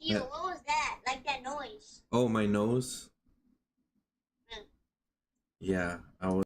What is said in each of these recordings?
Ew, what was that? Like that noise. Oh, my nose. Mm. Yeah, I was.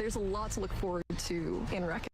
there's a lot to look forward to in Rec.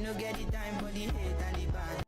You no get the time for the hate and the bad.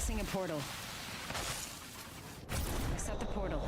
Accessing a portal. Accept the portal.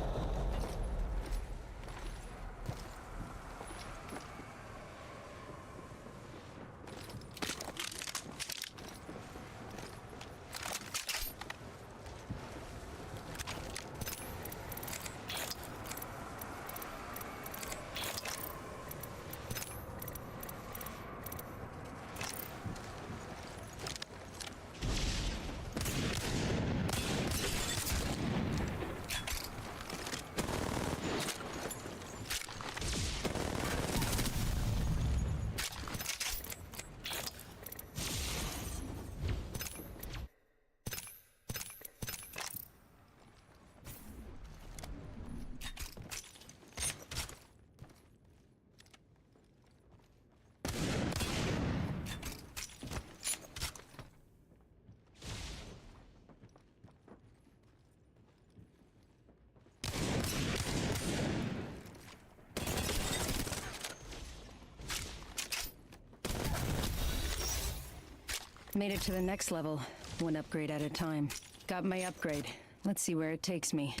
Made it to the next level, one upgrade at a time. Got my upgrade. Let's see where it takes me.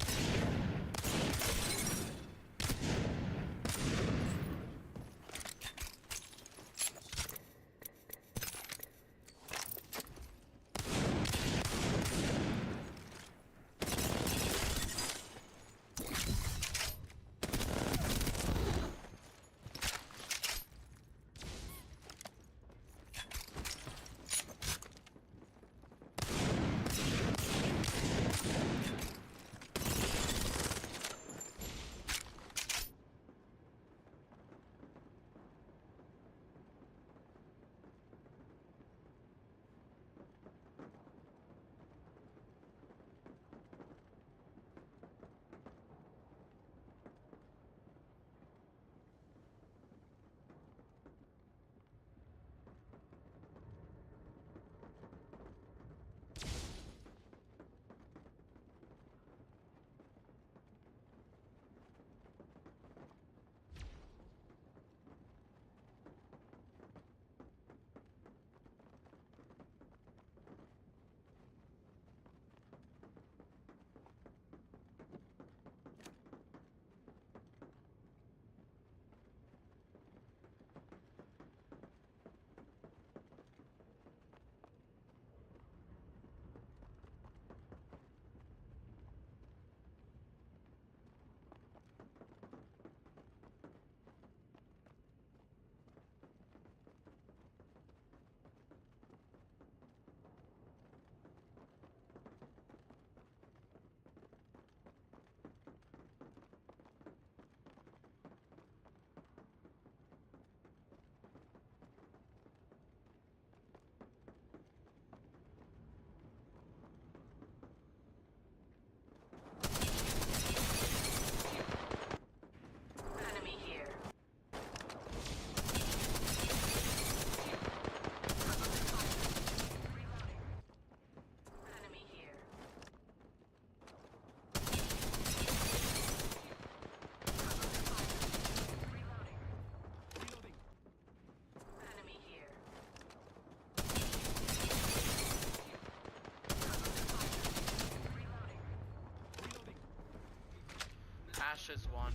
Ashes one.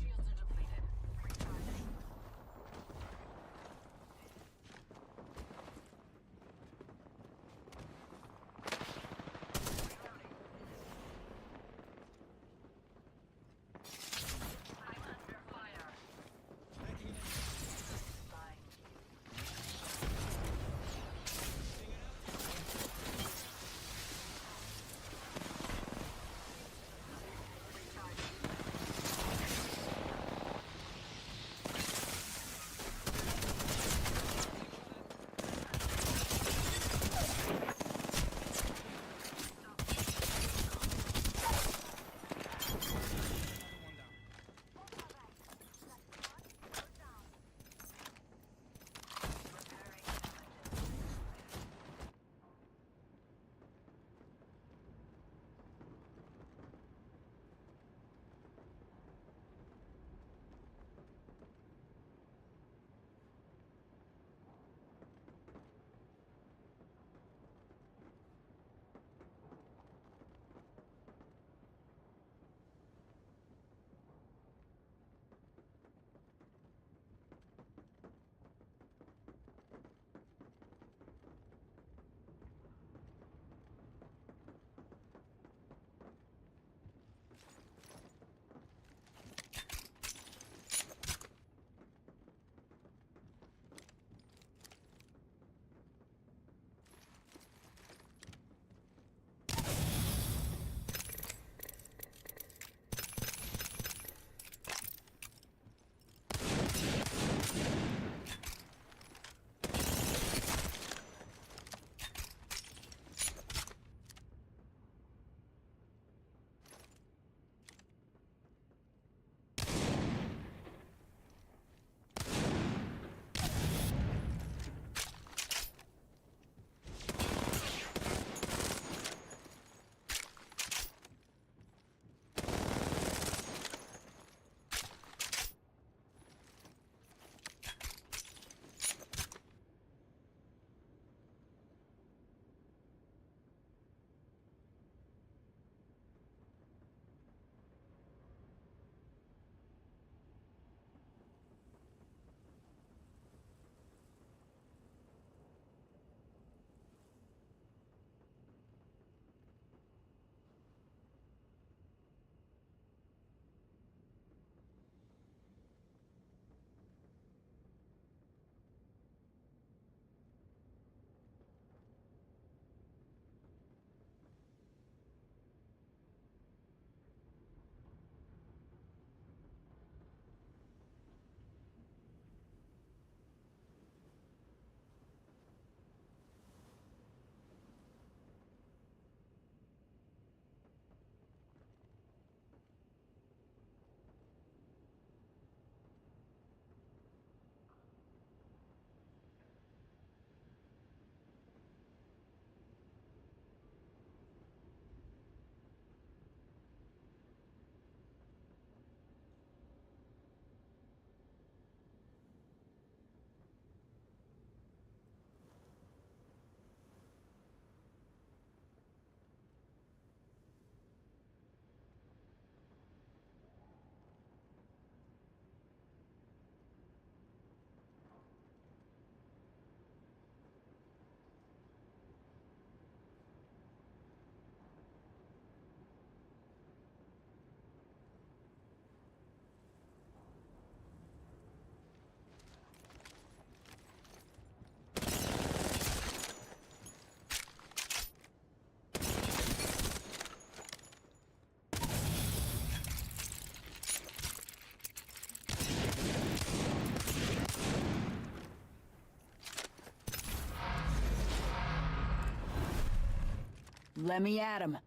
Let me at him.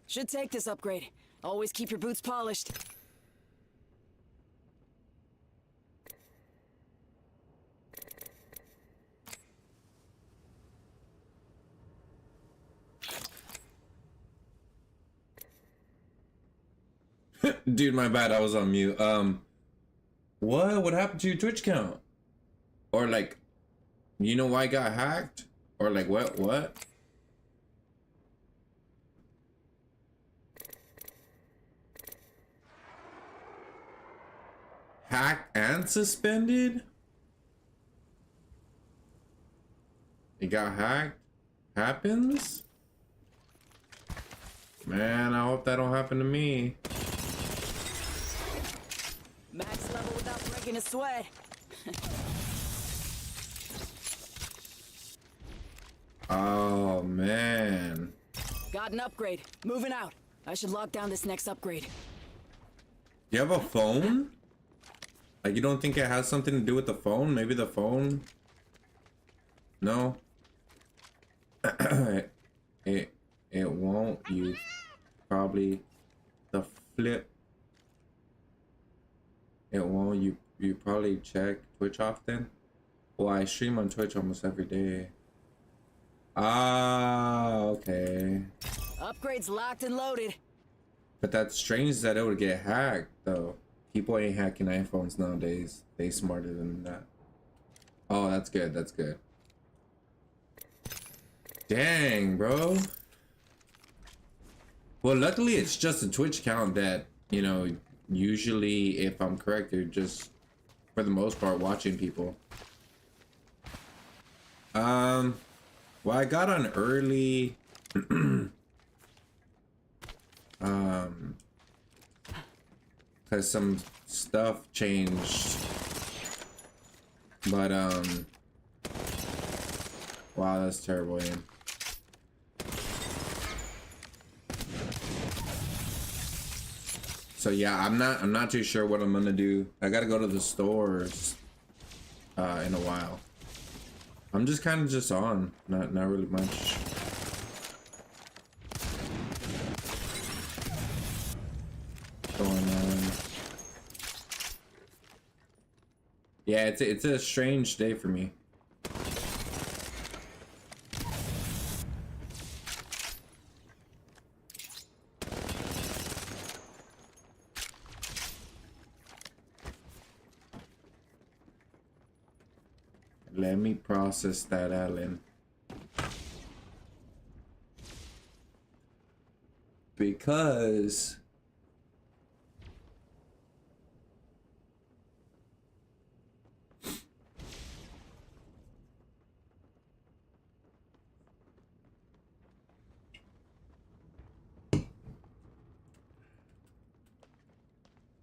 Should take this upgrade. Always keep your boots polished. Dude, my bad. I was on mute. What happened to your Twitch account? Or like, you know why I got hacked? Or like what? Hacked and suspended? It got hacked? Happens? Man, I hope that don't happen to me. Max level without breaking a sweat. Oh man. Got an upgrade. Moving out. I should lock down this next upgrade. You have a phone? Like, you don't think it has something to do with the phone? Maybe the phone? No? it won't. You probably the flip. It won't. You probably check Twitch often. Well, I stream on Twitch almost every day. Ah, okay. Upgrades locked and loaded. But that's strange that it would get hacked, though. People ain't hacking iPhones nowadays. They smarter than that. Oh, that's good. That's good. Dang, bro. Well, luckily it's just a Twitch account that, you know, usually, if I'm correct, they're just, for the most part, watching people. Well, I got on early. Cause some stuff changed. But wow, that's terrible aim. So yeah, I'm not too sure what I'm gonna do. I gotta go to the stores in a while. I'm just kind of just on, not really much. Going on. Yeah, it's a strange day for me. Let me process that, Alan. Because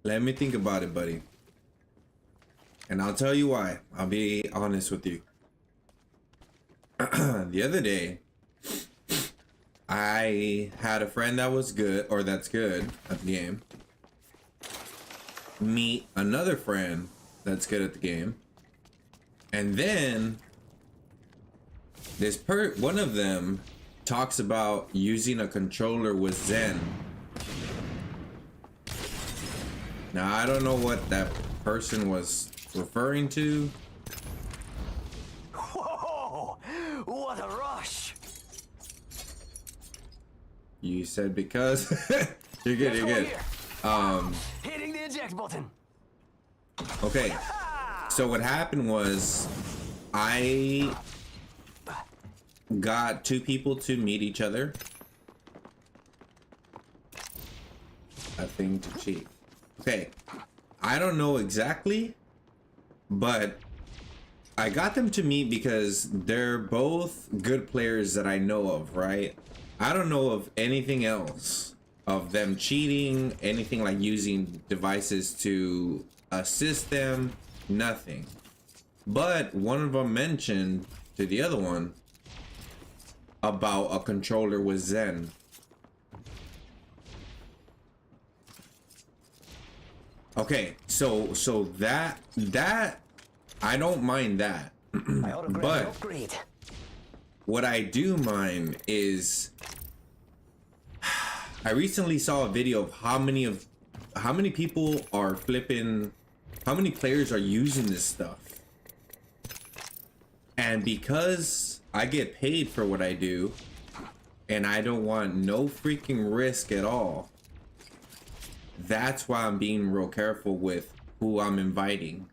let me think about it, buddy. And I'll tell you why. I'll be honest with you. The other day, I had a friend that was good, or that's good at the game, meet another friend that's good at the game, and then one of them talks about using a controller with Zen. Now, I don't know what that person was referring to. Whoa! What a rush! You you said because you're good, you're good. Hitting the eject button. Okay, so what happened was I got two people to meet each other. A thing to cheat. Okay, I don't know exactly, but I got them to meet because they're both good players that I know of, right? I don't know of anything else of them cheating, anything like using devices to assist them, nothing. But one of them mentioned to the other one about a controller with Zen. Okay, so that I don't mind that. But what I do mind is I recently saw a video of how many people are flipping, how many players are using this stuff. And because I get paid for what I do and I don't want no freaking risk at all, that's why I'm being real careful with who I'm inviting.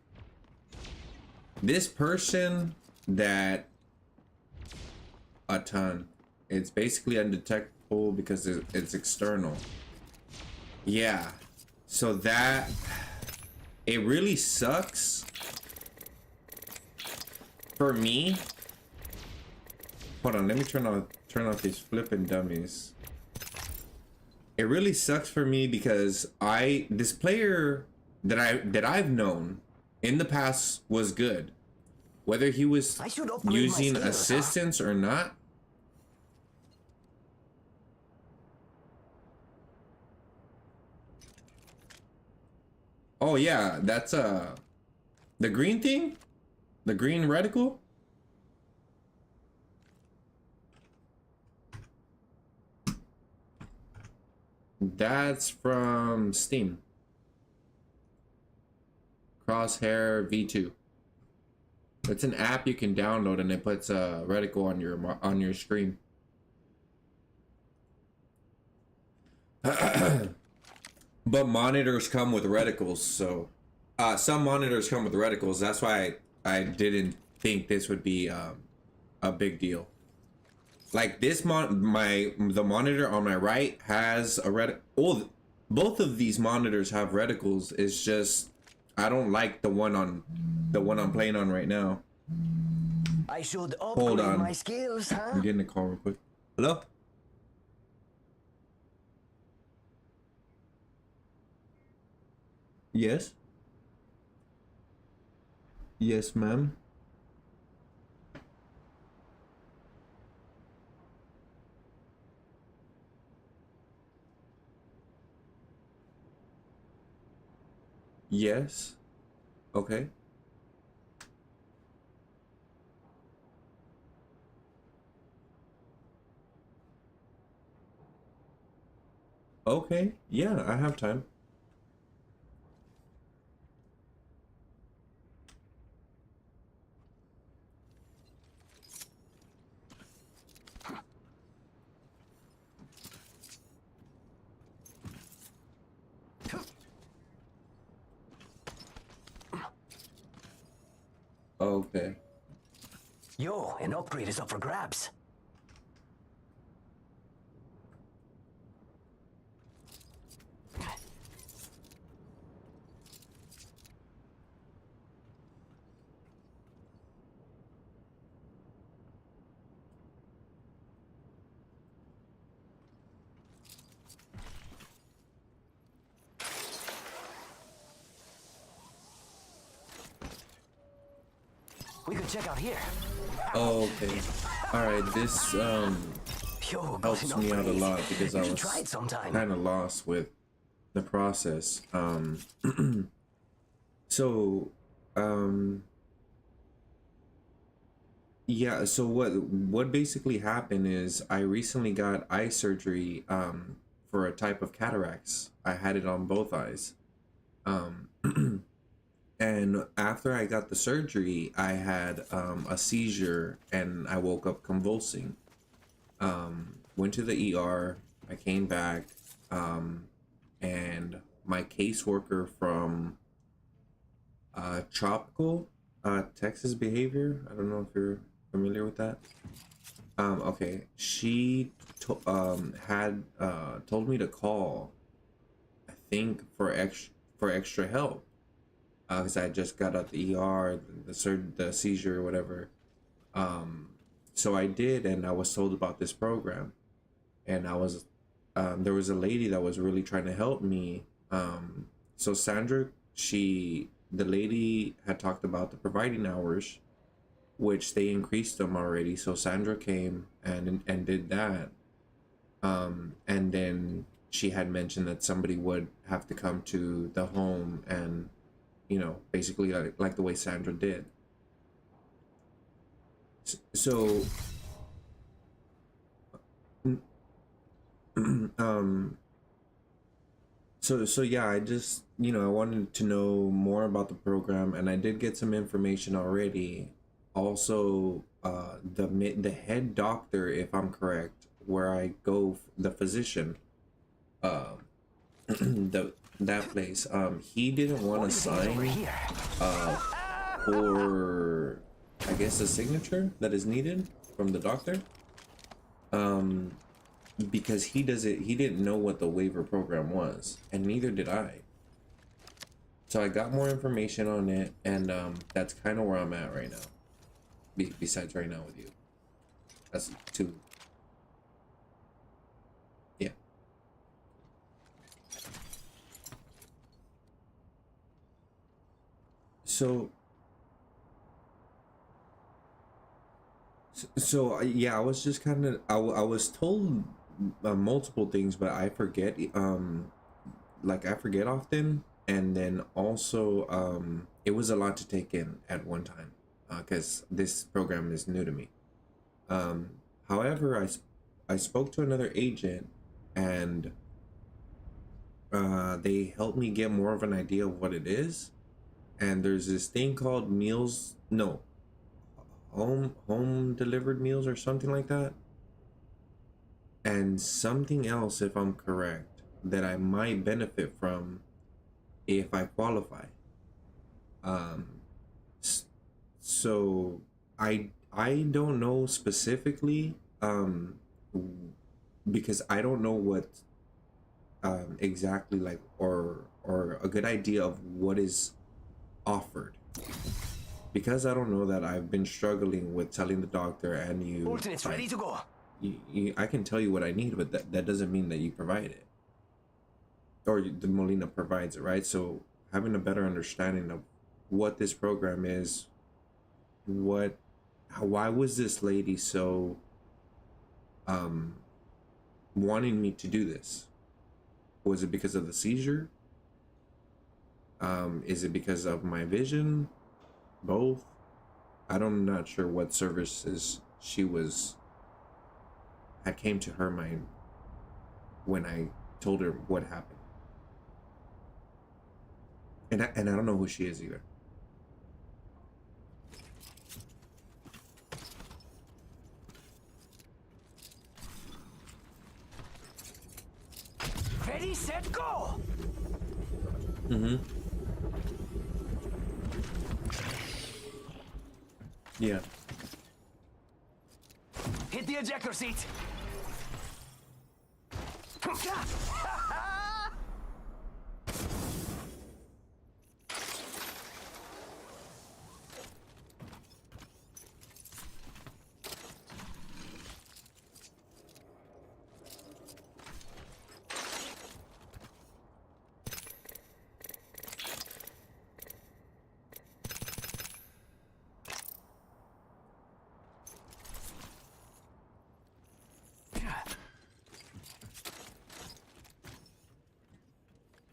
This person that a ton, it's basically undetectable because it's external. Yeah, so that it really sucks for me. Hold on, let me turn off these flipping dummies. It really sucks for me because this player that I've known in the past was good, whether he was using assistance or not. Oh yeah, that's the green thing, the green reticle. That's from Steam. Crosshair V2. It's an app you can download and it puts a reticle on your screen. But monitors come with reticles, so some monitors come with reticles. That's why I didn't think this would be a big deal. Like this the monitor on my right has a reticle. Oh, both of these monitors have reticles. It's just I don't like the one I'm playing on right now. I should Hold upgrade on. my skills, huh? I'm getting a call real quick. Hello? Yes? Yes, ma'am. Yes. Okay. Okay. Yeah, I have time. Okay. Yo, an upgrade is up for grabs. We could check out here. Oh, okay. All right. This Yo, helps me out a lot because I You should was try it sometime. kind of lost with the process. So, yeah. So what basically happened is I recently got eye surgery for a type of cataracts. I had it on both eyes. And after I got the surgery, I had a seizure and I woke up convulsing. Went to the ER. I came back, and my caseworker from Tropical Texas Behavior. I don't know if you're familiar with that. Okay, she had told me to call, I think, for extra help, because I just got out the ER, the seizure or whatever. So I did, and I was told about this program, and there was a lady that was really trying to help me. So Sandra, the lady had talked about the providing hours, which they increased them already. So Sandra came and did that. And then she had mentioned that somebody would have to come to the home and, basically like the way Sandra did. So, so yeah, I just, I wanted to know more about the program, and I did get some information already. Also, the head doctor, if I'm correct, where I go, the physician, that place, he didn't want to sign for, I guess, a signature that is needed from the doctor, because he didn't know what the waiver program was, and neither did I. So I got more information on it, and that's kind of where I'm at right now. Besides right now with you, that's two. Yeah. So yeah, I was just kind of, I was told multiple things, but I forget, like I forget often. And then also, it was a lot to take in at one time, because this program is new to me. However, I spoke to another agent, and they helped me get more of an idea of what it is. And there's this thing called home delivered meals or something like that, and something else, if I'm correct, that I might benefit from if I qualify. So I don't know specifically, because I don't know what exactly, like, or a good idea of what is offered, because I don't know that. I've been struggling with telling the doctor, and Alternates ready to go. I can tell you what I need, but that doesn't mean that you provide it, or the Molina provides it, right? So having a better understanding of what this program is, why was this lady so wanting me to do this? Was it because of the seizure? Is it because of my vision? Both? I'm not sure what services had came to her mind when I told her what happened. And I don't know who she is either. Ready, set, go! Mm-hmm. Yeah. Hit the ejector seat.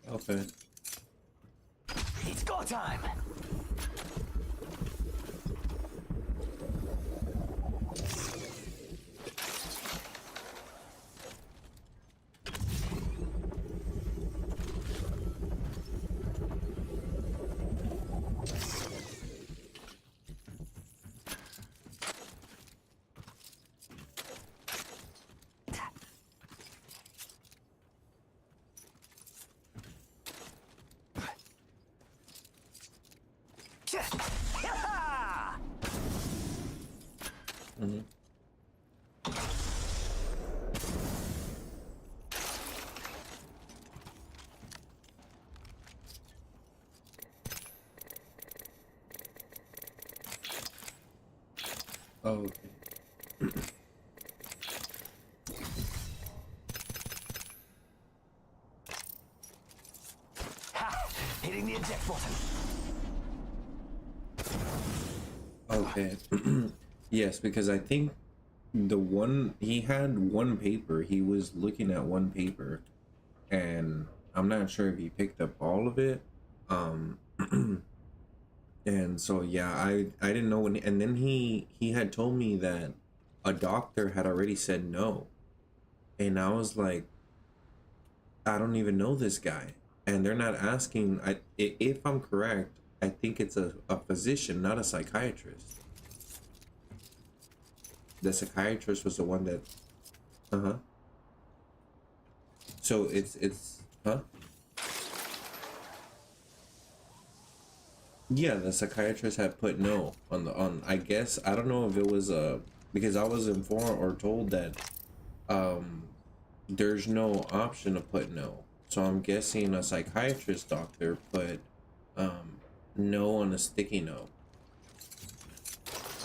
Okay. It's go time. Mm-hmm. Oh, okay. Ha! Hitting the eject button. Okay. Yes, because I think he had one paper. He was looking at one paper, and I'm not sure if he picked up all of it. Um, and so yeah, I didn't know when. And then he had told me that a doctor had already said no, and I was like, I don't even know this guy, and they're not asking. If I'm correct, I think it's a physician, not a psychiatrist. The psychiatrist was the one that, uh-huh. So it's huh? Yeah, the psychiatrist had put no on I guess I don't know if it was because I was informed or told that there's no option to put no. So I'm guessing a psychiatrist doctor put no on a sticky note.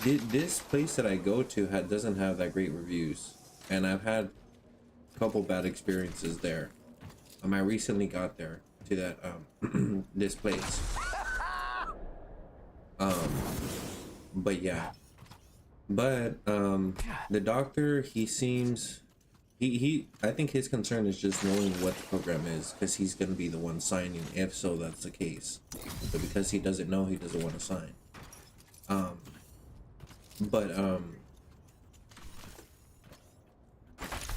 This place that I go to doesn't have that great reviews, and I've had a couple bad experiences there. I recently got there to that this place. But yeah, but the doctor, he seems he I think his concern is just knowing what the program is, because he's gonna be the one signing if so that's the case. But because he doesn't know, he doesn't want to sign. But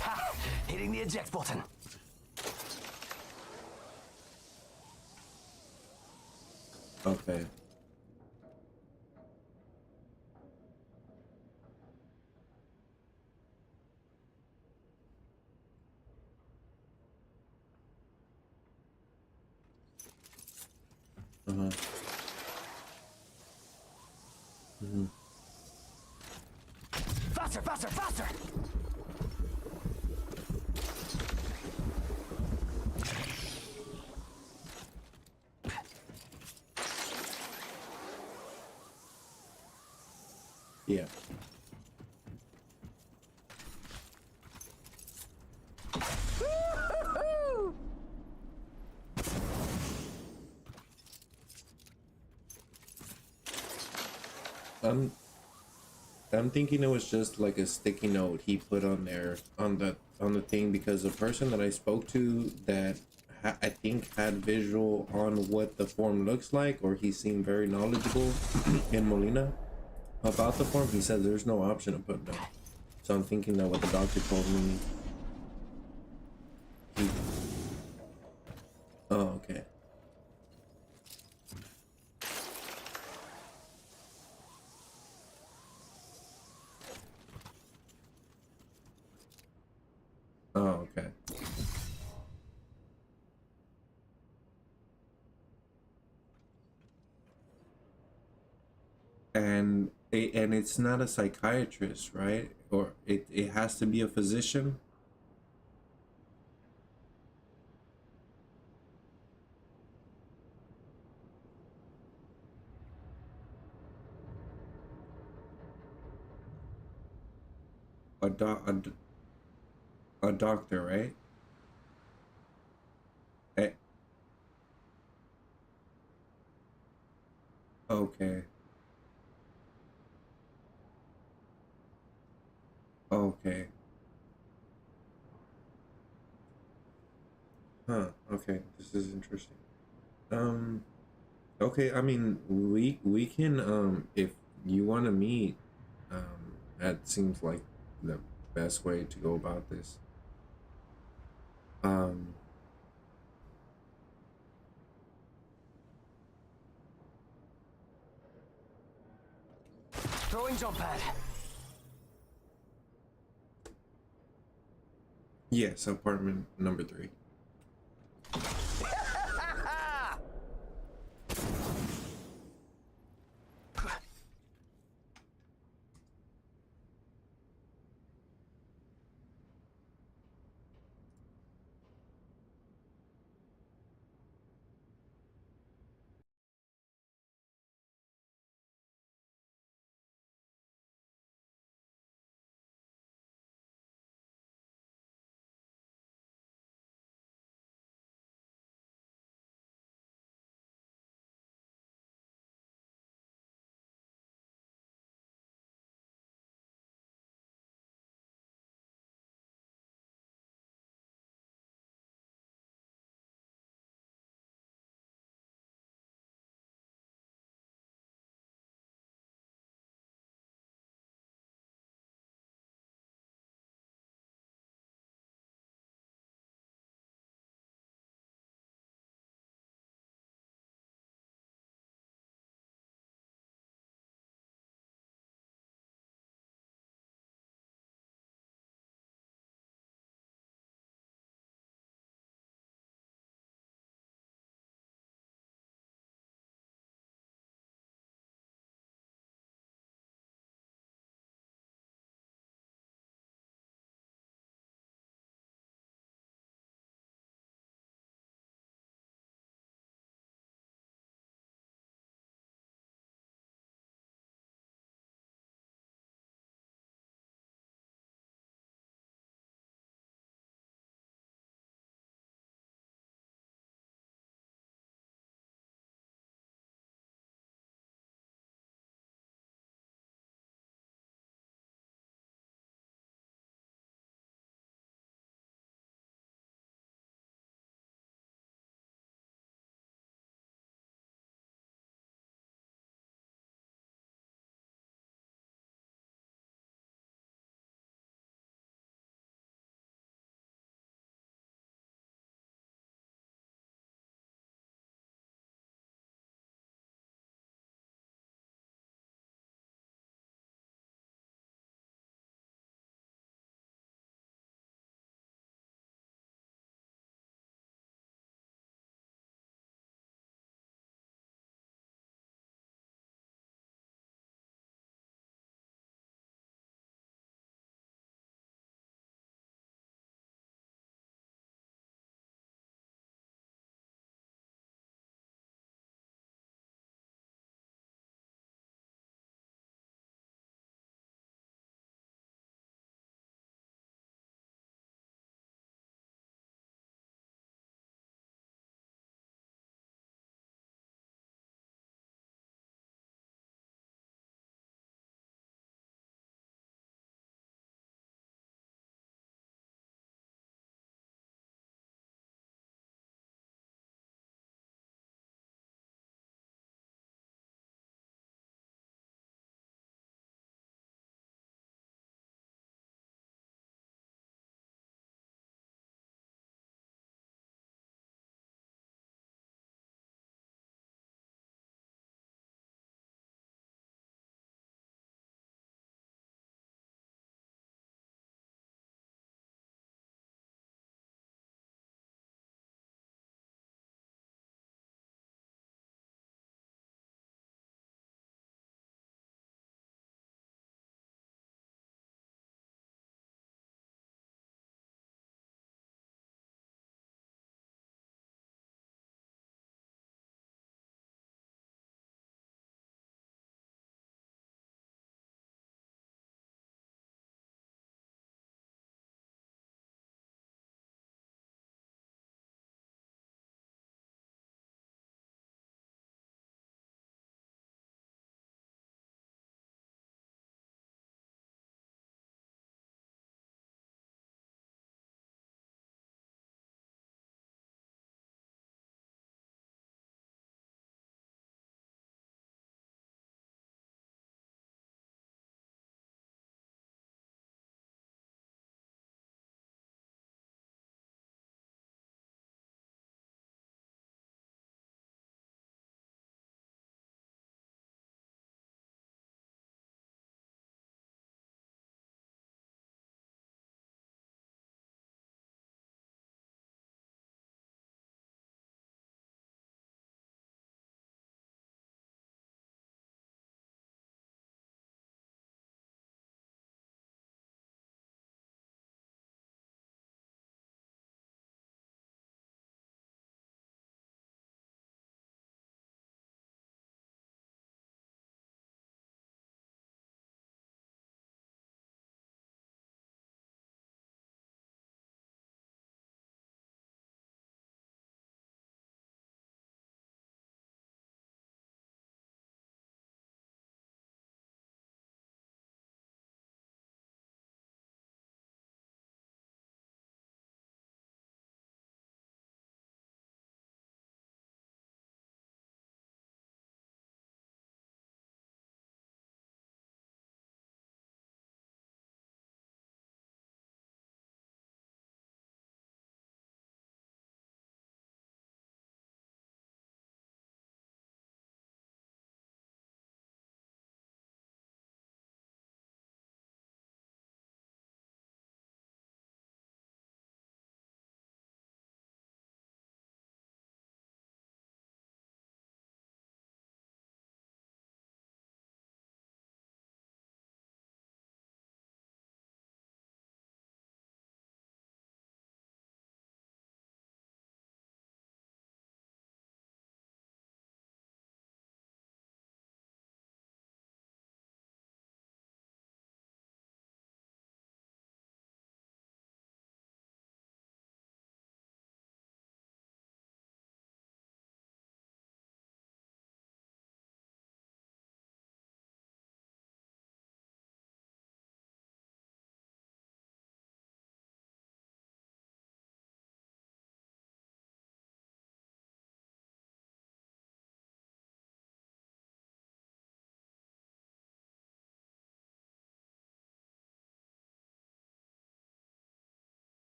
Ha! Hitting the eject button. okay. Uh-huh. Mm-hmm. Faster, faster, faster! Yeah. I'm thinking it was just like a sticky note he put on there on the thing, because the person that I spoke to that I think had visual on what the form looks like, or he seemed very knowledgeable in Molina about the form, he said there's no option to put no. So I'm thinking that what the doctor told me. Oh, okay. Oh, okay. And it's not a psychiatrist, right? Or it has to be a physician. A doc a doctor, right? Eh, okay. Okay. Huh. Okay. This is interesting. Um. Okay. I mean, we can if you want to meet, that seems like the best way to go about this. Um. Throwing jump pad. Yes. Apartment number 3.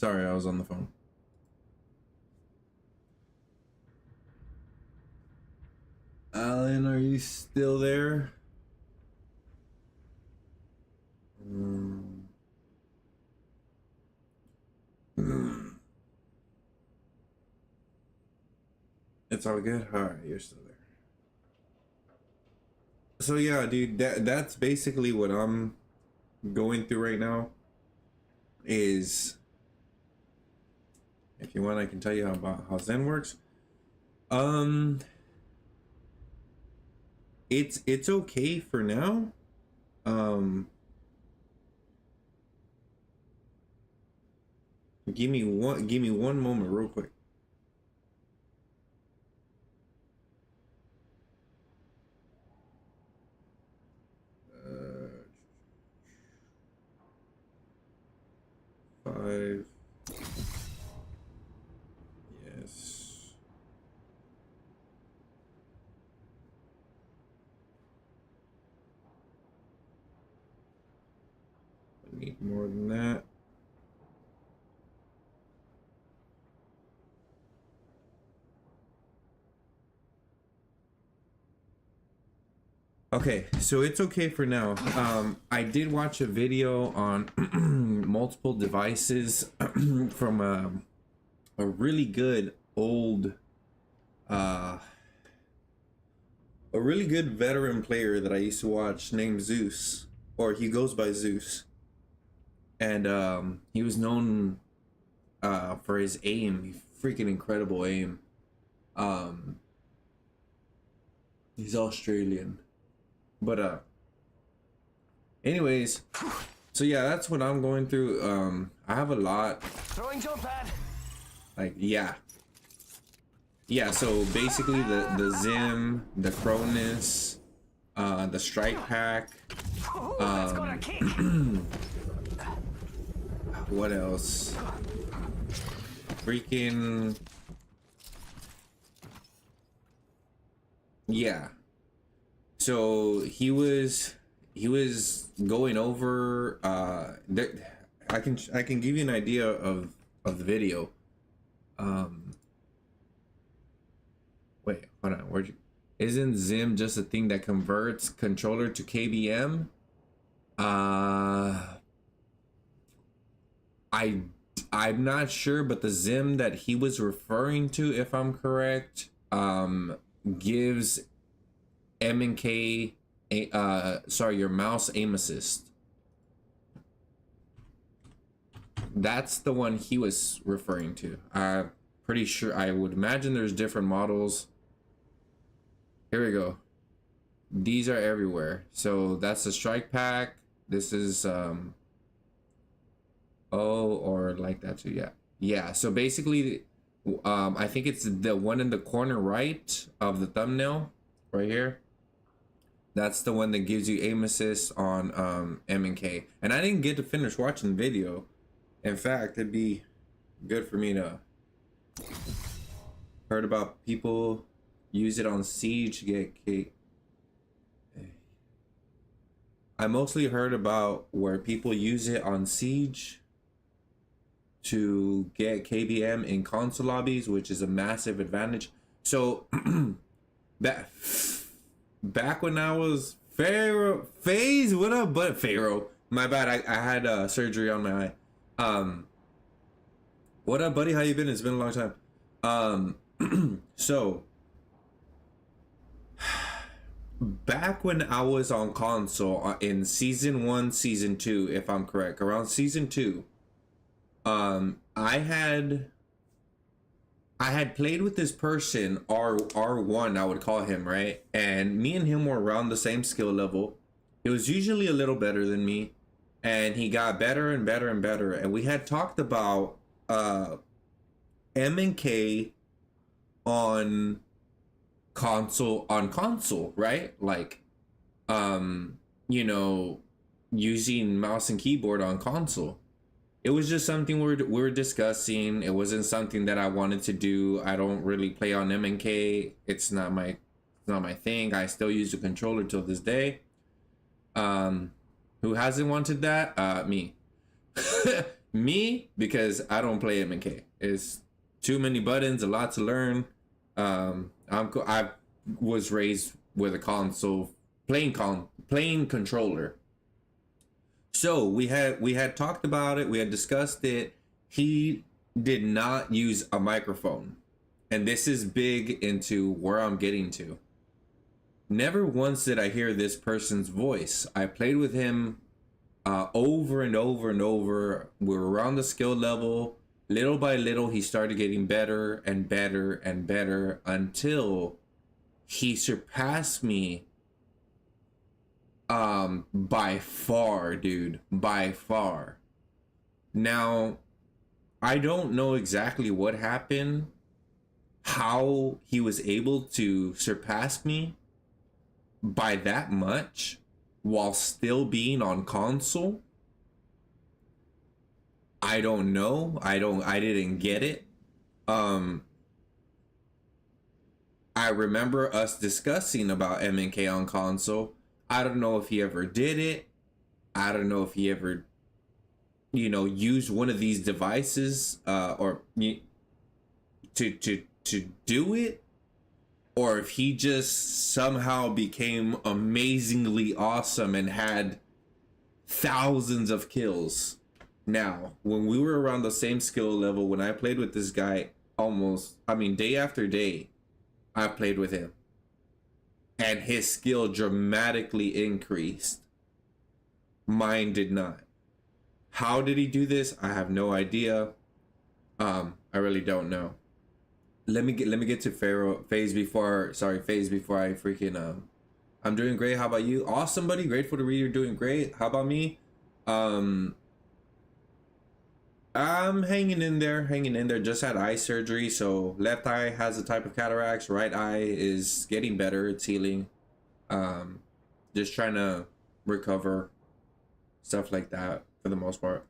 Sorry, I was on the phone. Alan, are you still there? It's all good. All right, you're still there. So yeah, dude, that's basically what I'm going through right now. Is, if you want, I can tell you about how Zen works. It's okay for now. Give me one moment real quick. Five. Yes. I need more than that. Okay, so it's okay for now. I did watch a video on multiple devices from a really good old, a really good veteran player that I used to watch named Zeus, or he goes by Zeus. And he was known for his aim, freaking incredible aim. He's Australian. But anyways, so yeah, that's what I'm going through. I have a lot. Throwing jump pad. Like, yeah, so basically the Zim, the Cronus, the Strike Pack, That's gonna kick. what else? Freaking yeah. So he was going over I can give you an idea of the video. Wait, hold on. Isn't Zim just a thing that converts controller to KBM? I'm not sure, but the Zim that he was referring to, if I'm correct, gives M and K, your mouse aim assist. That's the one he was referring to. I'm pretty sure. I would imagine there's different models. Here we go. These are everywhere. So that's the Strike Pack. This is or like that too. Yeah. So basically, I think it's the one in the corner right of the thumbnail, right here. That's the one that gives you aim assist on M and K. And I didn't get to finish watching the video. In fact, it'd be good for me to heard about people use it on Siege to get K. I mostly heard about where people use it on Siege to get KBM in console lobbies, which is a massive advantage. So back when I was Phase, what up, but Pharaoh? My bad. I had surgery on my eye. What up, buddy? How you been? It's been a long time. So back when I was on console in season 1, season 2, if I'm correct, around season 2, I had played with this person, R1, I would call him, right? And me and him were around the same skill level. He was usually a little better than me, and he got better and better and better. And we had talked about M and K on console, right? Like, you know, using mouse and keyboard on console. It was just something we were discussing. It wasn't something that I wanted to do. I don't really play on M and K. It's not my thing. I still use the controller till this day. Who hasn't wanted that? Me. Me, because I don't play MK. It's too many buttons, a lot to learn. I was raised with a console, playing controller. So we had talked about it. We had discussed it. He did not use a microphone, and this is big into where I'm getting to. Never once did I hear this person's voice. I played with him over and over and over. We were around the skill level. Little by little, he started getting better and better and better until he surpassed me by far, dude. By far. Now, I don't know exactly what happened, how he was able to surpass me by that much while still being on console. I don't know. I didn't get it. I remember us discussing about MNK on console. I don't know if he ever did it. I don't know if he ever, used one of these devices or to do it, or if he just somehow became amazingly awesome and had thousands of kills. Now, when we were around the same skill level, when I played with this guy day after day, I played with him. And his skill dramatically increased. Mine did not. How did he do this? I have no idea. I really don't know. Let me get to Phase before I freaking I'm doing great. How about you? Awesome, buddy. Grateful to read you're doing great. How about me? I'm hanging in there. Just had eye surgery, so left eye has a type of cataracts. Right eye is getting better. It's healing. Just trying to recover. Stuff like that for the most part.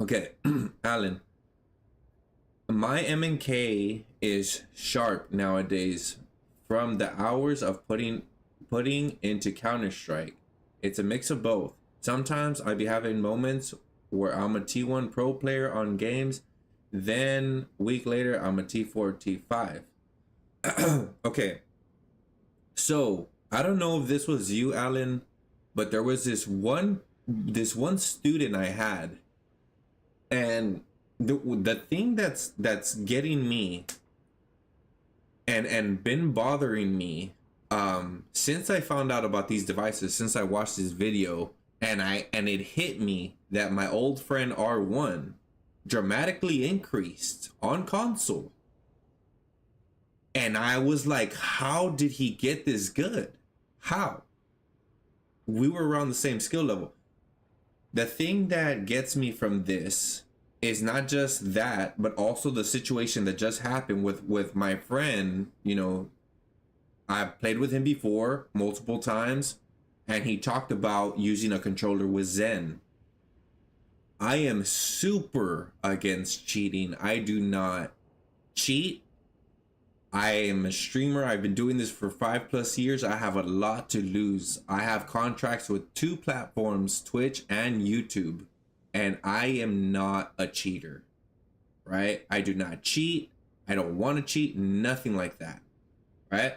Okay, Alan. My MNK is sharp nowadays from the hours of putting into Counter-Strike. It's a mix of both. Sometimes I be having moments where I'm a T1 pro player on games, then a week later I'm a T4, T5. Okay. So, I don't know if this was you, Alan, but there was this one student I had, and the thing that's getting me and been bothering me since I found out about these devices, since I watched this video, and it hit me that my old friend R1 dramatically increased on console. And I was like, how did he get this good? How? We were around the same skill level. The thing that gets me from this is not just that, but also the situation that just happened with my friend. I've played with him before multiple times, and he talked about using a controller with Zen. I am super against cheating. I do not cheat. I am a streamer. I've been doing this for 5+ years. I have a lot to lose. I have contracts with 2 platforms, Twitch and YouTube, and I am not a cheater, right? I do not cheat. I don't want to cheat, nothing like that, right?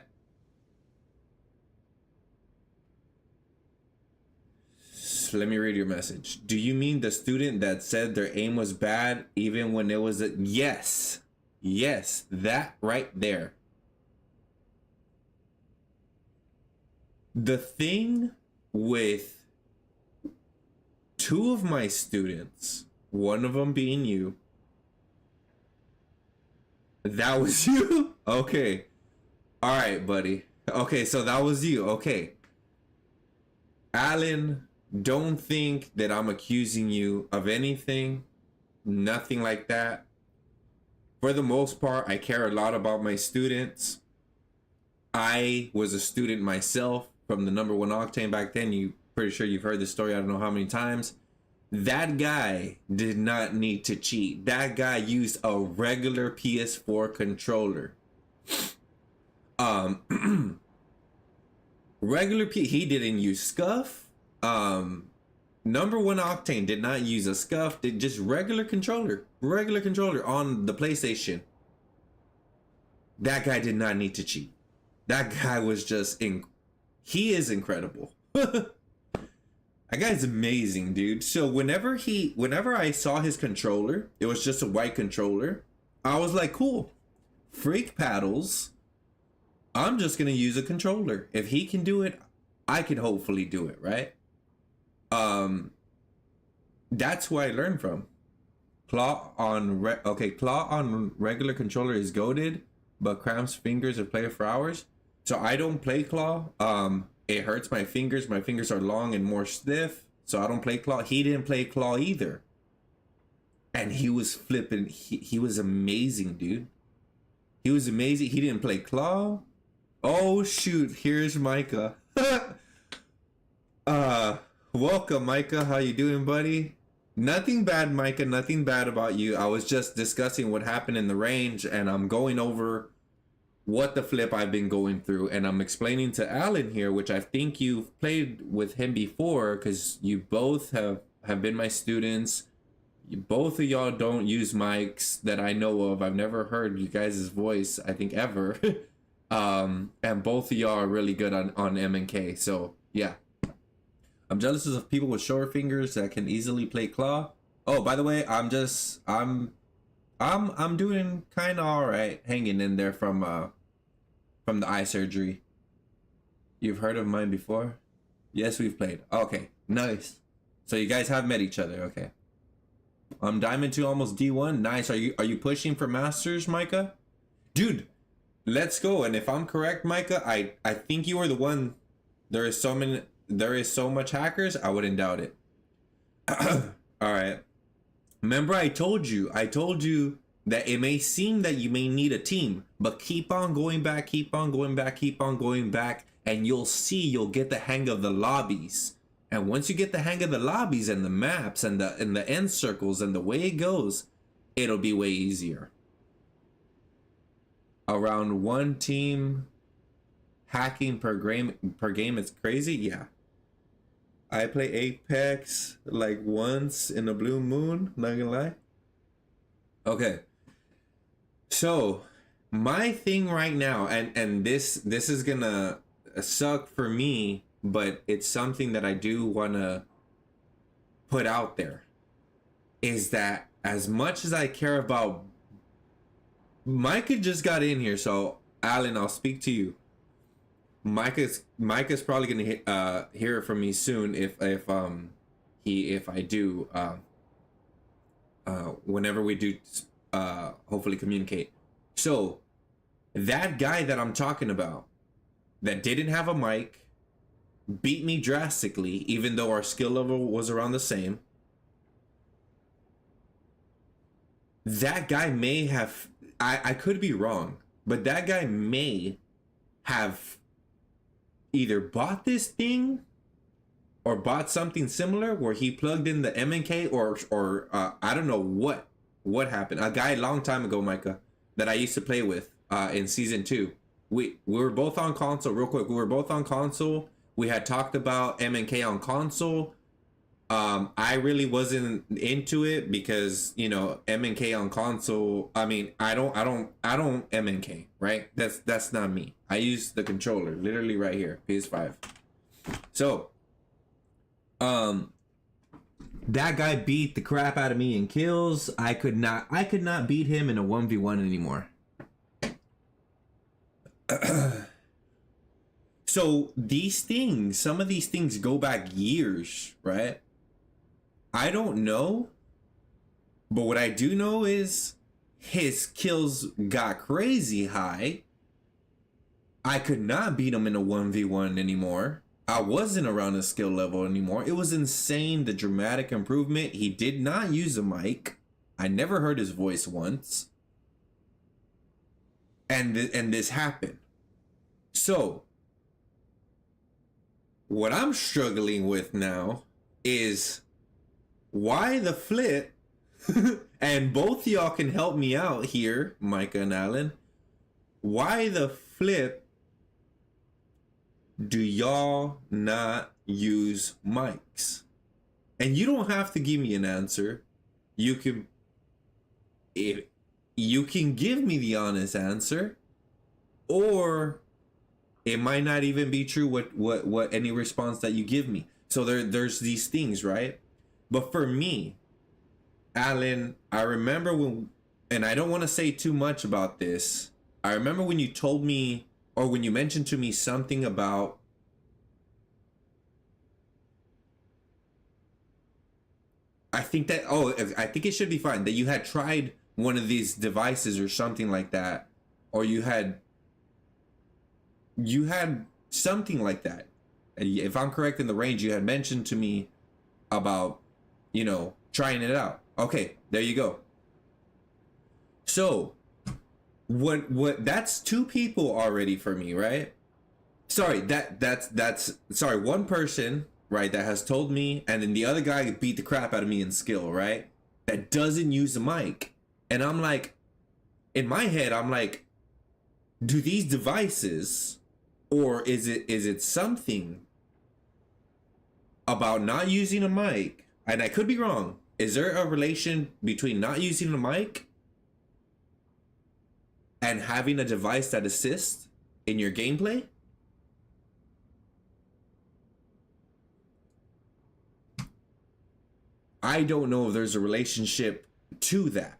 So let me read your message. Do you mean the student that said their aim was bad even when it was yes, that right there. The thing with 2 of my students, one of them being you, that was you? Okay. All right, buddy. Okay, so that was you. Okay. Alan, don't think that I'm accusing you of anything. Nothing like that. For the most part, I care a lot about my students. I was a student myself from the number 1 Octane back then. You pretty sure you've heard this story, I don't know how many times. That guy did not need to cheat. That guy used a regular PS4 controller. He didn't use scuff. Number one Octane did not use a scuff, did just regular controller on the PlayStation. That guy did not need to cheat. That guy was just he is incredible. That guy's amazing, dude. So whenever I saw his controller, it was just a white controller. I was like, cool. Freak paddles. I'm just gonna use a controller. If he can do it, I can hopefully do it, right? That's who I learned from. Claw on regular controller is goated, but cramps fingers and play for hours. So I don't play claw. It hurts my fingers. My fingers are long and more stiff, so I don't play claw. He didn't play claw either, and he was flipping. He was amazing, dude. He was amazing. He didn't play claw. Oh shoot! Here's Micah. Welcome, Micah. How you doing, buddy? Nothing bad, Micah. Nothing bad about you. I was just discussing what happened in the range, and I'm going over what the flip I've been going through, and I'm explaining to Alan here, which I think you've played with him before, because you both have been my students. Both of y'all don't use mics that I know of. I've never heard you guys' voice, I think, ever. And both of y'all are really good on M&K. So yeah, I'm jealous of people with short fingers that can easily play claw. Oh, by the way, I'm doing kind of all right, hanging in there from the eye surgery. You've heard of mine before? Yes, we've played. Okay, nice. So you guys have met each other. Okay. I'm Diamond 2, almost D1. Nice. Are you pushing for Masters, Micah? Dude, let's go. And if I'm correct, Micah, I think you are the one. There is so much hackers, I wouldn't doubt it. All right. Remember I told you that it may seem that you may need a team, but keep on going back, and you'll see you'll get the hang of the lobbies. And once you get the hang of the lobbies and the maps and the end circles and the way it goes, it'll be way easier. Around one team hacking per game is crazy. Yeah. I play Apex like once in a blue moon, not gonna lie. Okay. So my thing right now, and this is gonna suck for me, but it's something that I do wanna put out there, is that as much as I care about Micah just got in here, so Alan, I'll speak to you. Micah's probably gonna hear from me soon if I do whenever we do hopefully communicate. So that guy that I'm talking about that didn't have a mic beat me drastically, even though our skill level was around the same. That guy may have, I could be wrong, but that guy may have either bought this thing or bought something similar where he plugged in the M&K or I don't know what happened. A guy a long time ago, Micah, that I used to play with in season 2. We were both on console. Real quick, we were both on console. We had talked about M&K on console. I really wasn't into it because, you know, M&K on console. I mean, I don't M&K, right? That's not me. I use the controller, literally right here, PS5. So, that guy beat the crap out of me in kills. I could not beat him in a 1v1 anymore. So some of these things go back years, right? I don't know, but what I do know is his kills got crazy high. I could not beat him in a 1v1 anymore. I wasn't around his skill level anymore. It was insane, the dramatic improvement. He did not use a mic. I never heard his voice once. And this happened. So, what I'm struggling with now is why the flip, and both y'all can help me out here, Micah and Alan. Why the flip do y'all not use mics? And you don't have to give me an answer. You can, if you can give me the honest answer, or it might not even be true what any response that you give me. So there's these things, right? But for me, Alan, I remember when, and I don't want to say too much about this. I remember when you told me, or when you mentioned to me something about I think it should be fine that you had tried one of these devices or something like that, or you had something like that. If I'm correct in the range, you had mentioned to me about, trying it out. Okay, there you go. So what that's two people already for me, right? Sorry, that's sorry, one person, right, that has told me, and then the other guy beat the crap out of me in skill, right? That doesn't use a mic. And I'm like, in my head, I'm like, do these devices, or is it something about not using a mic? And I could be wrong. Is there a relation between not using a mic and having a device that assists in your gameplay? I don't know if there's a relationship to that.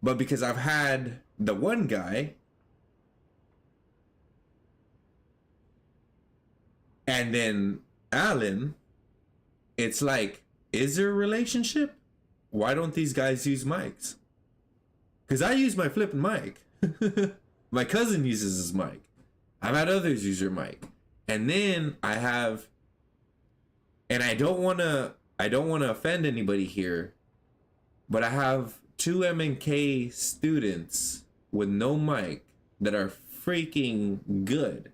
But because I've had the one guy and then Alan, it's like, is there a relationship? Why don't these guys use mics? Because I use my flipping mic. My cousin uses his mic. I've had others use their mic. And then I have, and I don't want to offend anybody here, but I have two M&K students with no mic that are freaking good.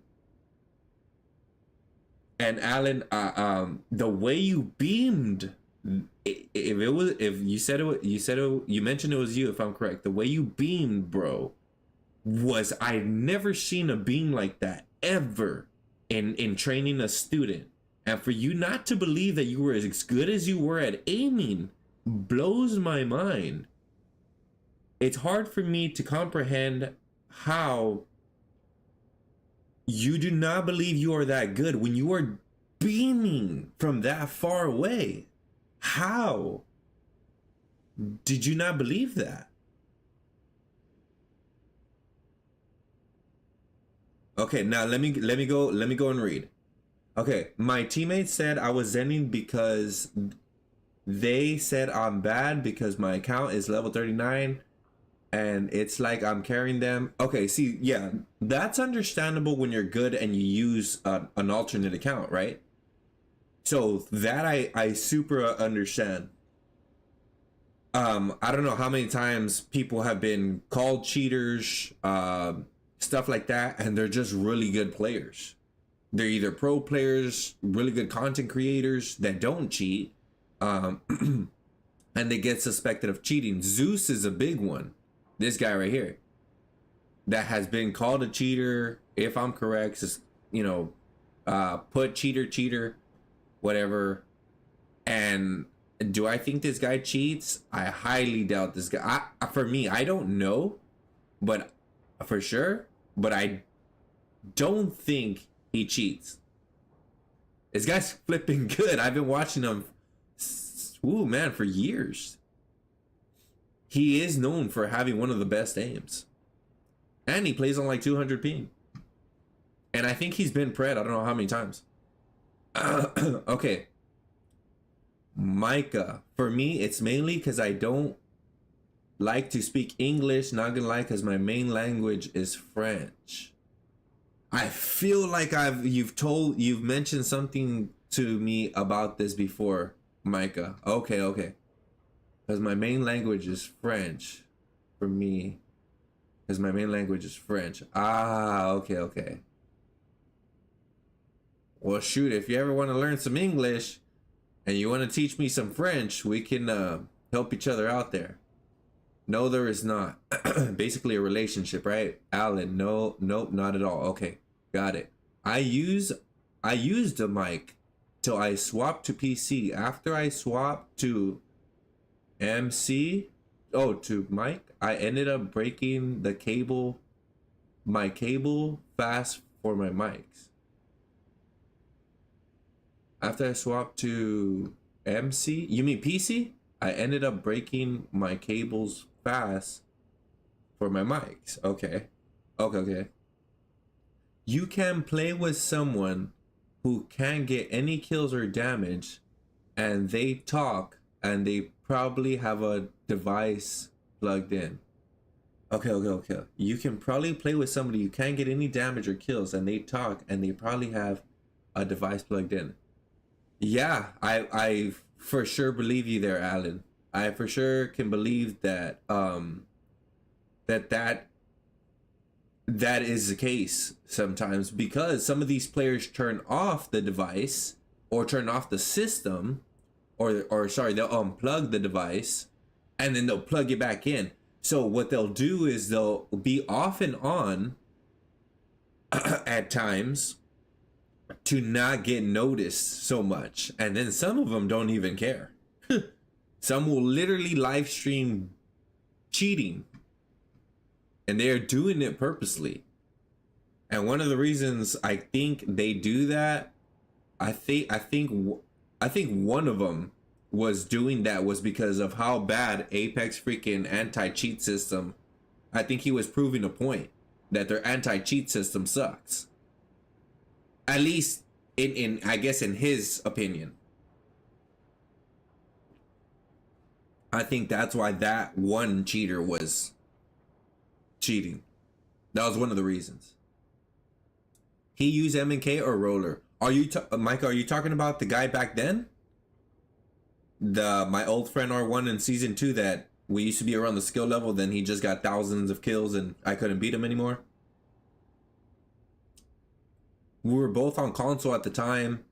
And Alan, the way you beamed, if you mentioned it was you, if I'm correct, the way you beamed, bro, was, I've never seen a beam like that ever in training a student. And for you not to believe that you were as good as you were at aiming blows my mind. It's hard for me to comprehend how you do not believe you are that good when you are beaming from that far away. How did you not believe that? Okay, now let me go and read. Okay, my teammates said I was zenning because they said I'm bad because my account is level 39 and it's like I'm carrying them. Okay, see, yeah, that's understandable when you're good and you use an alternate account, right? So that I super understand. I don't know how many times people have been called cheaters, stuff like that, and they're just really good players. They're either pro players, really good content creators that don't cheat, and they get suspected of cheating. Zeus is a big one. This guy right here that has been called a cheater, if I'm correct, is, put cheater, whatever. And do I think this guy cheats? I highly doubt this guy. For me, I don't know, but for sure, but I don't think he cheats. This guy's flipping good. I've been watching him, for years. He is known for having one of the best aims. And he plays on like 200 ping. And I think he's been pred, I don't know how many times. Okay. Micah. For me, it's mainly because I don't like to speak English. Not gonna lie, because my main language is French. I feel like you've mentioned something to me about this before, Micah. Okay. Because my main language is French. For me. Because my main language is French. Okay. Well, shoot, if you ever want to learn some English and you want to teach me some French, we can help each other out there. No, there is not. Basically a relationship, right? Alan, nope, not at all. Okay, got it. I used a mic till I swapped to PC. After I swapped to MC, to mic, I ended up breaking my cable fast for my mics. After I swapped to MC, you mean PC? I ended up breaking my cables fast for my mics. Okay. You can play with someone who can't get any kills or damage, and they talk, and they probably have a device plugged in. Okay. You can probably play with somebody who can't get any damage or kills, and they talk, and they probably have a device plugged in. Yeah, I for sure believe you there, Alan. I for sure can believe that that is the case sometimes, because some of these players turn off the device or turn off the system, or sorry, they'll unplug the device and then they'll plug it back in. So what they'll do is they'll be off and on at times to not get noticed so much, and then some of them don't even care. Some will literally live stream cheating, and they're doing it purposely. And one of the reasons I think they do that, I think one of them was doing that was because of how bad Apex freaking anti-cheat system. I think he was proving a point that their anti-cheat system sucks. At least in I guess in his opinion. I think that's why that one cheater was cheating. That was one of the reasons. He used M&K or Roller. Are you Mike, are you talking about the guy back then? My old friend R1 in season 2 that we used to be around the skill level, then he just got thousands of kills and I couldn't beat him anymore? We were both on console at the time.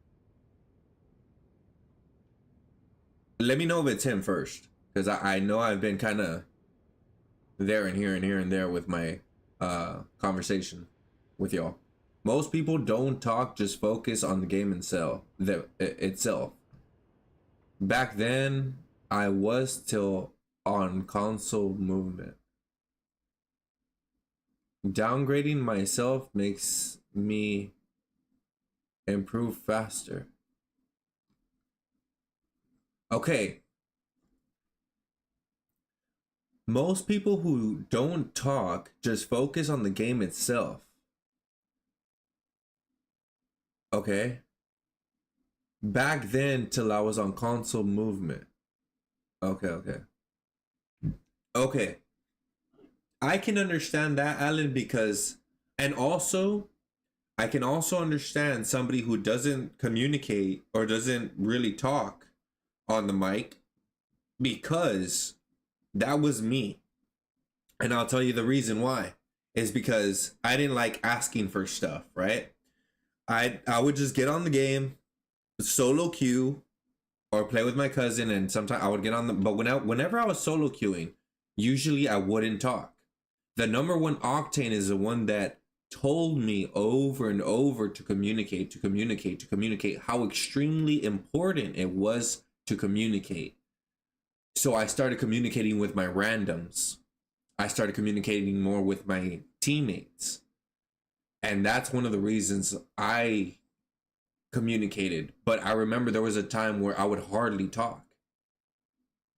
Let me know if it's him first, because I know I've been kind of there and here and here and there with my conversation with y'all. Most people don't talk, just focus on the game itself. Back then, I was still on console movement. Downgrading myself makes me improve faster. Okay. Most people who don't talk just focus on the game itself. Okay. Back then, till I was on console movement. Okay. I can understand that, Alan, because, and also, I can also understand somebody who doesn't communicate or doesn't really talk on the mic, because that was me. And I'll tell you the reason why is because I didn't like asking for stuff, right? I would just get on the game, solo queue, or play with my cousin, and sometimes I would get on the, but whenever I was solo queuing, usually I wouldn't talk. The number one Octane is the one that told me over and over to communicate how extremely important it was to communicate. So I started communicating with my randoms. I started communicating more with my teammates. And that's one of the reasons I communicated. But I remember there was a time where I would hardly talk,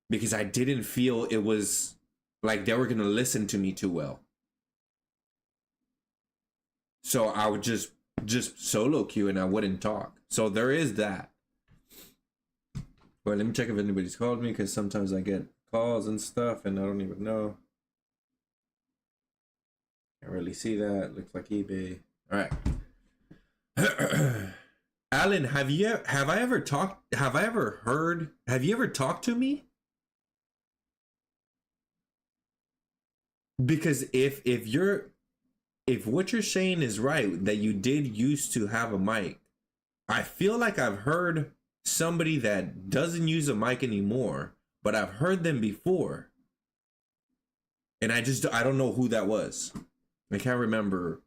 because I didn't feel it was like they were going to listen to me too well. So I would just solo queue and I wouldn't talk. So there is that. Well, let me check if anybody's called me, because sometimes I get calls and stuff and I don't even know. Can't really see that. Looks like eBay. All right. Alan, have you ever talked to me? Because if what you're saying is right, that you did used to have a mic, I feel like I've heard somebody that doesn't use a mic anymore, but I've heard them before. And I don't know who that was. I can't remember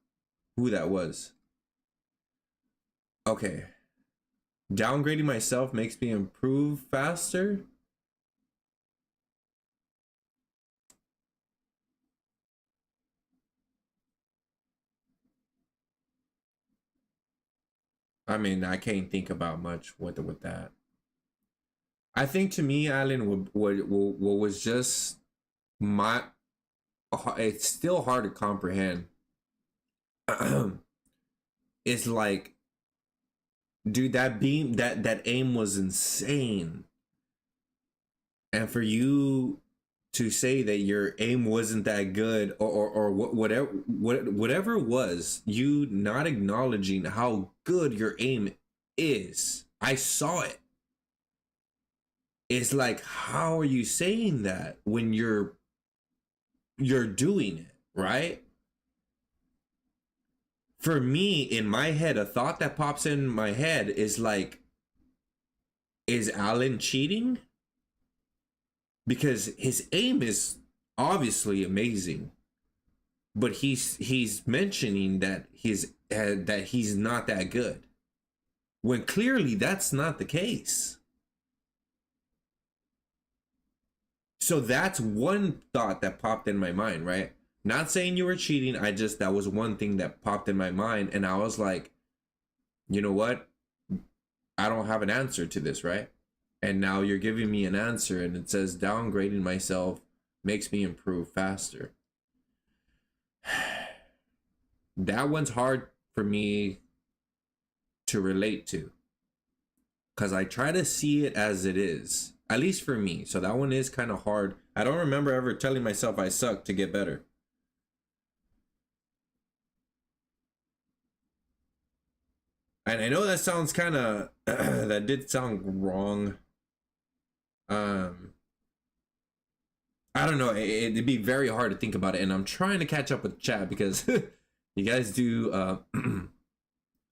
who that was. Okay. Downgrading myself makes me improve faster. I mean, I can't think about much with that. I think to me, Alan, what was just my, it's still hard to comprehend. It's like, dude, that beam, that aim was insane, and for you to say that your aim wasn't that good, or whatever it was, you not acknowledging how good your aim is. I saw it. It's like, how are you saying that when you're doing it, right? For me, in my head, a thought that pops in my head is like, is Alan cheating? Because his aim is obviously amazing, but he's mentioning that that he's not that good, when clearly that's not the case. So that's one thought that popped in my mind, right? Not saying you were cheating. That was one thing that popped in my mind. And I was like, you know what? I don't have an answer to this, right? And now you're giving me an answer, and it says downgrading myself makes me improve faster. That one's hard for me to relate to, because I try to see it as it is, at least for me. So that one is kind of hard. I don't remember ever telling myself I suck to get better. And I know that sounds kind of, that did sound wrong. I don't know. It'd be very hard to think about it. And I'm trying to catch up with chat because you guys do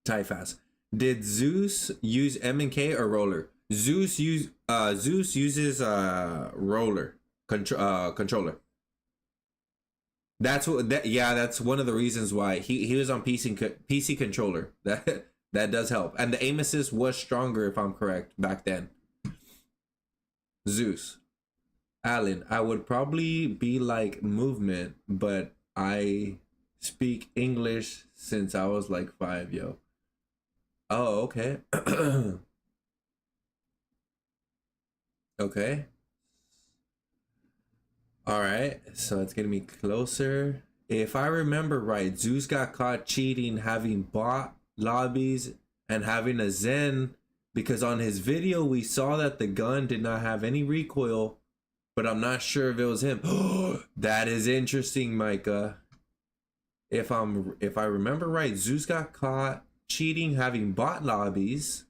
tie fast. Did Zeus use M&K or roller? Zeus uses roller controller. That's what that's one of the reasons why he was on PC controller. That does help. And the aim assist was stronger, if I'm correct, back then. Zeus. Alan, I would probably be like movement, but I speak English since I was like 5, yo. Oh, okay. Okay. All right, so it's getting me closer. If I remember right, Zeus got caught cheating, having bot lobbies and having a Zen, because on his video we saw that the gun did not have any recoil, but I'm not sure if it was him. That is interesting, Micah. If I remember right, Zeus got caught cheating, having bot lobbies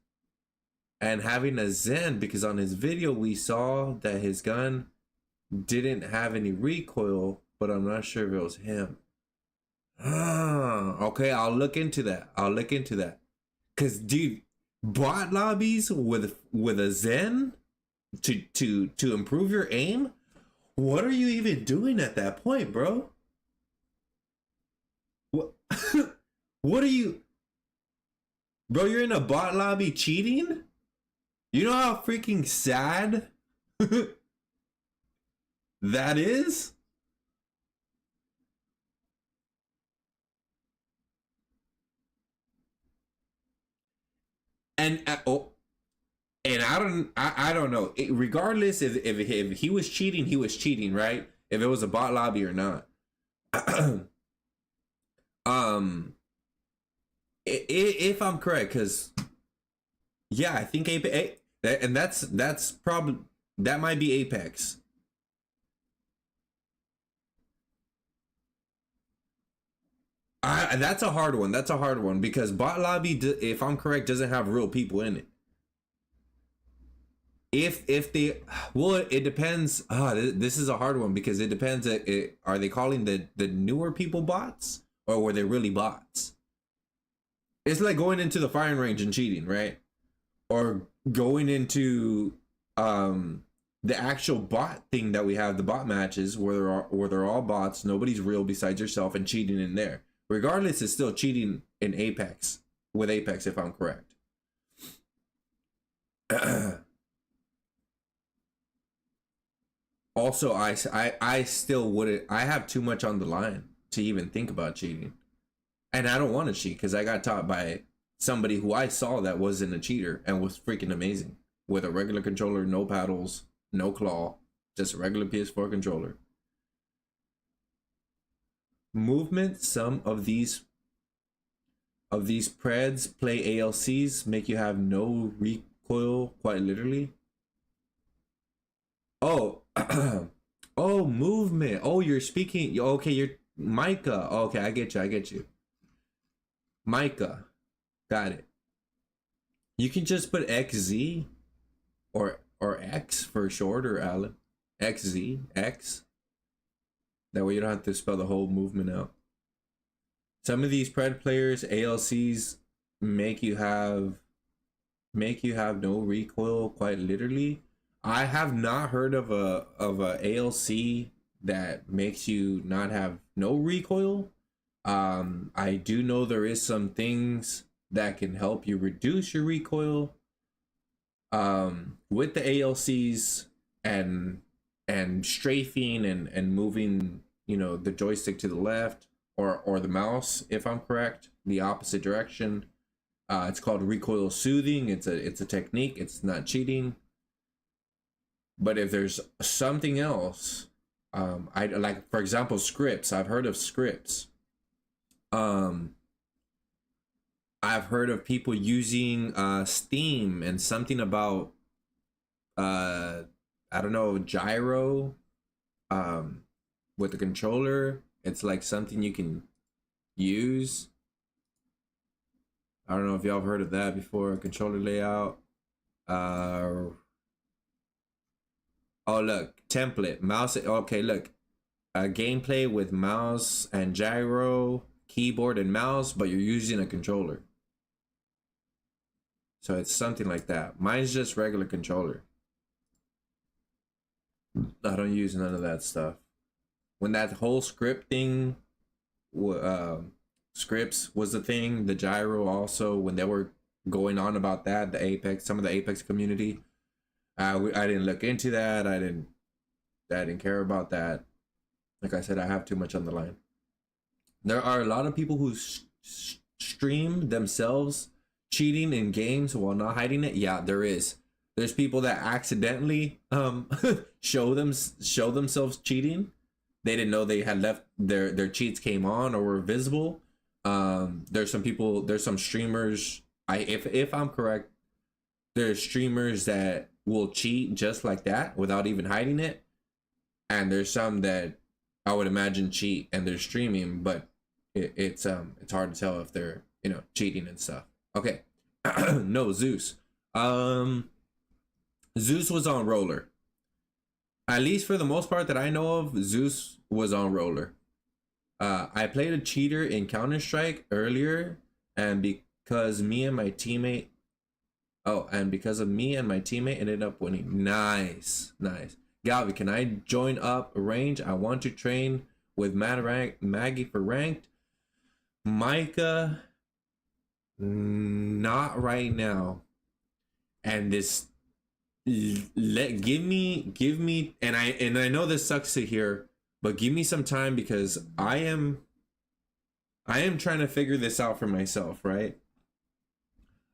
and having a Zen, because on his video we saw that his gun didn't have any recoil, but I'm not sure if it was him. Okay, I'll look into that. Cause dude, bot lobbies with a Zen to improve your aim? What are you even doing at that point, bro? What what are you, bro? You're in a bot lobby cheating? You know how freaking sad that is? And and I don't know. Regardless if he was cheating, he was cheating, right? If it was a bot lobby or not. If I'm correct, because yeah, I think Apex, and that's probably, that might be Apex. That's a hard one. That's a hard one, because bot lobby, if I'm correct, doesn't have real people in it. If they, well, it depends. This is a hard one, because it depends. Are they calling the newer people bots, or were they really bots? It's like going into the firing range and cheating, right? Or going into the actual bot thing that we have, the bot matches where they're all bots, nobody's real besides yourself, and cheating in there. Regardless, it's still cheating in Apex, with Apex, if I'm correct. Also, I still wouldn't. I have too much on the line to even think about cheating, and I don't want to cheat because I got taught by somebody who I saw that wasn't a cheater and was freaking amazing with a regular controller, no paddles, no claw, just a regular PS4 controller. Movement. Some of these preds play ALCs make you have no recoil, quite literally. Oh, oh, movement. Oh, you're speaking. Okay, you're Micah. Okay, I get you. I get you. Micah, got it. You can just put XZ or X for shorter, Alan. XZ, X. That way you don't have to spell the whole movement out. Some of these pred players, ALCs, make you have no recoil, quite literally. I have not heard of a ALC that makes you not have no recoil. I do know there is some things that can help you reduce your recoil with the ALCs and strafing and moving, you know, the joystick to the left or the mouse, if I'm correct, the opposite direction. It's called recoil soothing. It's a technique. It's not cheating. But if there's something else, I like, for example, scripts. I've heard of scripts. I've heard of people using Steam and something about I don't know, gyro with the controller. It's like something you can use. I don't know if y'all have heard of that before. Controller layout. Oh, look, template, mouse. Okay, look, gameplay with mouse and gyro, keyboard and mouse, but you're using a controller. So it's something like that. Mine's just regular controller. I don't use none of that stuff. When that whole script thing, scripts was the thing, the gyro also, when they were going on about that, the Apex, some of the Apex community, I didn't look into that. I didn't care about that. Like I said, I have too much on the line. There are a lot of people who stream themselves cheating in games while not hiding it. Yeah, there is. There's people that accidentally show themselves cheating. They didn't know they had left their cheats came on or were visible. There's some streamers. If I'm correct, there's streamers that will cheat just like that without even hiding it, and there's some that I would imagine cheat and they're streaming, but it's hard to tell if they're, you know, cheating and stuff. Okay. No, Zeus. Zeus was on roller. At least for the most part that I know of, Zeus was on roller. I played a cheater in Counter-Strike earlier, and because me and my teammate ended up winning. Nice. Galvvyy, can I join up range? I want to train with Maggie for ranked. Micah, not right now. And this, give me, and I know this sucks to hear, but give me some time because I am trying to figure this out for myself, right?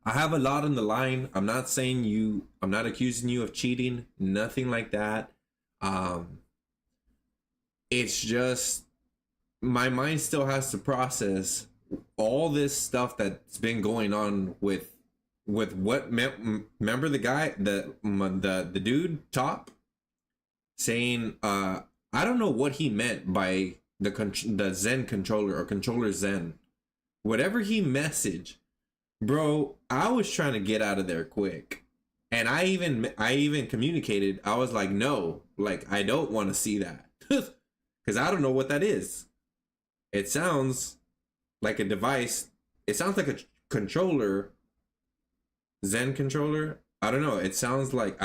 I have a lot on the line. I'm not accusing you of cheating, nothing like that. It's just my mind still has to process all this stuff that's been going on with what remember the guy, the dude Top saying I don't know what he meant by the Zen controller or controller Zen, whatever he messaged. Bro, I was trying to get out of there quick. And I even communicated. I was like, no, like, I don't want to see that. Because I don't know what that is. It sounds like a device. It sounds like a controller. Zen controller. I don't know. It sounds like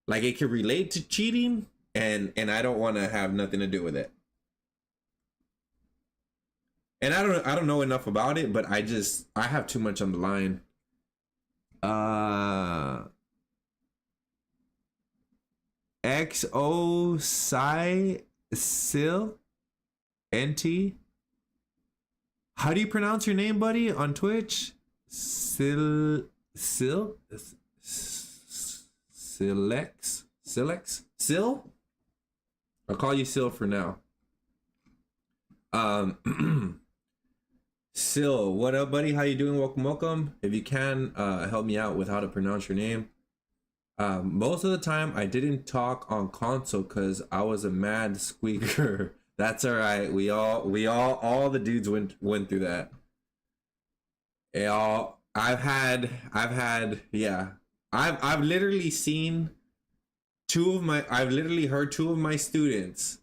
like it can relate to cheating. And I don't want to have nothing to do with it. And I don't know enough about it, but I have too much on the line. XO Psi Sil NT. How do you pronounce your name, buddy, on Twitch? Silex? Sil? I'll call you Sil for now. Sil, what up, buddy? How you doing? Welcome. If you can, help me out with how to pronounce your name. Most of the time, I didn't talk on console because I was a mad squeaker. That's all right. We all the dudes went through that. I've literally seen I've literally heard two of my students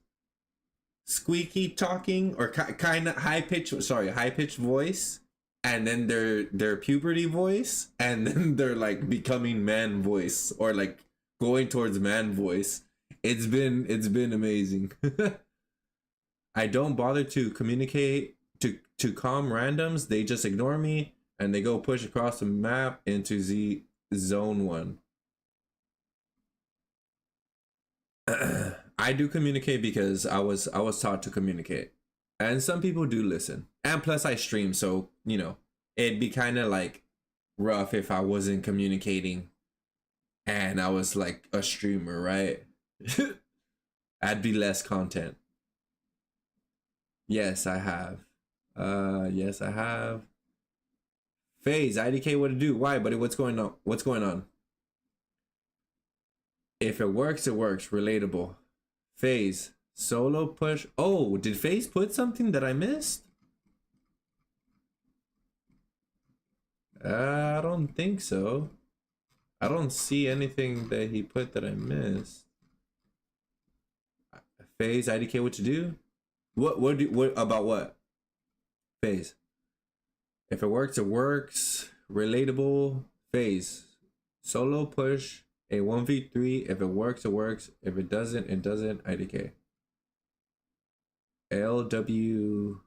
squeaky talking or kind of high pitched voice, and then their puberty voice, and then they're like becoming man voice or like going towards man voice. It's been amazing. I don't bother to communicate to calm randoms. They just ignore me and they go push across the map into zone 1. I do communicate because I was taught to communicate, and some people do listen. And plus, I stream, so you know it'd be kind of like rough if I wasn't communicating, and I was like a streamer, right? I'd be less content. Yes, I have. Yes, I have. FaZe, IDK, what to do? Why, buddy? What's going on? What's going on? If it works, it works. Relatable. FaZe, solo push. Oh, did FaZe put something that I missed? I don't think so. I don't see anything that he put that I missed. FaZe, IDK, what to do? What about what? FaZe. If it works, it works. Relatable. FaZe. Solo push. A 1v3. If it works, it works. If it doesn't, it doesn't. IDK. LW.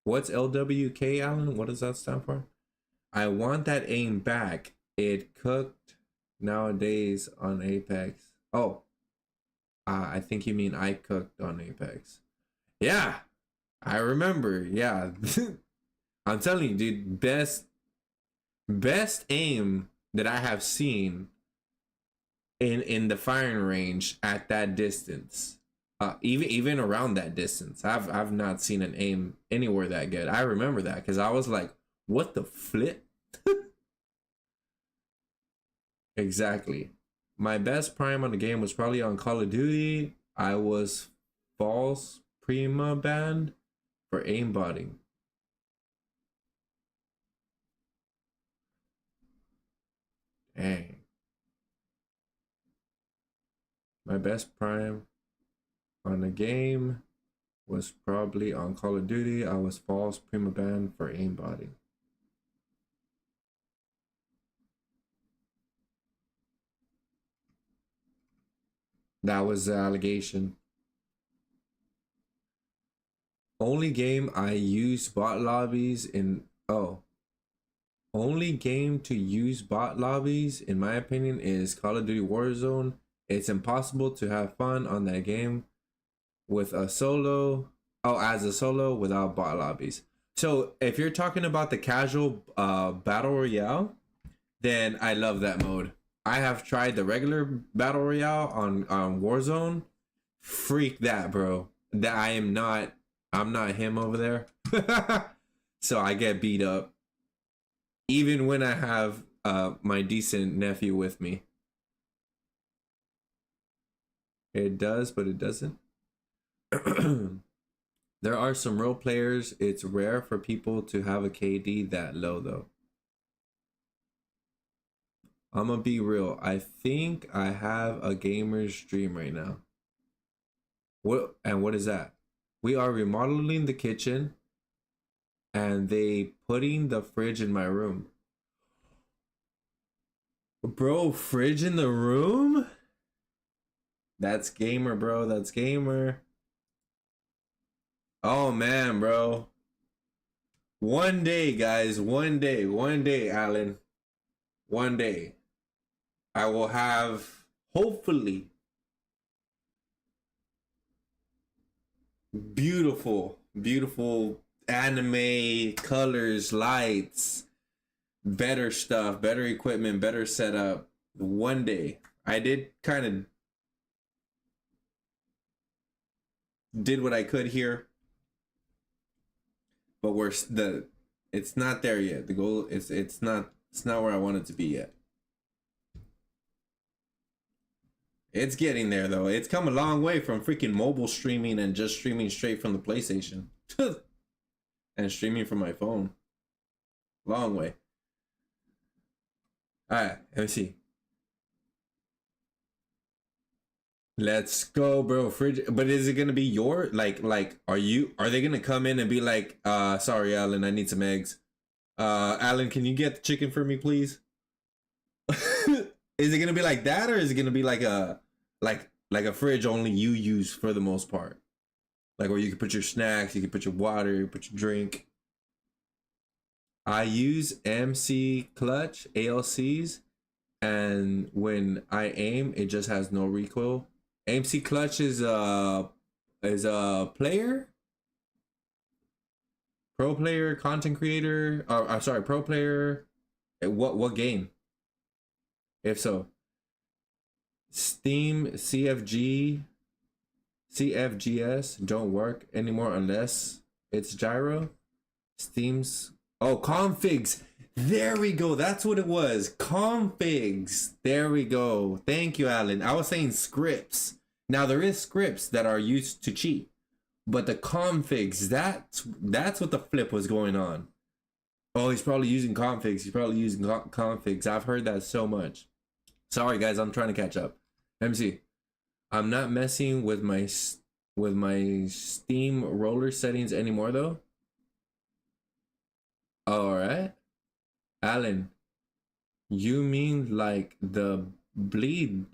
What's LWK, Alan? What does that stand for? I want that aim back. It cooked nowadays on Apex. Oh. I think you mean I cooked on Apex. Yeah. I remember. Yeah. I'm telling you, dude, best aim that I have seen in the firing range at that distance. Even around that distance. I've not seen an aim anywhere that good. I remember that because I was like, what the flip? Exactly. My best prime on the game was probably on Call of Duty. I was false prima banned for aimbotting. Dang. My best prime on the game was probably on Call of Duty. I was false prima banned for aimbotting. That was the allegation. Only game I use bot lobbies in... Oh. Only game to use bot lobbies, in my opinion, is Call of Duty Warzone. It's impossible to have fun on that game with a solo... Oh, as a solo without bot lobbies. So, if you're talking about the casual Battle Royale, then I love that mode. I have tried the regular Battle Royale on Warzone. Freak that, bro. That I'm not him over there. So I get beat up. Even when I have my decent nephew with me. It does, but it doesn't. There are some real players. It's rare for people to have a KD that low, though. I'm gonna be real. I think I have a gamer's dream right now. What is that? We are remodeling the kitchen and they putting the fridge in my room. Bro, fridge in the room? That's gamer, bro. That's gamer. Oh man, bro. One day, guys. One day, Alan. one day, I will have, hopefully, beautiful, beautiful anime colors, lights, better stuff, better equipment, better setup. One day, I did kind of did what I could here, but it's not there yet. The goal is it's not where I want it to be yet. It's getting there though. It's come a long way from freaking mobile streaming and just streaming straight from the PlayStation and streaming from my phone. Long way. All right, let me see. Let's go, bro. Fridge, but is it gonna be your like? Are they gonna come in and be like, sorry, Alan, I need some eggs. Alan, can you get the chicken for me, please? Is it gonna be like that, or is it gonna be like a fridge only you use for the most part? Like where you can put your snacks, you can put your water, you put your drink. I use MC clutch ALCs, and when I aim, it just has no recoil. MC clutch is a player, pro player, content creator. I'm sorry, pro player. What game? If so, Steam CFGS don't work anymore unless it's gyro. Steam's configs. There we go. That's what it was. Configs. There we go. Thank you, Alan. I was saying scripts. Now there is scripts that are used to cheat, but the configs, that's what the flip was going on. Oh, he's probably using configs. He's probably using configs. I've heard that so much. Sorry guys, I'm trying to catch up. MC, I'm not messing with my Steam roller settings anymore though. All right. Alan, you mean like the bleed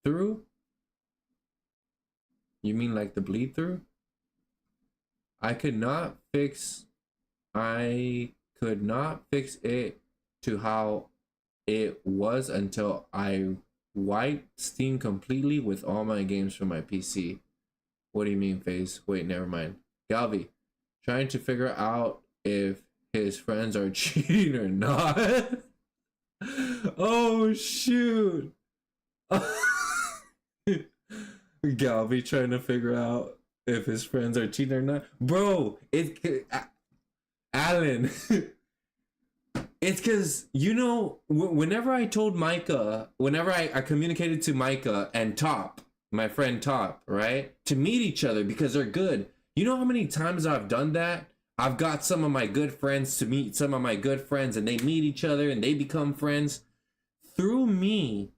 through? You mean like the bleed through? I could not fix it to how it was until I wiped Steam completely with all my games from my PC. What do you mean, FaZe? Wait, never mind. Galvvyy, trying to figure out if his friends are cheating or not. Oh shoot. Galvvyy trying to figure out if his friends are cheating or not. Bro, Alan. It's because, you know, whenever I told Micah, whenever I communicated to Micah and Top, my friend Top, right, to meet each other because they're good. You know how many times I've done that? I've got some of my good friends to meet some of my good friends, and they meet each other and they become friends. Through me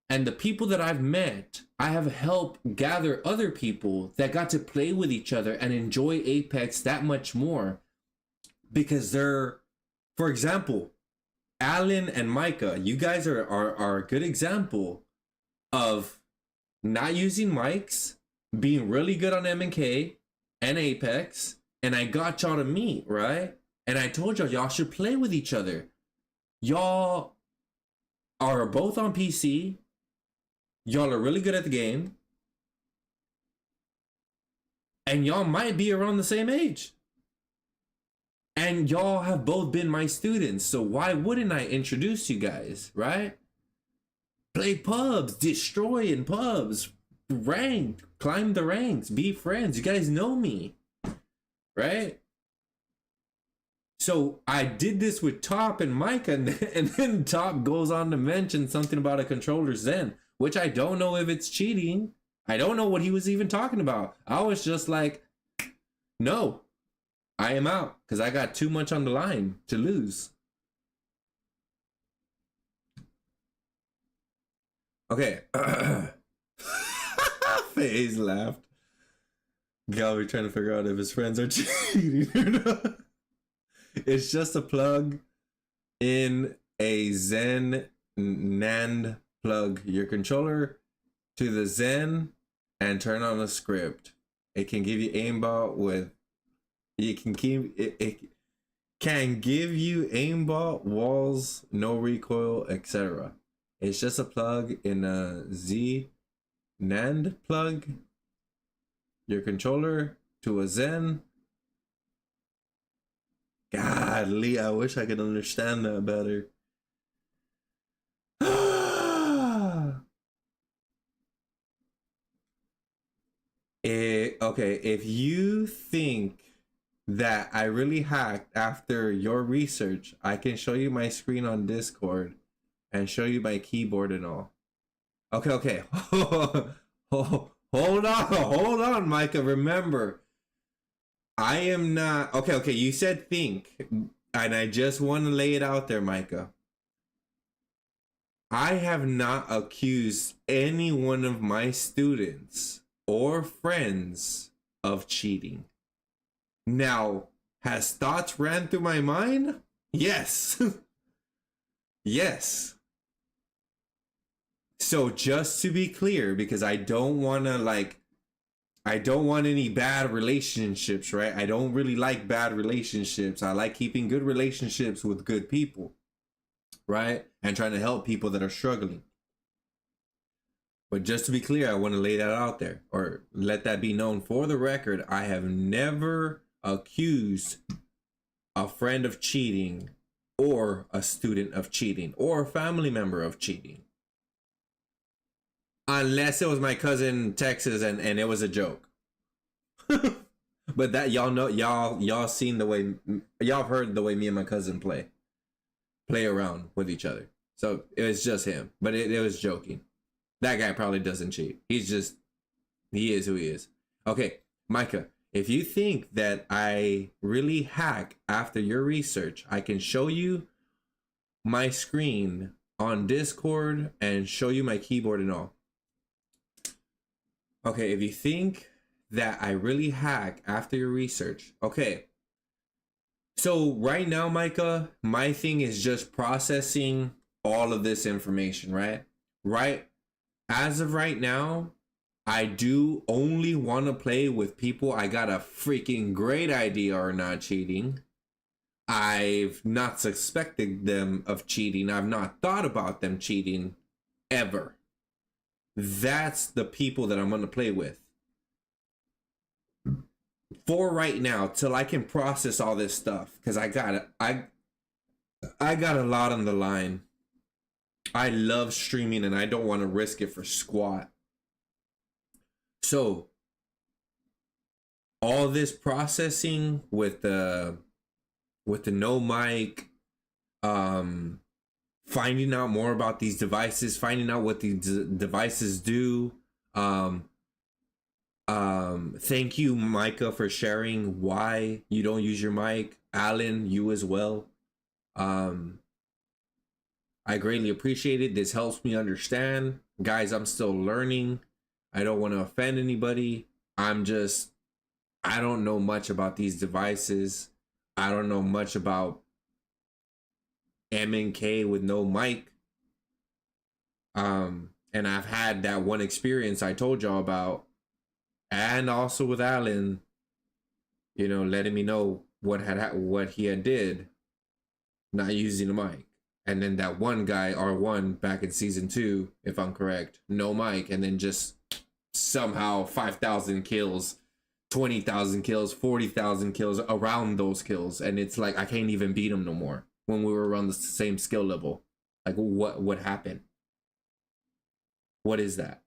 and the people that I've met, I have helped gather other people that got to play with each other and enjoy Apex that much more because they're, for example, Alan and Micah, you guys are a good example of not using mics, being really good on M&K and Apex, and I got y'all to meet, right? And I told y'all should play with each other. Y'all are both on PC. Y'all are really good at the game. And y'all might be around the same age. And y'all have both been my students, so why wouldn't I introduce you guys, right? Play pubs, destroy in pubs, rank, climb the ranks, be friends. You guys know me, right? So I did this with Top and Micah, and then Top goes on to mention something about a controller Zen, which I don't know if it's cheating. I don't know what he was even talking about. I was just like, no. I am out because I got too much on the line to lose. Okay. FaZe laughed. Galvvyy trying to figure out if his friends are cheating or not. It's just a plug in a Zen NAND plug your controller to the Zen and turn on a script. It can give you aimbot with. You can can give you aimbot, walls, no recoil, etc. It's just a plug in a Z NAND plug your controller to a Zen. Godly, I wish I could understand that better. Okay, if you think that I really hacked after your research, I can show you my screen on Discord and show you my keyboard and all. Okay. Hold on, Micah. Remember, I am not... Okay, you said think, and I just want to lay it out there, Micah. I have not accused any one of my students or friends of cheating. Now, has thoughts ran through my mind? Yes. Yes. So just to be clear, because I don't want to I don't want any bad relationships, right? I don't really like bad relationships. I like keeping good relationships with good people, right? And trying to help people that are struggling. But just to be clear, I want to lay that out there, or let that be known for the record. I have never accused a friend of cheating, or a student of cheating, or a family member of cheating. Unless it was my cousin Texas and it was a joke. But that y'all know, y'all seen the way, y'all heard the way me and my cousin play around with each other. So it was just him, but it was joking. That guy probably doesn't cheat. He is who he is. Okay, Micah, if you think that I really hack after your research, I can show you my screen on Discord and show you my keyboard and all. Okay, if you think that I really hack after your research, okay. So right now, Micah, my thing is just processing all of this information, right? Right? As of right now, I do only want to play with people I got a freaking great idea are not cheating. I've not suspected them of cheating. I've not thought about them cheating ever. That's the people that I'm going to play with. For right now, till I can process all this stuff. Because I got a lot on the line. I love streaming and I don't want to risk it for squat. So, all this processing with the no mic, finding out more about these devices, finding out what these devices do. Thank you, Micah, for sharing why you don't use your mic. Alan, you as well. I greatly appreciate it. This helps me understand. Guys, I'm still learning. I don't want to offend anybody. I don't know much about these devices. I don't know much about MNK with no mic. And I've had that one experience I told y'all about, and also with Alan, you know, letting me know what he had did, not using the mic. And then that one guy, R1, back in season 2, if I'm correct, no mic, and then just somehow 5,000 kills, 20,000 kills, 40,000 kills around those kills. And it's like, I can't even beat him no more when we were around the same skill level. Like, what happened? What is that?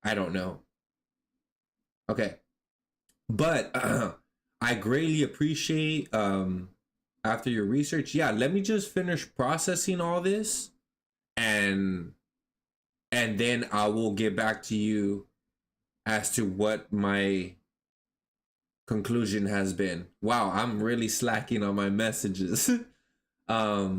I don't know. Okay. But I greatly appreciate, after your research, yeah, let me just finish processing all this, and then I will get back to you as to what my conclusion has been. Wow, I'm really slacking on my messages. I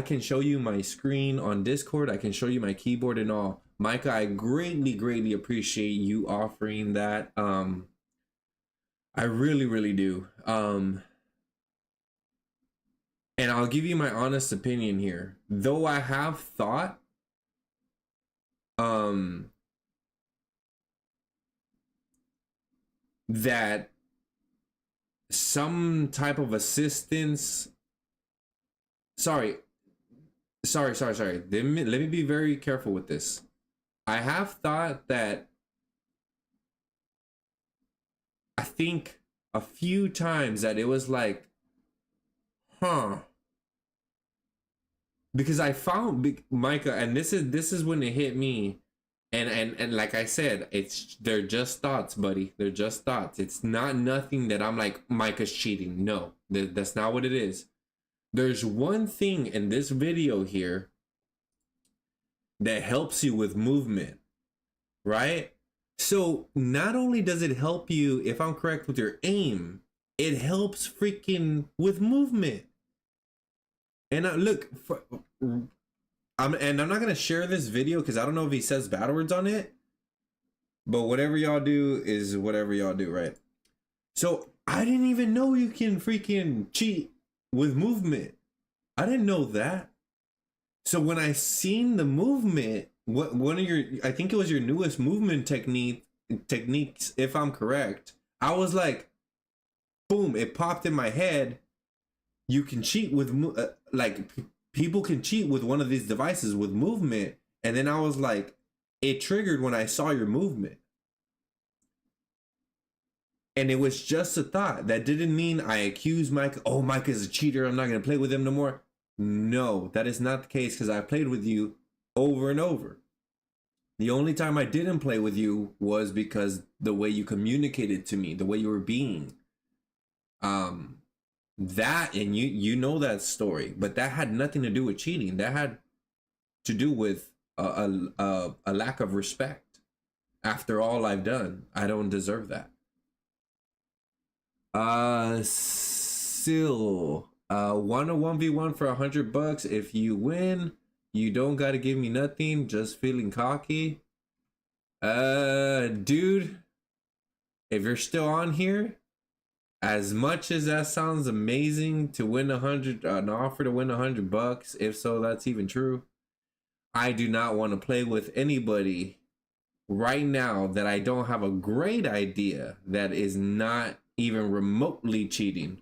can show you my screen on Discord. I can show you my keyboard and all. Micah, I greatly appreciate you offering that. I really do. And I'll give you my honest opinion here. Though I have thought that some type of assistance. Sorry. Let me be very careful with this. I have thought that, I think a few times that it was like, because I found Micah, and this is when it hit me, and like I said, they're just thoughts, buddy. They're just thoughts. It's not nothing that I'm like, Micah's cheating. No, that's not what it is. There's one thing in this video here that helps you with movement, right? So not only does it help you, if I'm correct, with your aim, it helps freaking with movement. And look, I'm not gonna share this video because I don't know if he says bad words on it. But whatever y'all do is whatever y'all do, right? So I didn't even know you can freaking cheat with movement. I didn't know that. So when I seen the movement, one of your, I think it was your newest movement techniques, if I'm correct, I was like, boom! It popped in my head. You can cheat with people can cheat with one of these devices with movement, and then I was like, it triggered when I saw your movement. And it was just a thought. That didn't mean I accused Mike. Oh, Mike is a cheater. I'm not going to play with him no more. No, that is not the case, because I played with you over and over. The only time I didn't play with you was because the way you communicated to me, the way you were being. That, and you know that story, but that had nothing to do with cheating. That had to do with a lack of respect. After all I've done, I don't deserve that. Still, 1v1 for $100. If you win, you don't gotta give me nothing. Just feeling cocky. Dude, if you're still on here, as much as that sounds amazing to win an offer to win $100, if so, that's even true. I do not want to play with anybody right now that I don't have a great idea that is not even remotely cheating.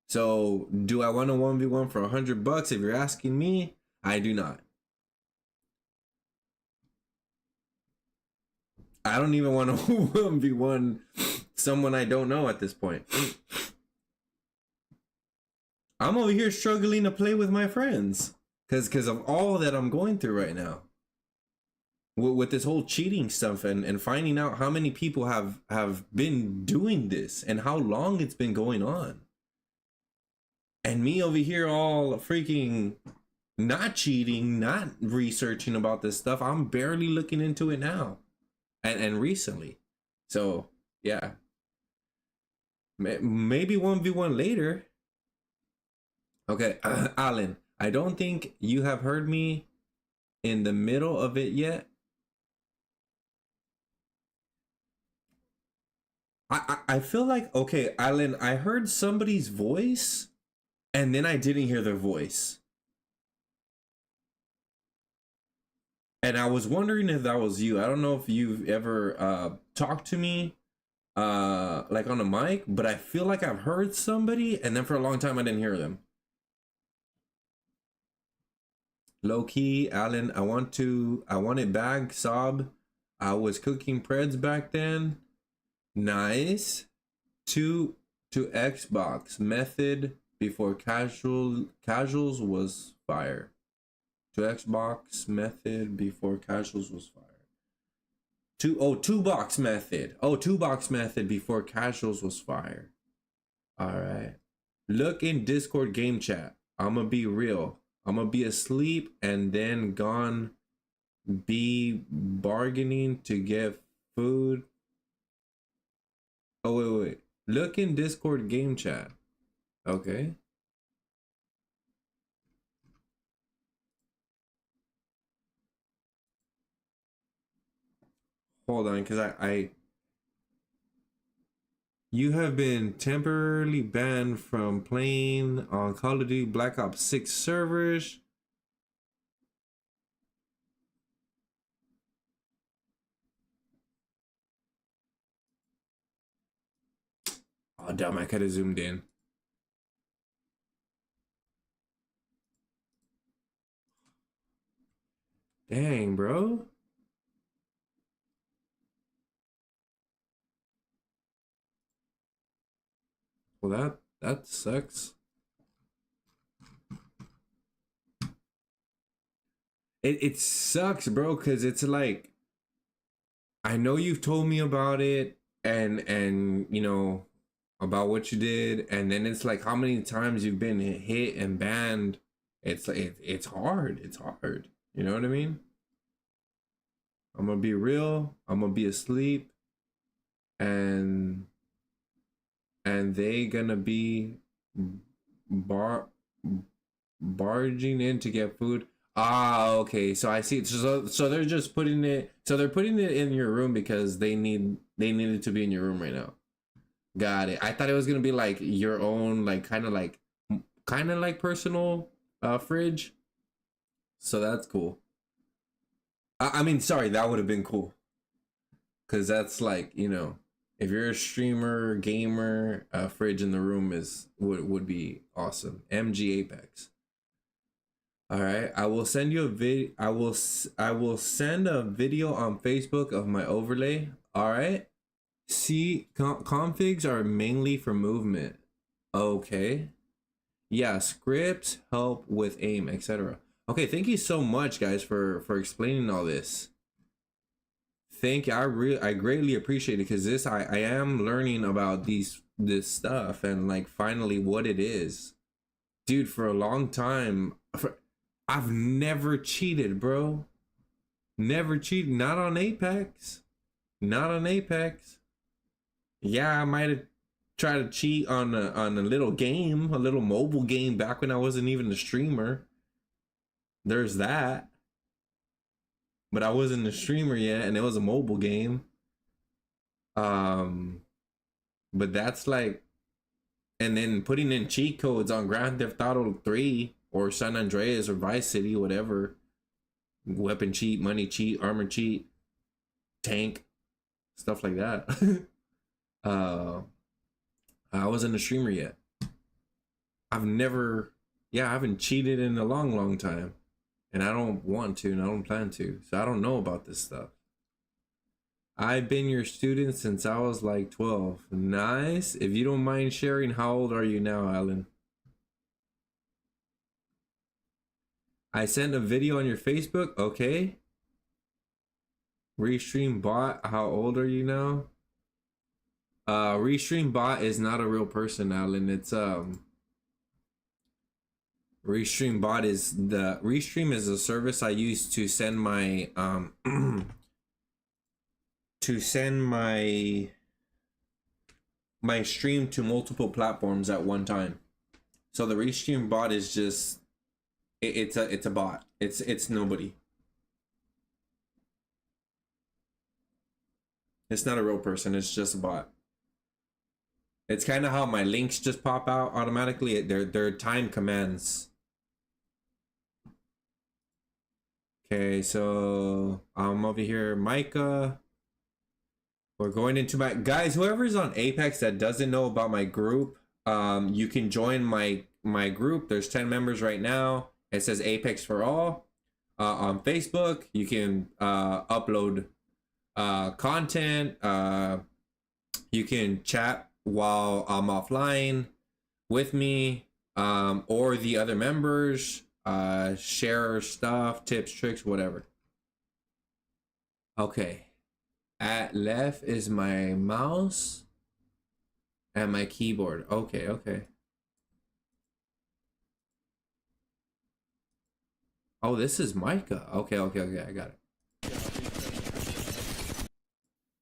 So, do I want a 1v1 for $100? If you're asking me, I do not. I don't even want to 1v1 someone I don't know at this point. I'm over here struggling to play with my friends because of all that I'm going through right now. With this whole cheating stuff and finding out how many people have been doing this and how long it's been going on. And me over here all freaking not cheating, not researching about this stuff. I'm barely looking into it now. And recently. So, yeah. Maybe 1v1 later. Okay, Alan, I don't think you have heard me in the middle of it yet. I feel like, okay, Alan, I heard somebody's voice and then I didn't hear their voice. And I was wondering if that was you. I don't know if you've ever talked to me like on a mic, but I feel like I've heard somebody and then for a long time I didn't hear them. Low key, Alan, I want it back, sob. I was cooking Preds back then. Nice. To Xbox method before casuals was fire. To Xbox method before casuals was fire. Two box method. Oh, 2-box method before casuals was fire. All right. Look in Discord game chat. I'm gonna be real. I'm gonna be asleep and then gone be bargaining to get food. Oh, wait. Look in Discord game chat. Okay. Hold on, because you have been temporarily banned from playing on Call of Duty Black Ops 6 servers. Oh damn, I could have zoomed in. Dang, bro. Well, that sucks. It sucks, bro, because it's like I know you've told me about it and you know about what you did, and then it's like how many times you've been hit and banned. It's like it's hard. It's hard. You know what I mean? I'm gonna be real. I'm gonna be asleep, and they gonna be bar barging in to get food. Ah, okay. So I see. So they're just putting it. So they're putting it in your room because they needed to be in your room right now. Got it. I thought it was gonna be like your own, like kind of like personal fridge. So that's cool. I mean, sorry, that would have been cool. Cause that's like, you know, if you're a streamer, gamer, a fridge in the room would be awesome. MG Apex. All right, I will send you a video. I will send a video on Facebook of my overlay. All right. See, configs are mainly for movement. Okay. Yeah, scripts help with aim, etc. Okay, thank you so much, guys, for explaining all this. I greatly appreciate it, because this I am learning about this stuff and like finally what it is, dude. For a long time, I've never cheated, bro. Never cheated. Not on Apex. Not on Apex. Yeah, I might have tried to cheat on a little game, a little mobile game back when I wasn't even a streamer. There's that. But I wasn't a streamer yet, and it was a mobile game. But that's like, and then putting in cheat codes on Grand Theft Auto 3 or San Andreas or Vice City, whatever. Weapon cheat, money cheat, armor cheat, tank, stuff like that. I wasn't a streamer yet. I haven't cheated in a long time. And I don't want to, and I don't plan to. So I don't know about this stuff. I've been your student since I was like 12. Nice. If you don't mind sharing, how old are you now, Alan? I sent a video on your Facebook. Okay. Restream bot. How old are you now? Restream bot is not a real person, Alan. It's Restream bot is Restream is a service I use to send my my stream to multiple platforms at one time. So the Restream bot is just it's a bot. It's nobody. It's not a real person. It's just a bot. It's kind of how my links just pop out automatically. They're time commands. Okay, so I'm over here, Micah. We're going into my guys. Whoever's on Apex that doesn't know about my group, you can join my group. There's 10 members right now. It says Apex for All. On Facebook, you can upload content. You can chat while I'm offline with me, or the other members. Share stuff, tips, tricks, whatever. Okay. At left is my mouse and my keyboard. Okay. Oh, this is Micah. Okay, I got it.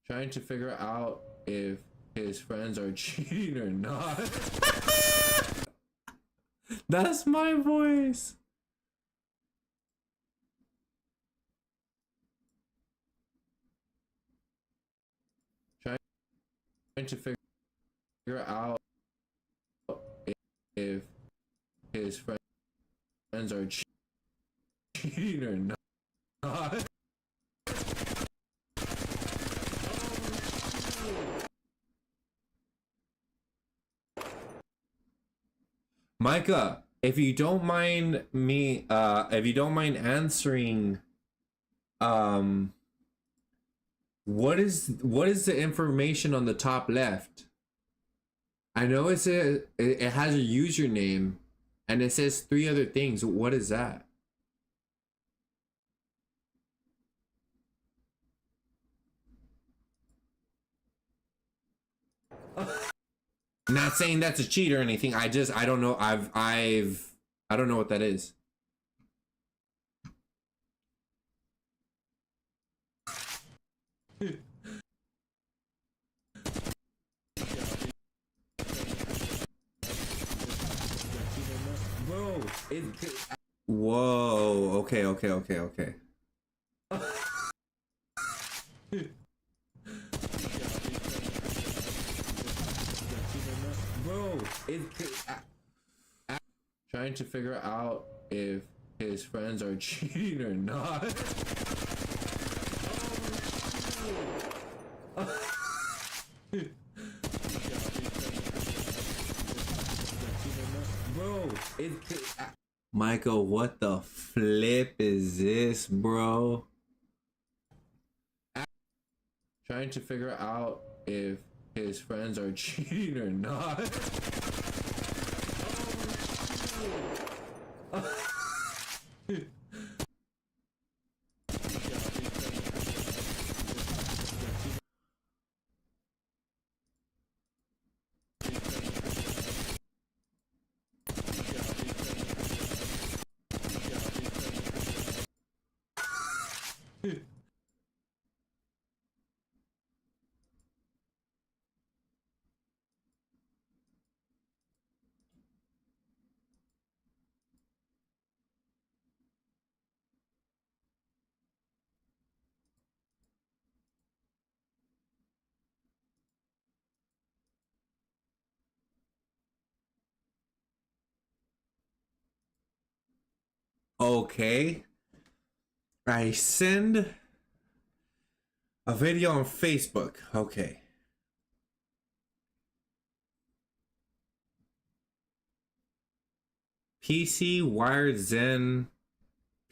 Trying to figure out if his friends are cheating or not. That's my voice. Trying to figure out if his friends are cheating or not. Micah, if you don't mind me, if you don't mind answering, what is the information on the top left? I know it has a username, and it says 3 other things. What is that? Not saying that's a cheat or anything. I don't know. I don't know what that is. Bro, whoa. Okay. Bro, trying to figure out if his friends are cheating or not. Bro, Michael, what the flip is this, bro? Trying to figure out if his friends are cheating or not. Okay. I send a video on Facebook. Okay. PC wired Zen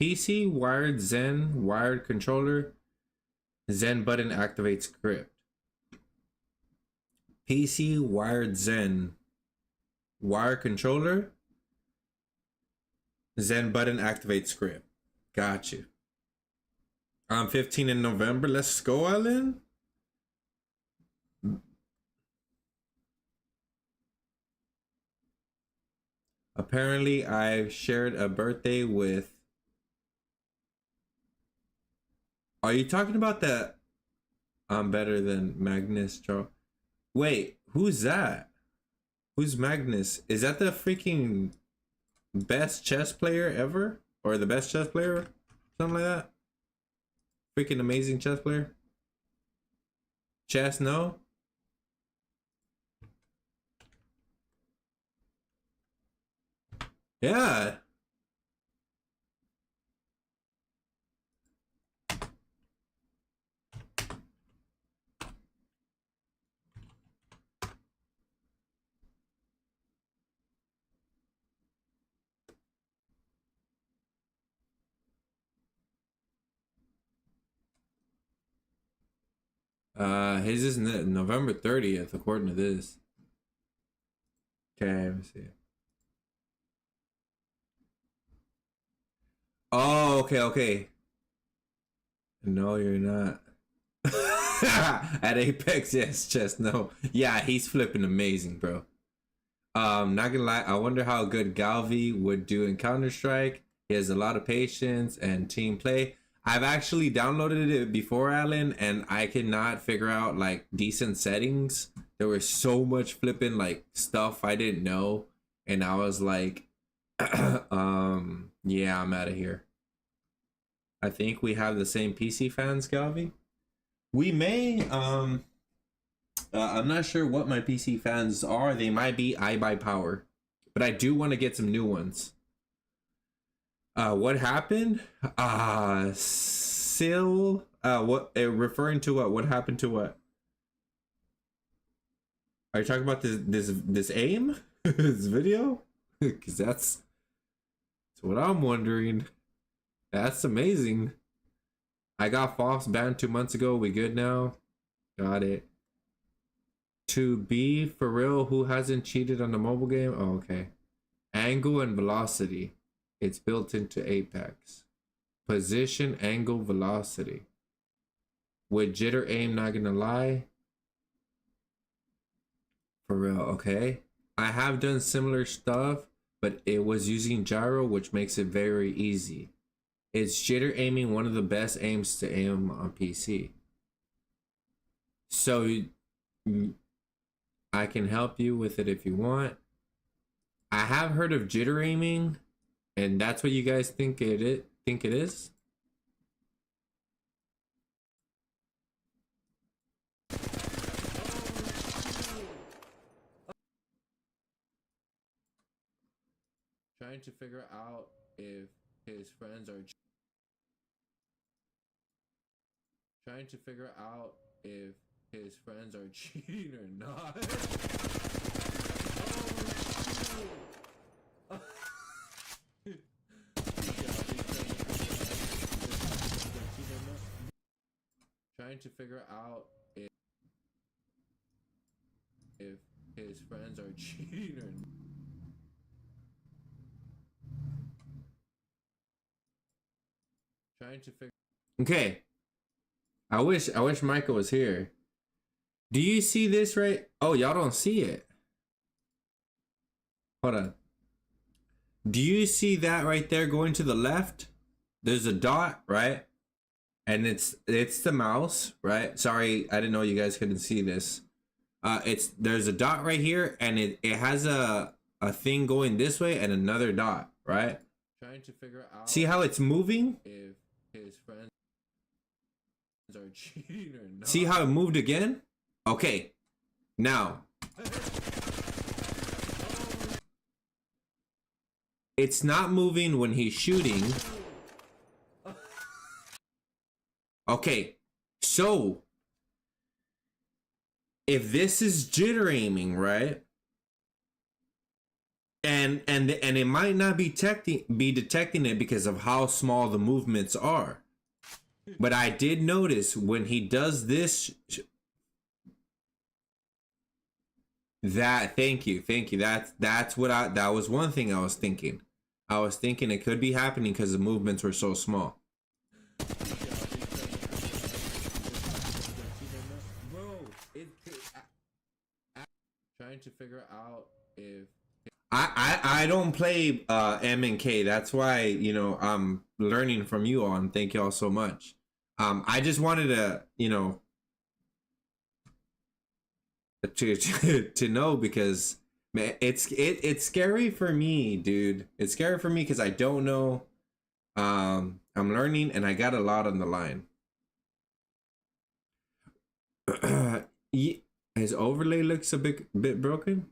wired controller. Zen button activates script. PC wired Zen wire controller. Zen button activate script. Got you. 15 in November. Let's go, Ellen. Apparently, I shared a birthday with. Are you talking about that? I'm better than Magnus, Charles. Wait, who's that? Who's Magnus? Is that the freaking best chess player ever? Or the best chess player? Something like that? Freaking amazing chess player? Chess, no? Yeah. His is November 30th, according to this. Okay, let me see. Oh, okay. No, you're not. At Apex, yes, chess, no. Yeah, he's flipping amazing, bro. Not gonna lie, I wonder how good Galvvyy would do in Counter-Strike. He has a lot of patience and team play. I've actually downloaded it before, Alan, and I could not figure out like decent settings. There was so much flipping like stuff I didn't know, and I was like, yeah, I'm out of here. I think we have the same PC fans, Galvvyy. We may, I'm not sure what my PC fans are. They might be I Buy Power, but I do want to get some new ones. What happened? Sil, what, referring to what? What happened to what? Are you talking about this aim? This video? Because that's what I'm wondering. That's amazing. I got Fox banned 2 months ago. We good now? Got it. To be for real, who hasn't cheated on the mobile game? Oh, okay. Angle and velocity. It's built into Apex. Position, angle, velocity. With jitter aim, not gonna lie. For real, okay. I have done similar stuff, but it was using gyro, which makes it very easy. Is jitter aiming one of the best aims to aim on PC? So I can help you with it if you want. I have heard of jitter aiming, and that's what you guys think it is. Trying to figure out if his friends are cheating or not. Trying to figure out if his friends are cheating or not. Trying to figure. Okay. I wish Michael was here. Do you see this right? Oh, y'all don't see it. Hold on. Do you see that right there going to the left? There's a dot, right? And it's the mouse, right? Sorry, I didn't know you guys couldn't see this. There's a dot right here, and it has a thing going this way and another dot, right? Trying to figure out. See how it's moving? If his friends are cheating or not. See how it moved again? Okay. Now. It's not moving when he's shooting. Okay. So if this is jitter aiming, right? And it might not be detecting it because of how small the movements are. But I did notice when he does this thank you. That was one thing I was thinking. I was thinking it could be happening because the movements were so small. Trying to figure out if I don't play M and K. That's why, you know, I'm learning from you all, and thank you all so much. I just wanted to, you know, to know, because man, it's scary for me, dude. It's scary for me because I don't know. I'm learning, and I got a lot on the line. His overlay looks a bit broken.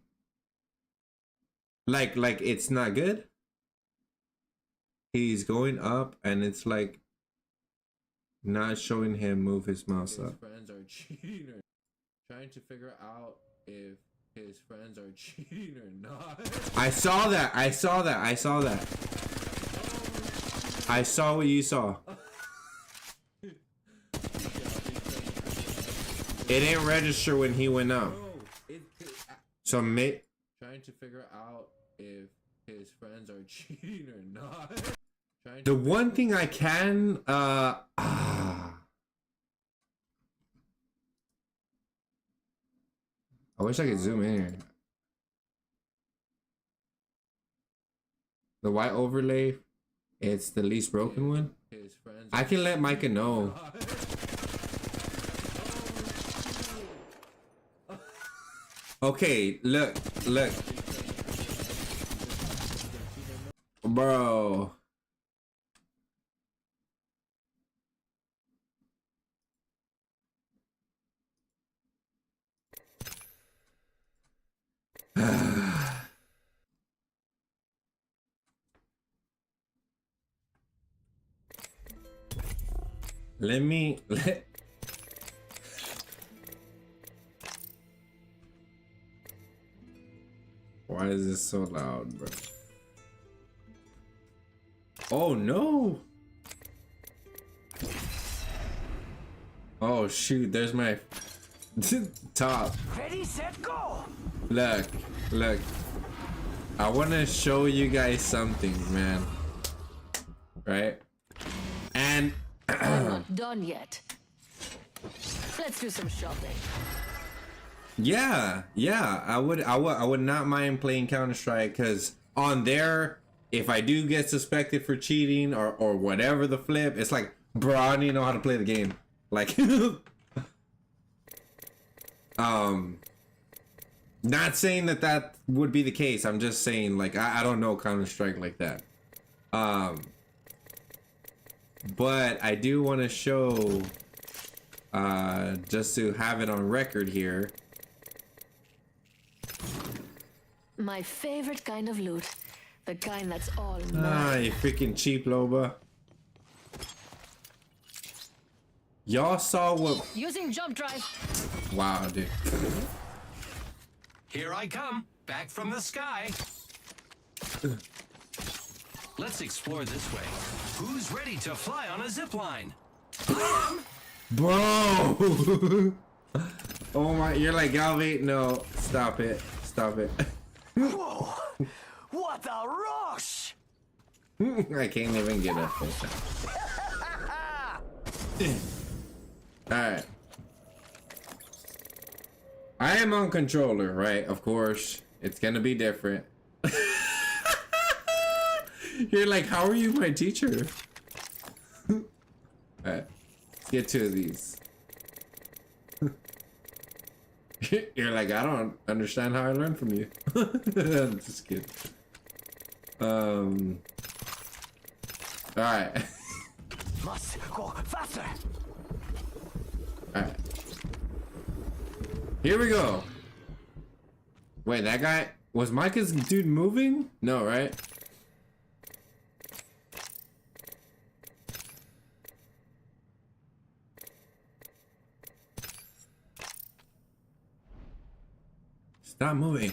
Like it's not good. He's going up, and it's like not showing him move his mouse up. His friends are cheating or trying to figure out if his friends are cheating or not. I saw that. I saw what you saw. It didn't register when he went up. So trying to figure out if his friends are cheating or not. The one thing I can I wish I could zoom in here. The white overlay, it's the least broken one. I can let Micah know. Okay, look. Bro. Why is this so loud, bro? Oh no. Oh shoot, there's my top. Ready, set, go! Look, look. I want to show you guys something, man. Right? And I'm not done yet. Let's do some shopping. yeah, I would not mind playing Counter-Strike, because on there, if I do get suspected for cheating or whatever the flip, it's like, bro, I don't even know how to play the game. Like, not saying that that would be the case. I'm just saying, like, I don't know Counter-Strike like that. But I do want to show, just to have it on record here. My favorite kind of loot. The kind that's all mine. Ah, you freaking cheap Loba. Y'all saw what... Using jump drive. Wow, dude. Here I come, back from the sky. Let's explore this way. Who's ready to fly on a zip line? Bro! Oh my, you're like, Galvvyy, no, stop it. Stop it. Whoa! What a rush! I can't even get up there. Alright. I am on controller, right? Of course. It's gonna be different. You're like, how are you my teacher? Alright. Let's get two of these. You're like, I don't understand how I learned from you. I'm just kidding. Alright. Must go faster! Alright. Here we go. Wait, that guy... Was Micah's dude moving? No, right? Stop moving.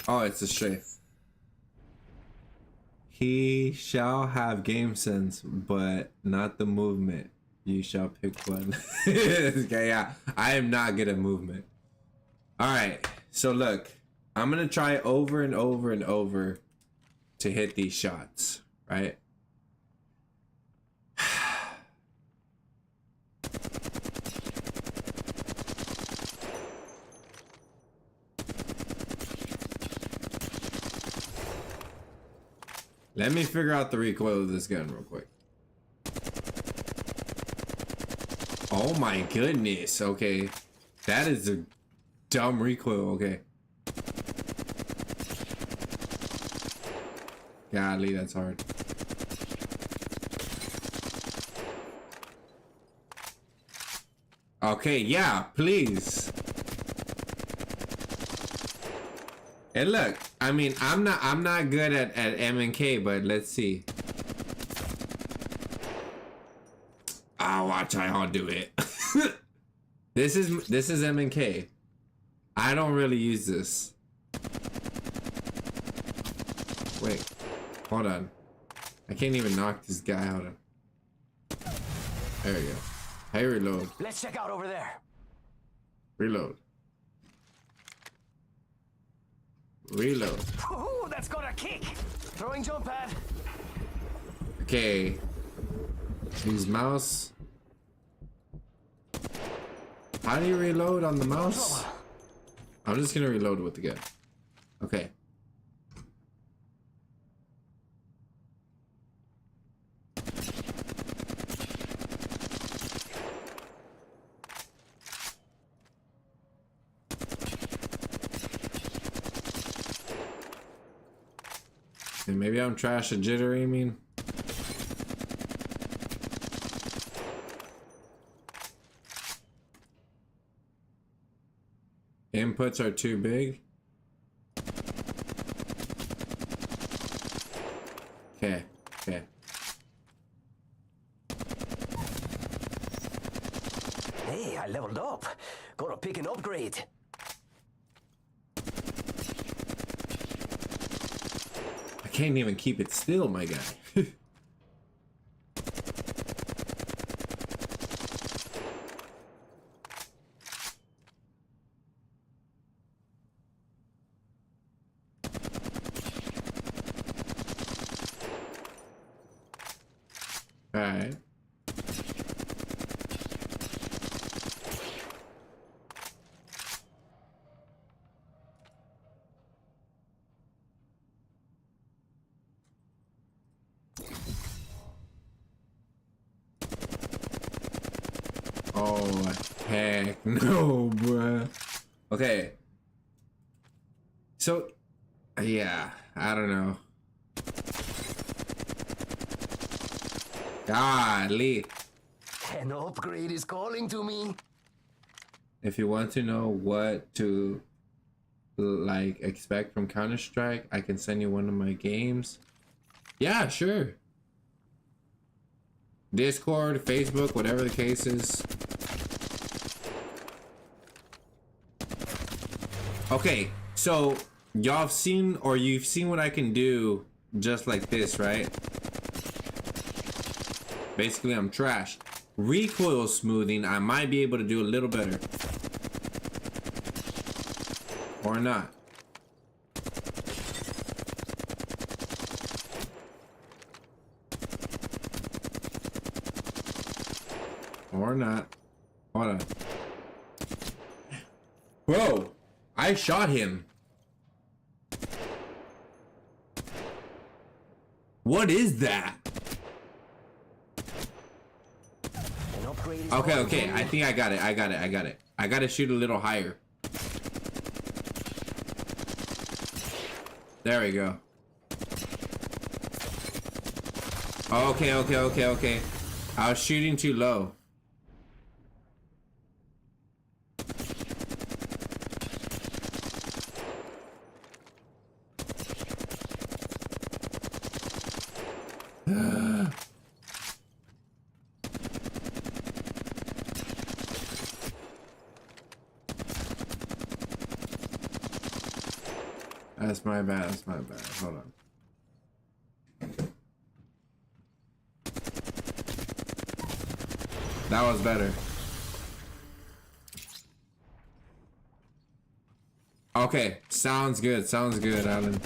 Oh, it's a strafe. He shall have game sense, but not the movement. You shall pick one. Okay, yeah. I am not good at movement. Alright, so look. I'm gonna try over and over and over to hit these shots, right? Let me figure out the recoil of this gun real quick. Oh my goodness, okay. That is a dumb recoil, okay. Godly, that's hard. Okay, yeah, please. And look, I mean, I'm not good at M and K, but let's see. Ah, watch how I'll do it. This is M and K. I don't really use this. Wait, hold on. I can't even knock this guy out. There we go. Hey, reload. Let's check out over there. Reload. Reload. Ooh, that's got a kick! Throwing jump pad. Okay. Use mouse. How do you reload on the mouse? I'm just gonna reload with the gun. Okay. And maybe I'm trash at jittery, I mean. Inputs are too big. Okay, okay. Hey, I leveled up. Gonna pick an upgrade. can't even keep it still, my guy. Alright. Oh, heck no, bruh. Okay. So, yeah, I don't know. Golly. An upgrade is calling to me. If you want to know what to like expect from Counter-Strike, I can send you one of my games. Yeah, sure. Discord, Facebook, whatever the case is. Okay, so y'all have seen, or you've seen what I can do just like this, right? Basically, I'm trash. Recoil smoothing, I might be able to do a little better. Or not. Or not. Hold on. Bro, I shot him. What is that? An upgrade is Okay, calling okay. to I me. think I got it. I got it. I got it. I gotta shoot a little higher. There we go. Okay, okay, okay, okay. I was shooting too low. That's my bad. That's my bad. Hold on. That was better. Okay, sounds good. Sounds good, Alan.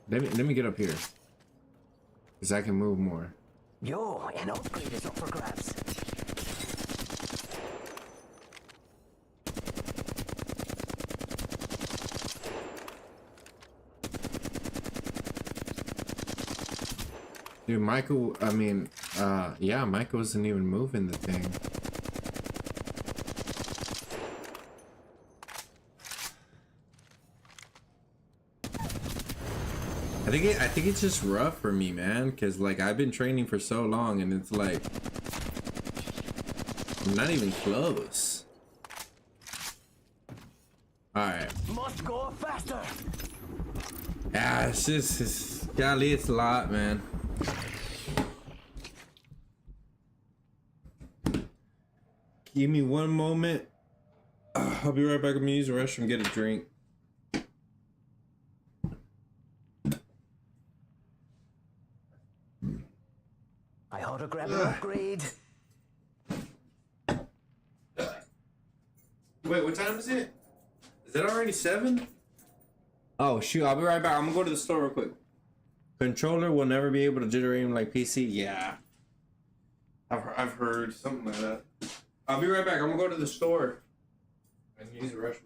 Let me get up here, cause I can move more. Yo, an upgrade is up for grabs. Dude, Michael. I mean, yeah, Michael isn't even moving the thing. I think it's just rough for me, man, because like I've been training for so long and it's like I'm not even close. All right. Must go faster. Yeah, golly, it's a lot, man. Give me one moment. I'll be right back. I'm gonna use the restroom, get a drink. I ought to grab an upgrade. Wait, what time is it? Is it already 7? Oh shoot, I'll be right back. I'm gonna go to the store real quick. Controller will never be able to generate them like PC. Yeah, I've heard something like that. I'll be right back. I'm gonna go to the store and use the restroom.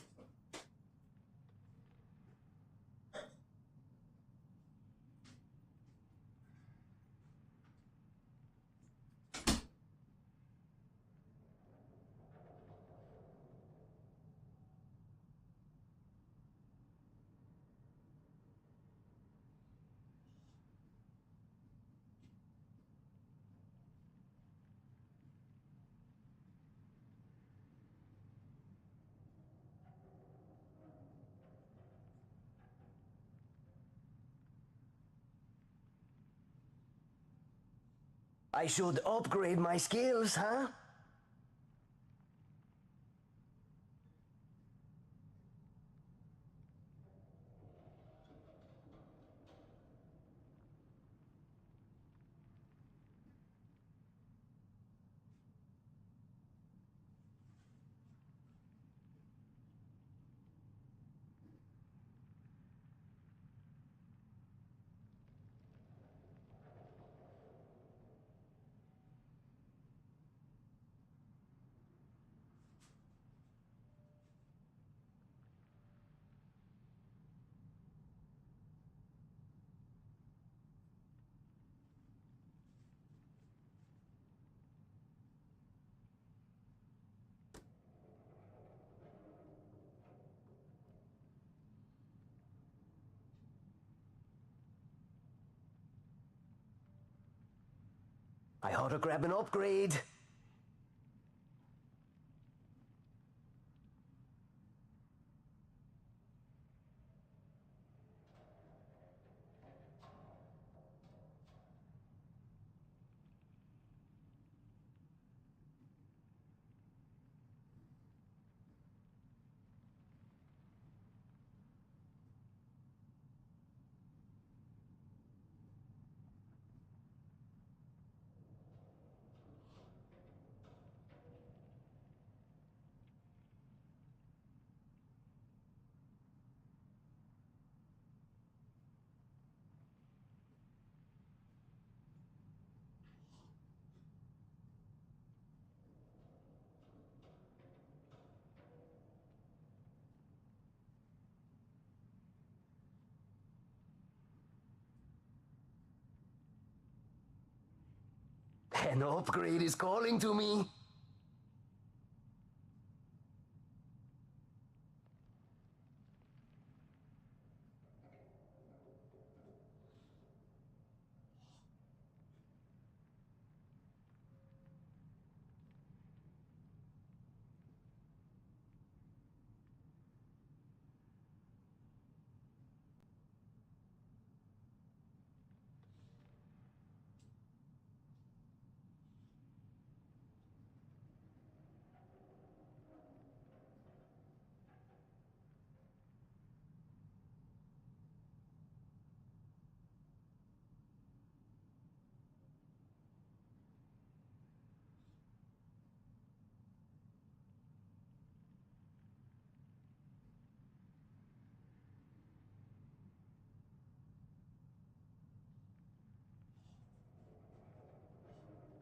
I should upgrade my skills, huh? I ought to grab an upgrade. An upgrade is calling to me.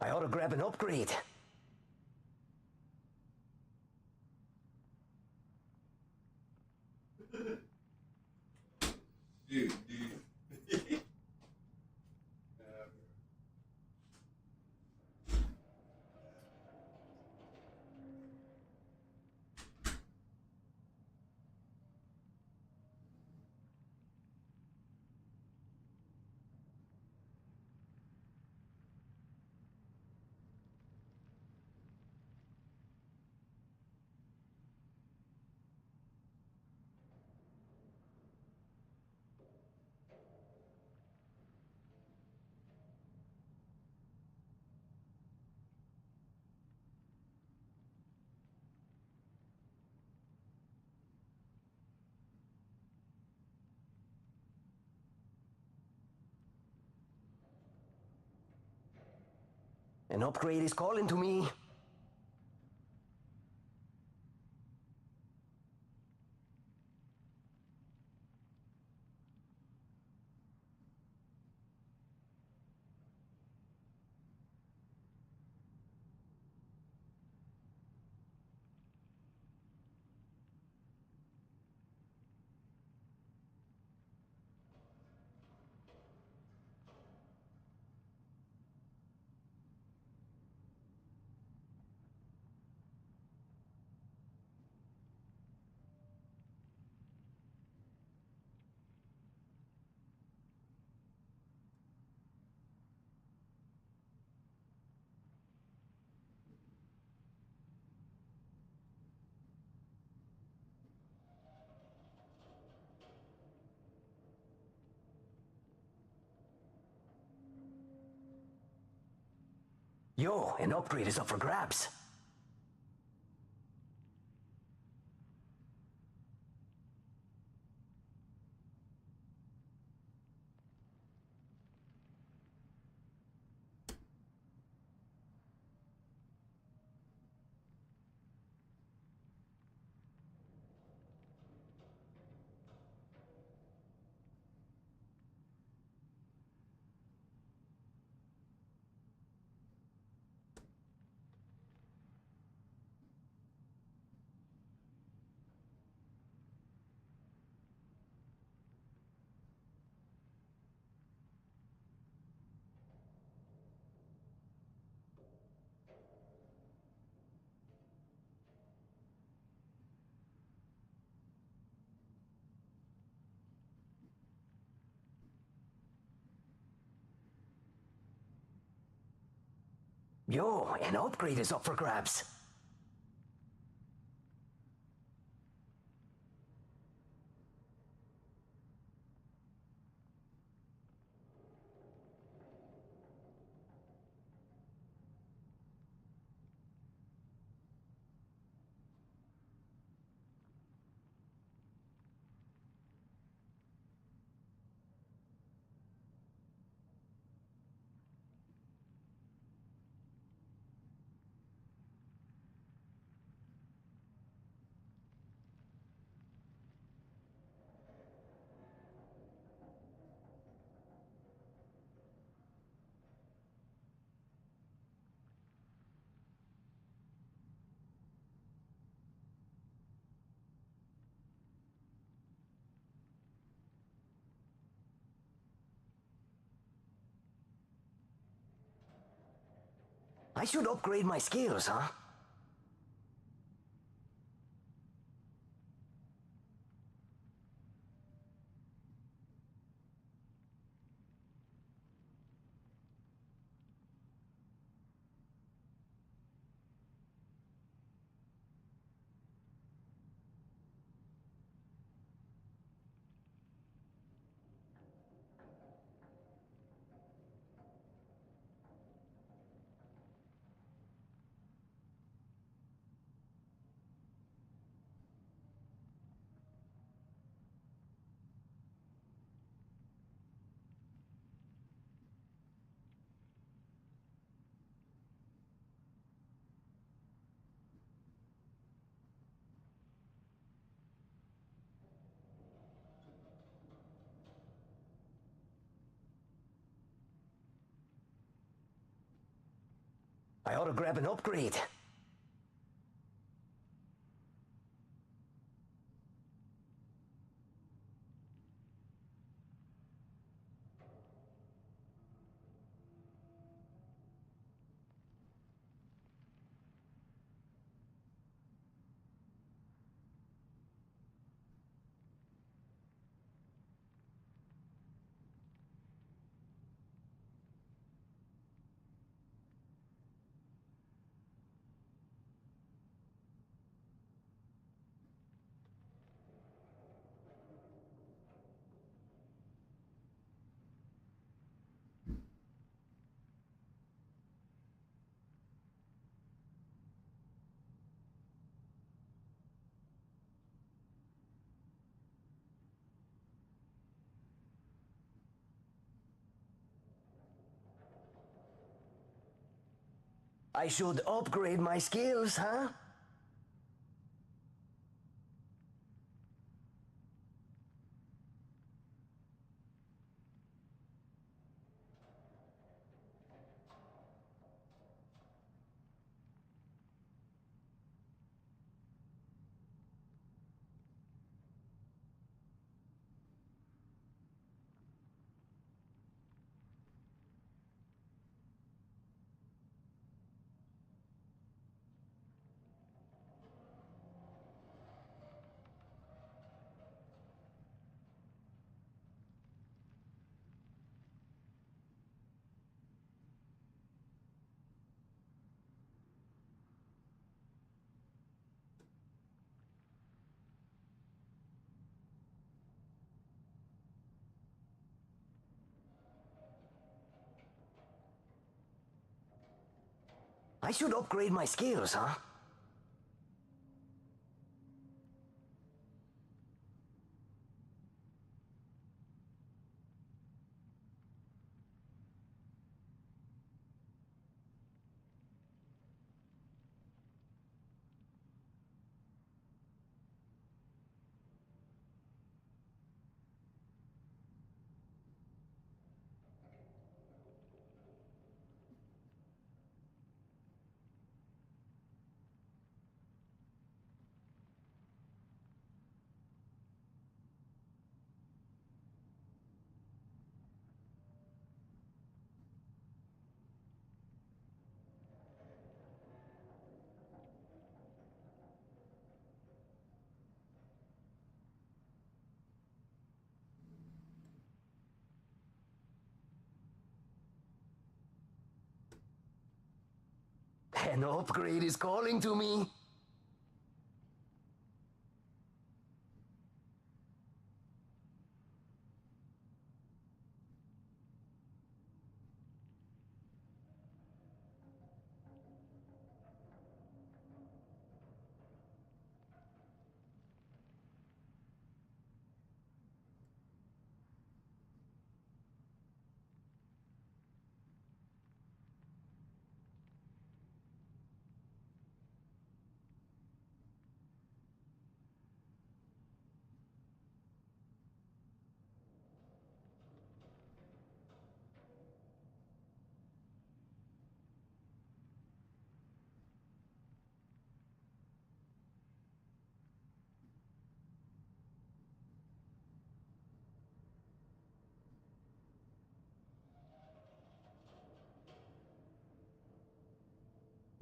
I ought to grab an upgrade. Dude. An upgrade is calling to me. Yo, an upgrade is up for grabs. Yo, an upgrade is up for grabs. I should upgrade my skills, huh? I ought to grab an upgrade. I should upgrade my skills, huh? I should upgrade my skills, huh? An upgrade is calling to me.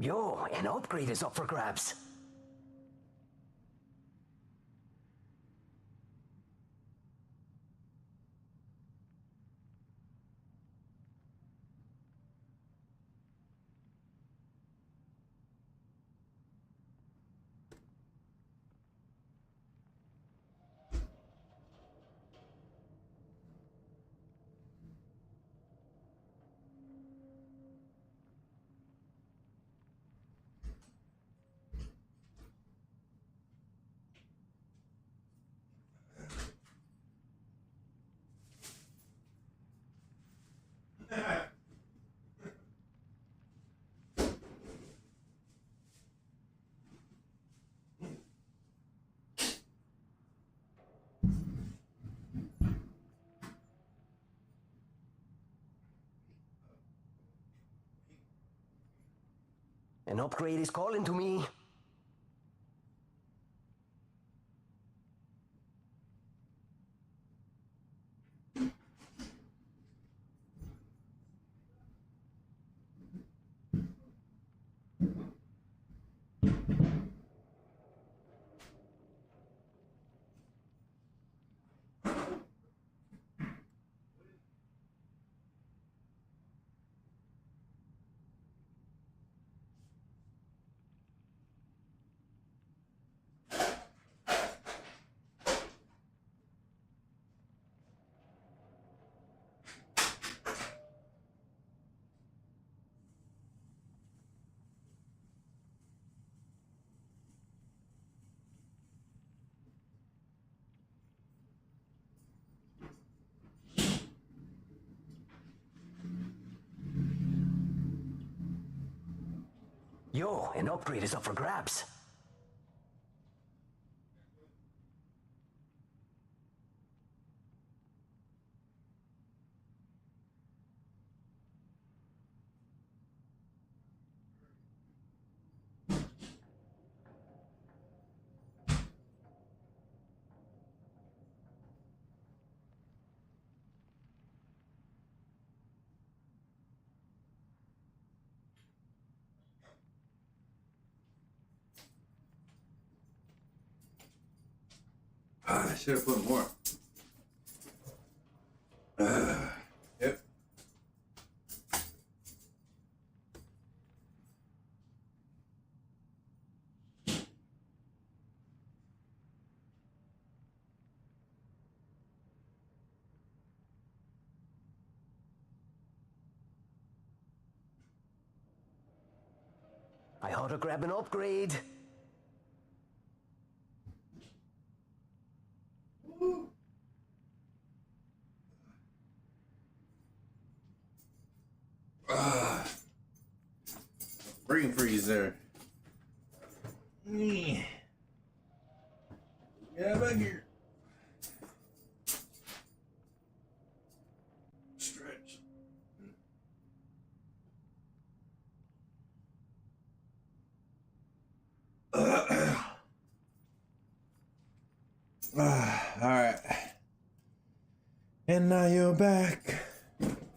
Yo, an upgrade is up for grabs. An upgrade is calling to me. Yo, an upgrade is up for grabs. I should have put more. Yep. I ought to grab an upgrade. Brain freeze there. Get back here. Stretch. Alright. And now you're back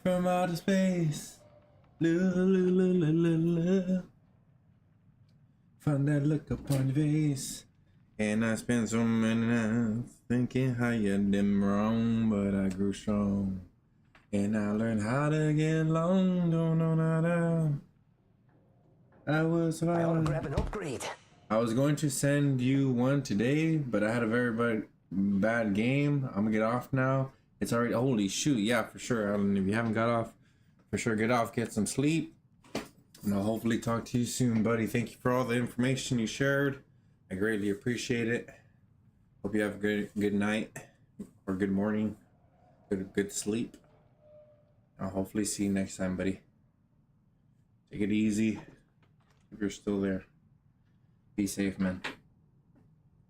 from outer space. Find that look upon your face. And I spent so many nights thinking how you did me wrong, but I grew strong. And I learned how to get along, don't know how to. I was I ought to grab an upgrade. I was going to send you one today, but I had a very bad game. I'm gonna get off now. It's already, holy shoot, yeah, for sure. I don't know if you haven't got off, for sure get off, get some sleep. And I'll hopefully talk to you soon, buddy. Thank you for all the information you shared. I greatly appreciate it. Hope you have a good night or good morning. Good sleep. I'll hopefully see you next time, buddy. Take it easy if you're still there. Be safe, man.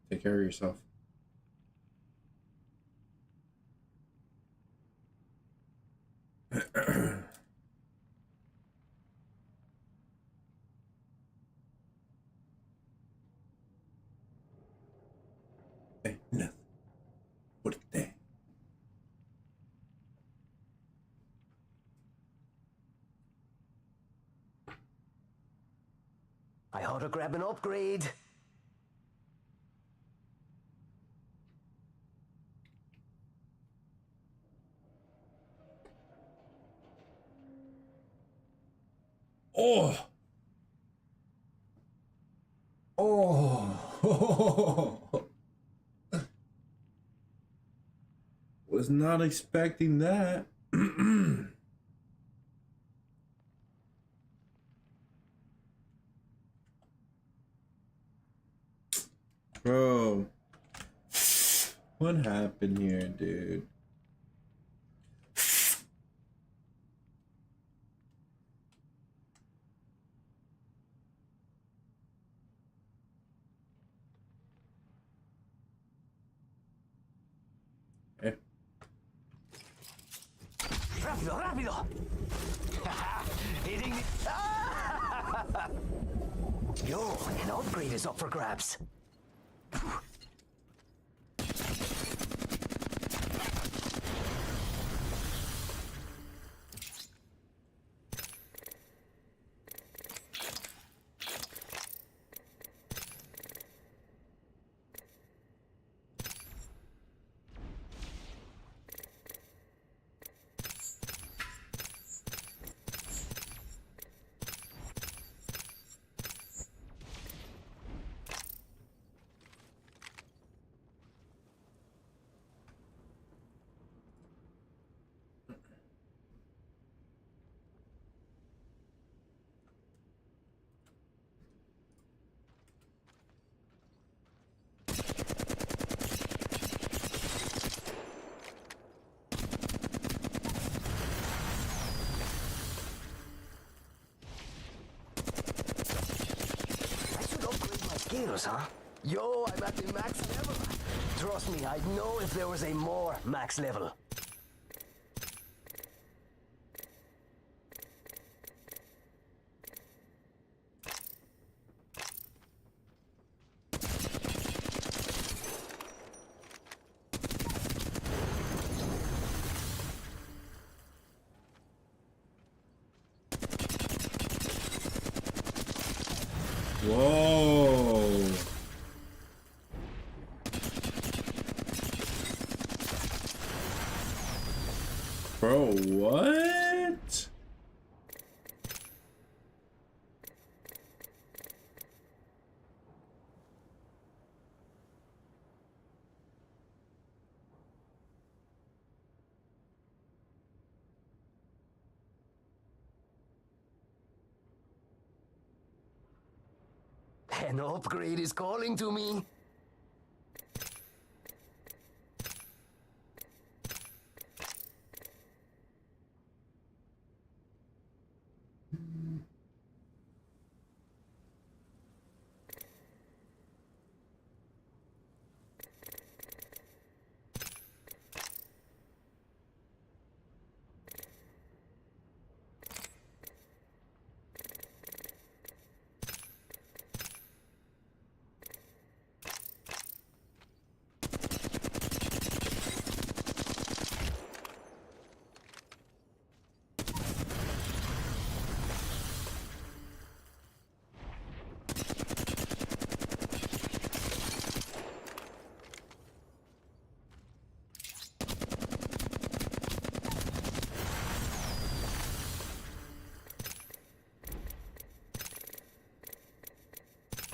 Take care of yourself. Hey, nothing. What the? I ought to grab an upgrade. Oh. Oh. Was not expecting that. Bro, what happened here, dude? Eh. Rápido, rápido. Hitting me. Ah! Yo, an upgrade is up for grabs. Skills, huh? Yo, I'm at the max level. Trust me, I'd know if there was a more max level. Whoa. Bro, what? An upgrade is calling to me.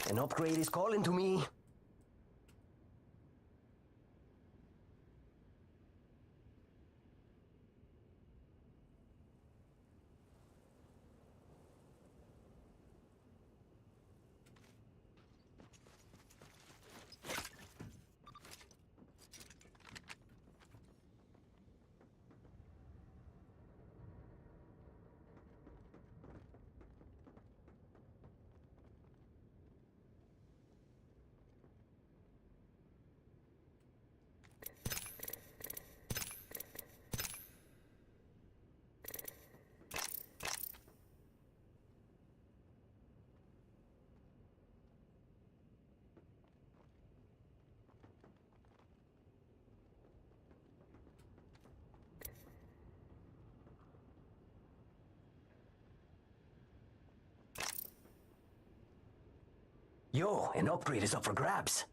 an upgrade is calling to me. Yo, an upgrade is up for grabs.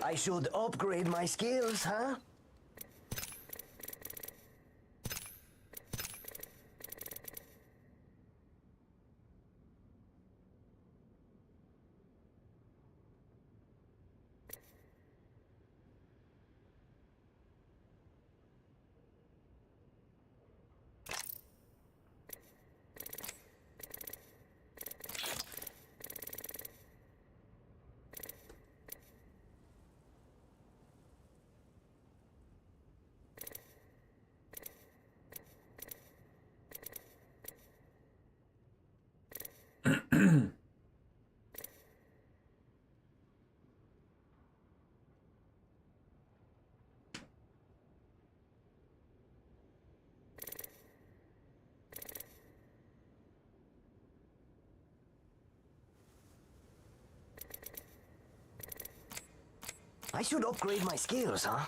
I should upgrade my skills, huh? I should upgrade my skills, huh?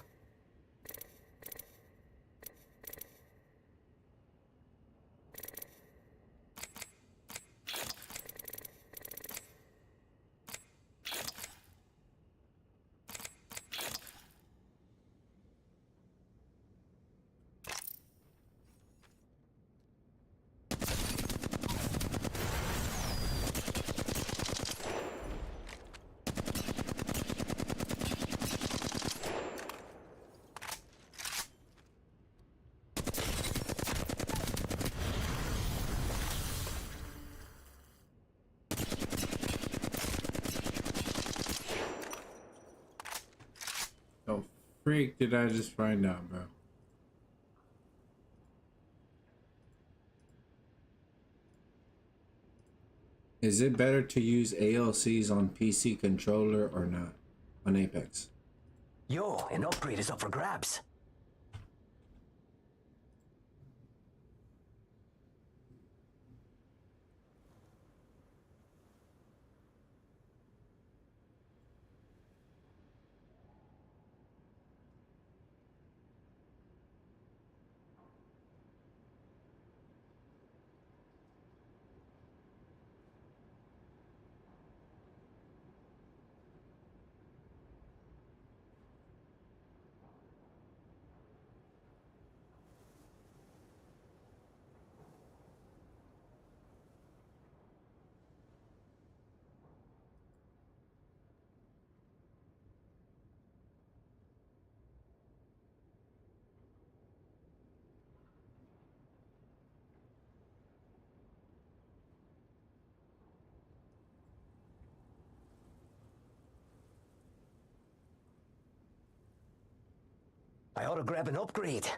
The freak did I just find out, bro? Is it better to use ALCs on PC controller or not on Apex? Yo, an upgrade is up for grabs. I ought to grab an upgrade.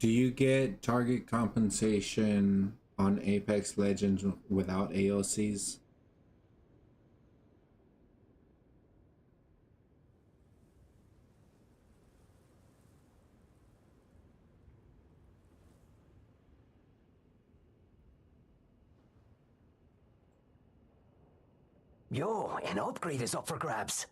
Do you get target compensation on Apex Legends without AOCs? Yo, an upgrade is up for grabs.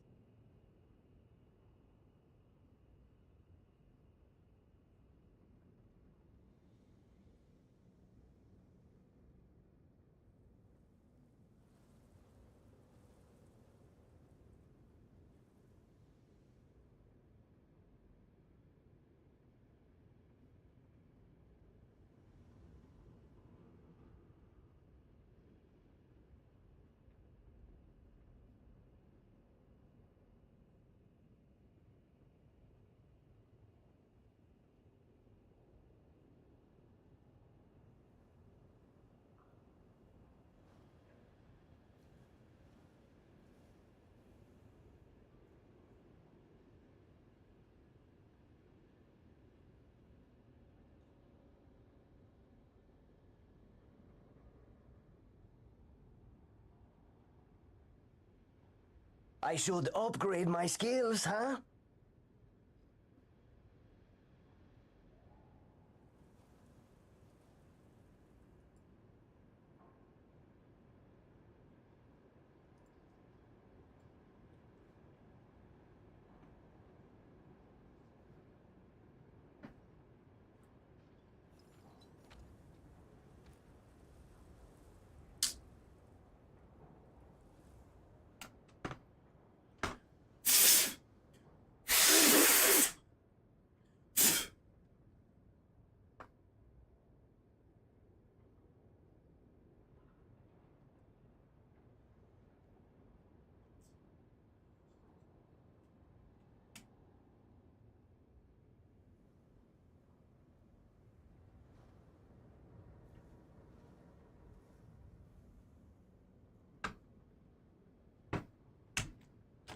I should upgrade my skills, huh?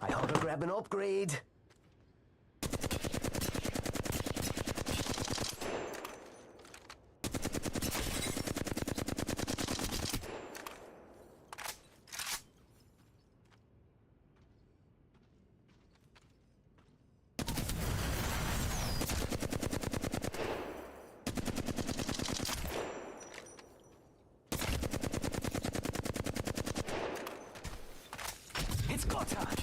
I ought to grab an upgrade. It's go time!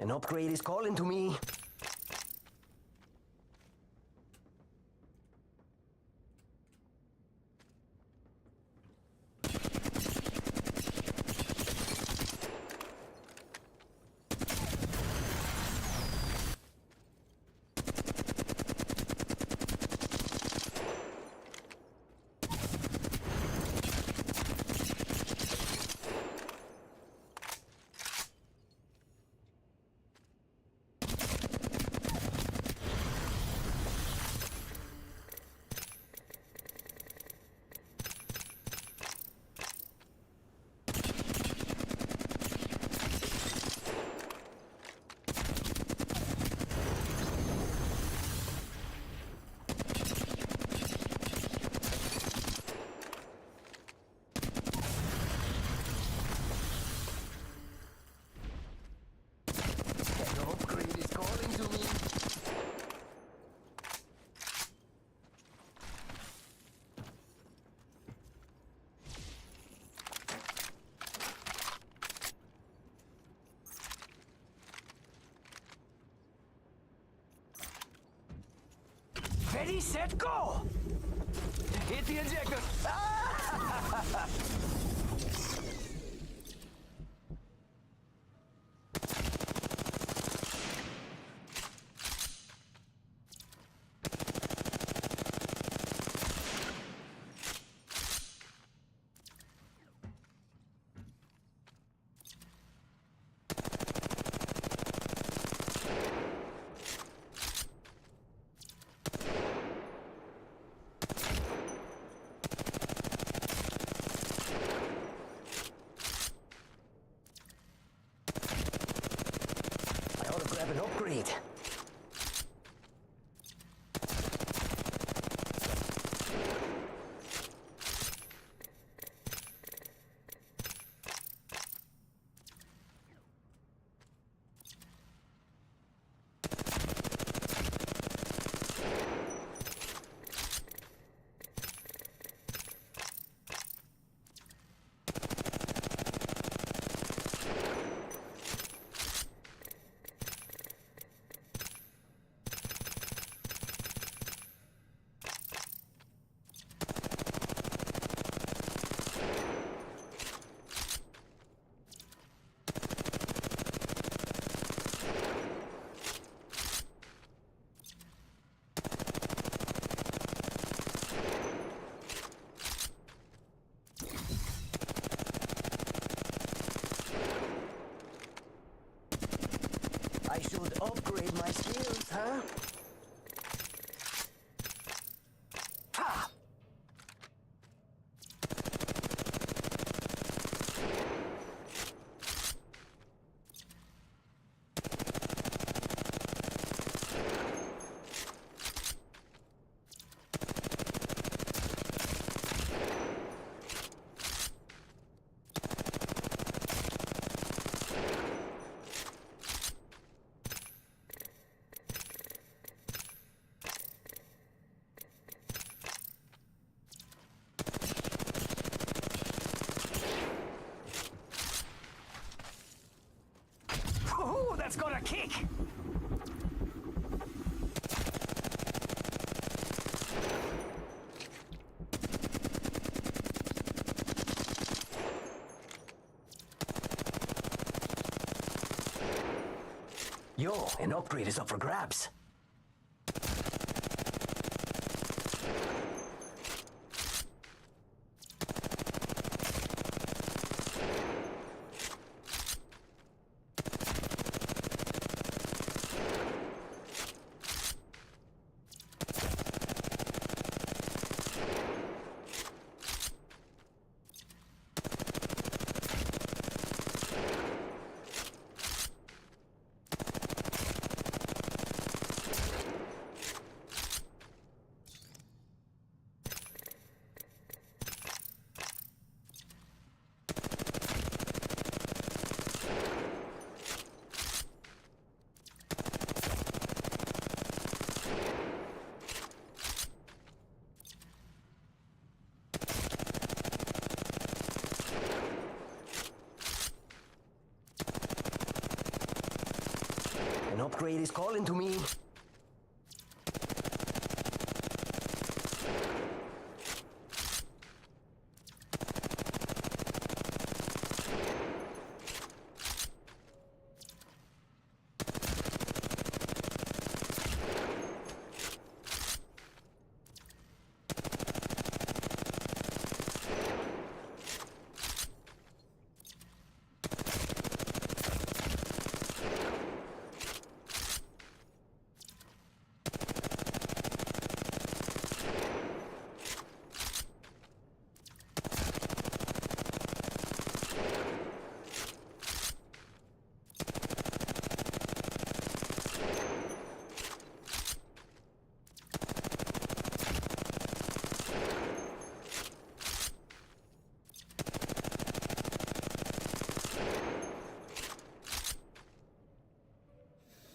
An upgrade is calling to me. Ready, set, go! Hit the ejector. Ah! I ought to grab an upgrade. I should upgrade my skills, huh? Ha! Oh, that's got a kick! Yo, an upgrade is up for grabs. An upgrade is calling to me.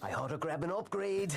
I ought to grab an upgrade.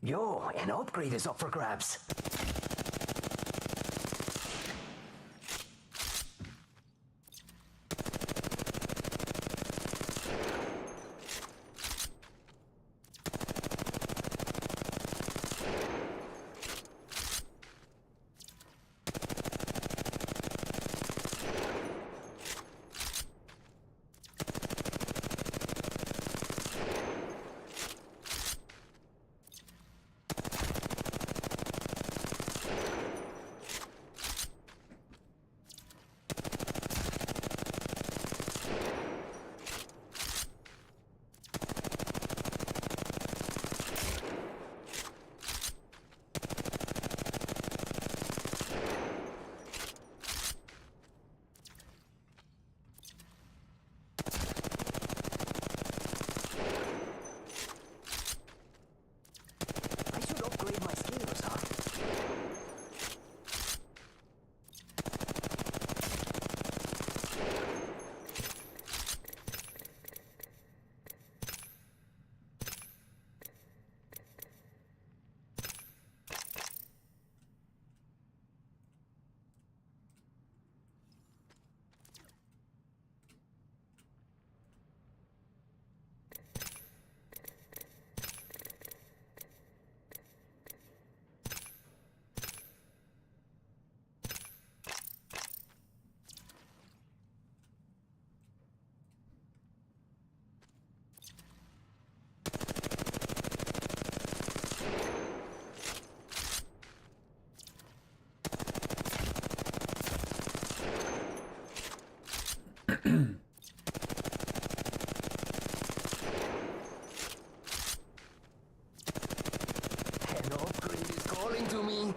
Yo, an upgrade is up for grabs. I should upgrade my skills, huh? An upgrade is calling to me.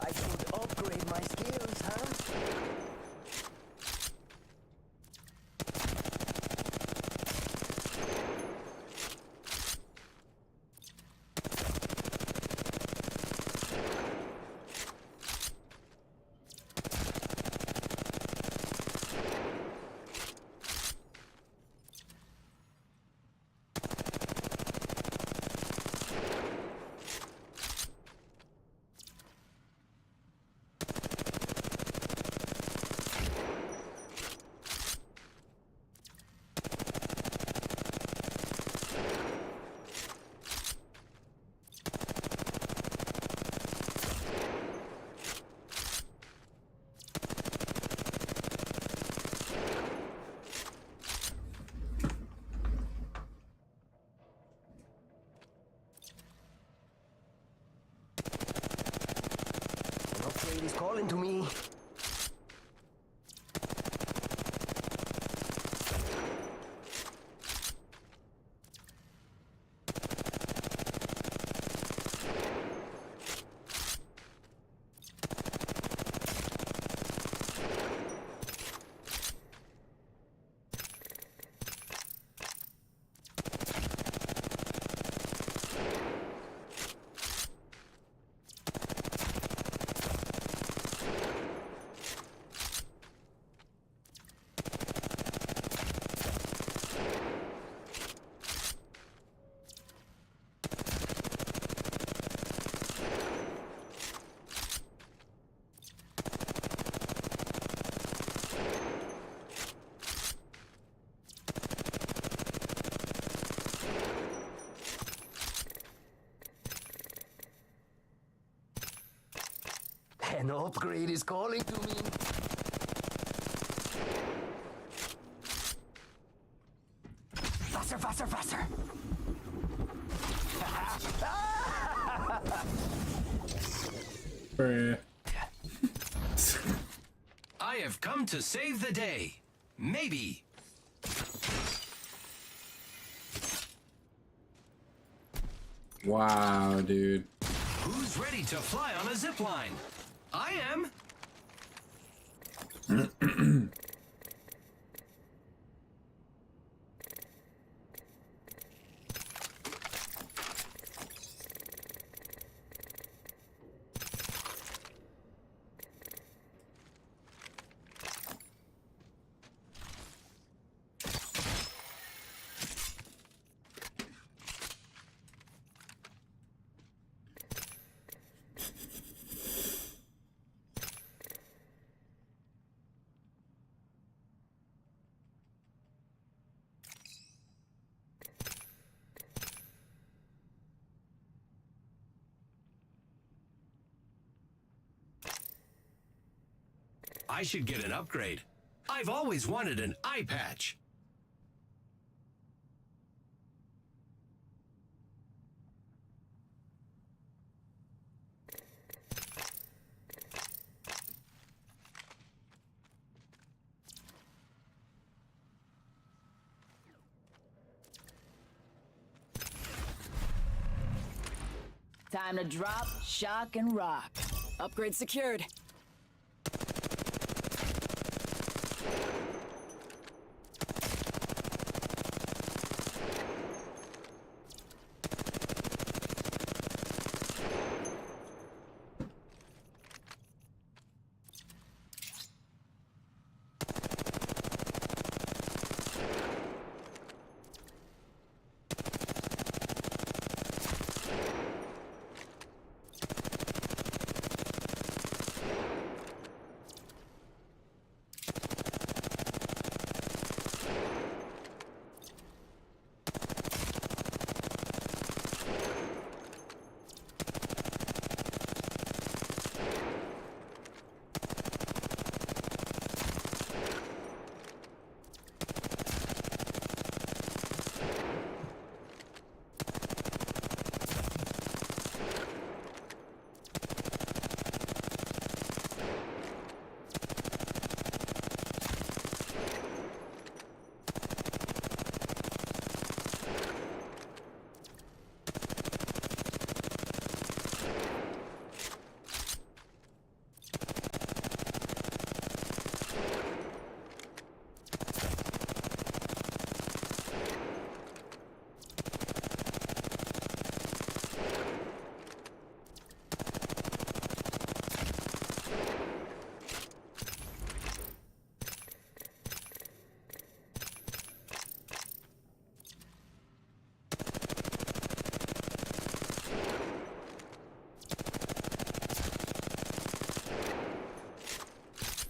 I should upgrade my skills, huh? An upgrade is calling to me. An upgrade is calling to me. Faster, faster, faster. Bruh. I have come to save the day. Maybe. Wow, dude. Who's ready to fly on a zip line? I am. I should get an upgrade. I've always wanted an eye patch. Time to drop, shock, and rock. Upgrade secured.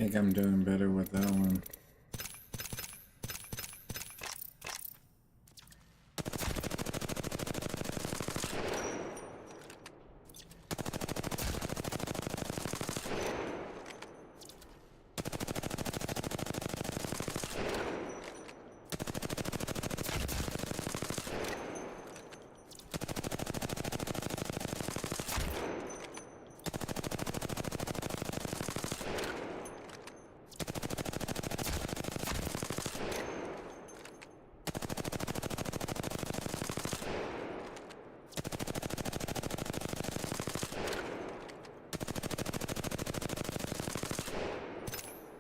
I think I'm doing better with that one.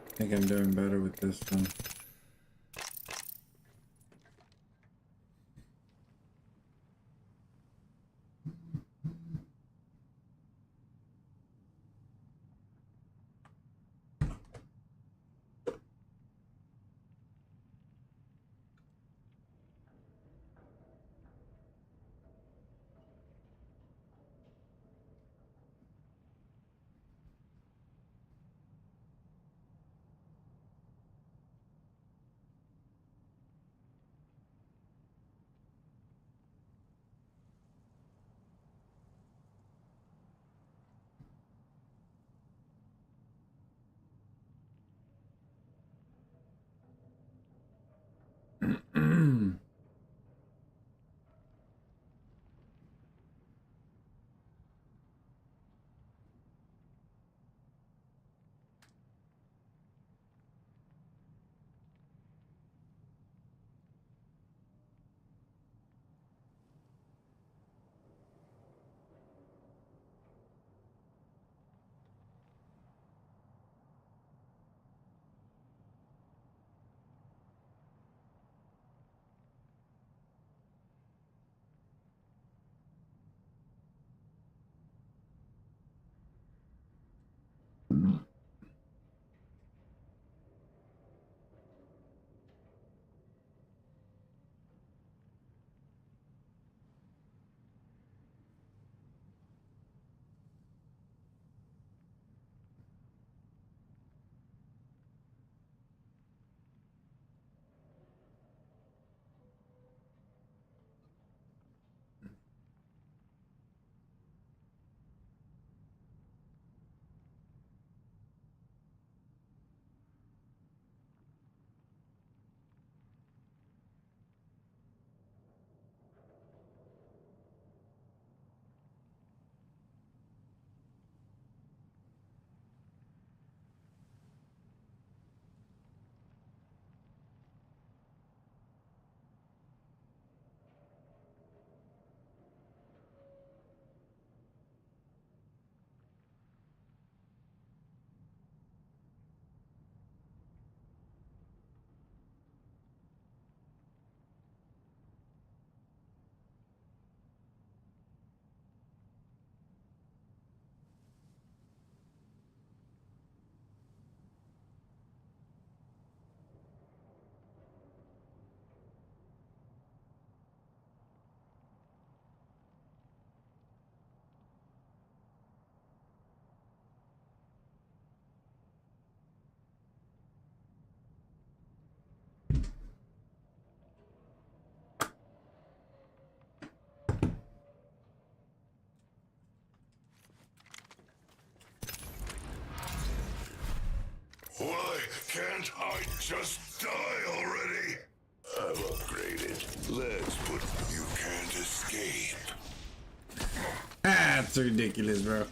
I think I'm doing better with this one. Can't I just die already? I'm upgraded. Let's put... You can't escape. That's ridiculous, bro.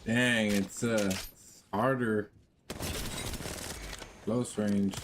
Dang, it's harder close range.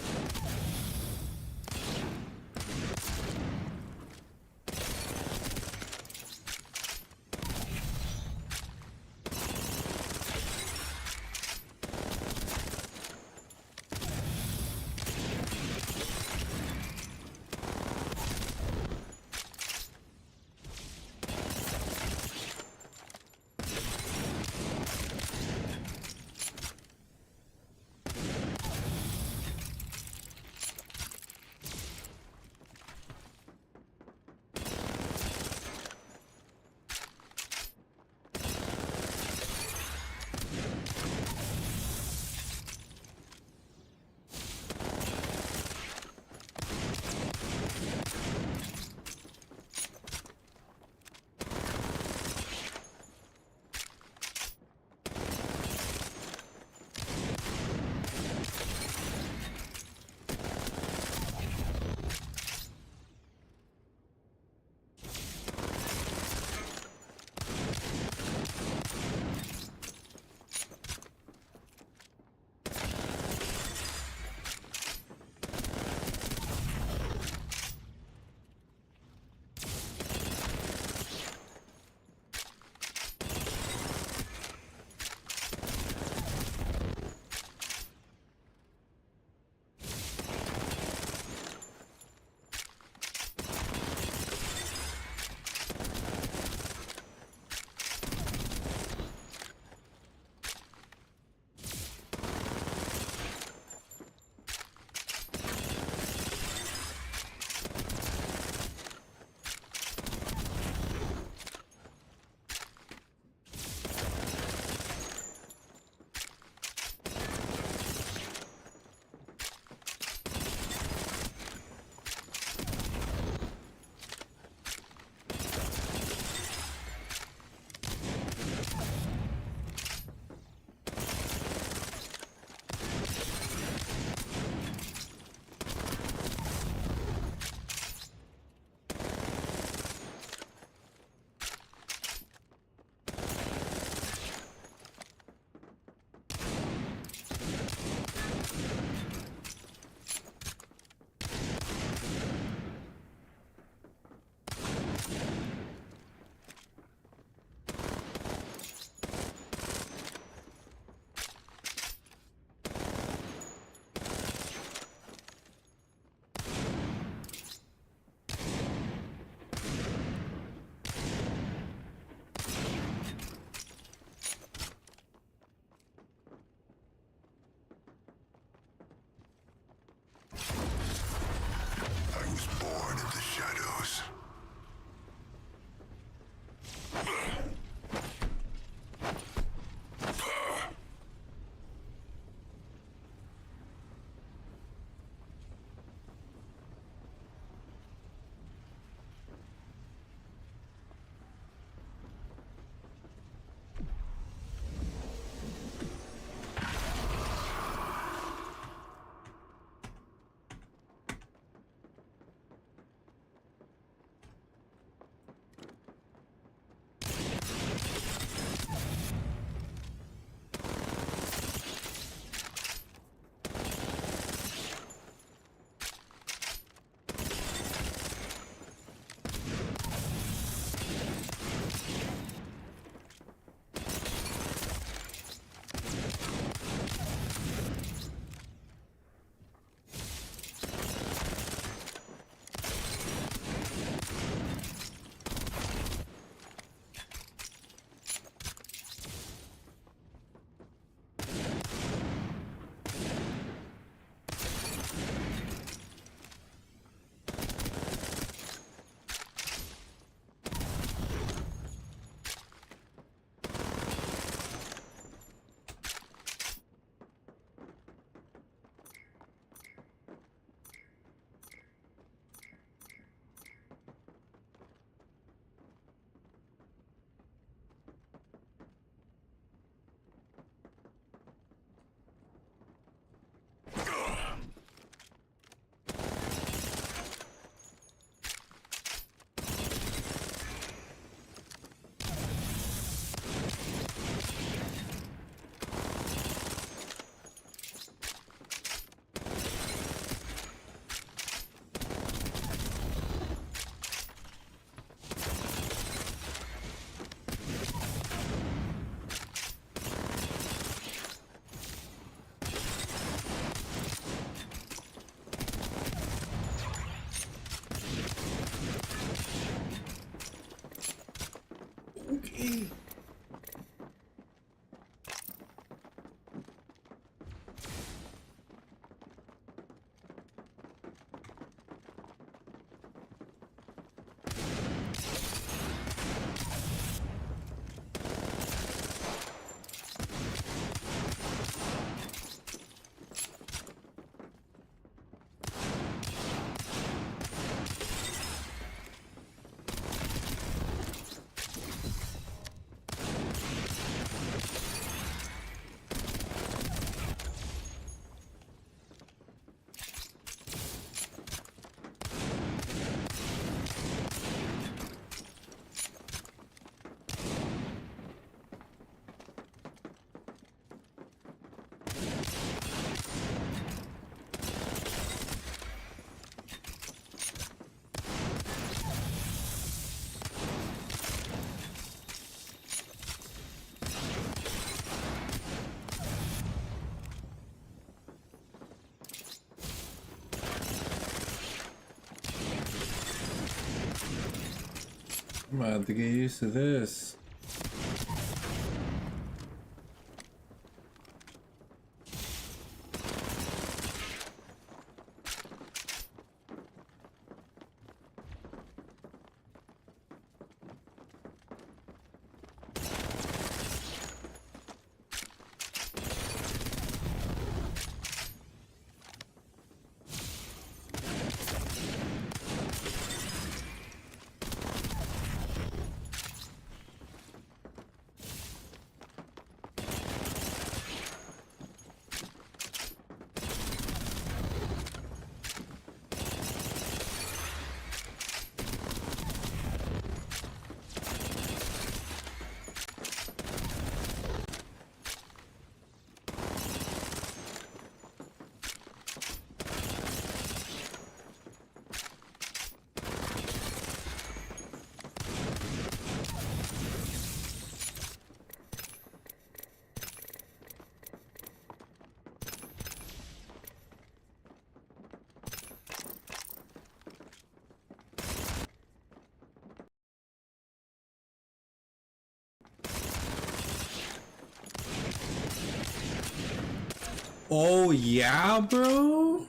I'm gonna have to get used to this. Oh yeah, bro.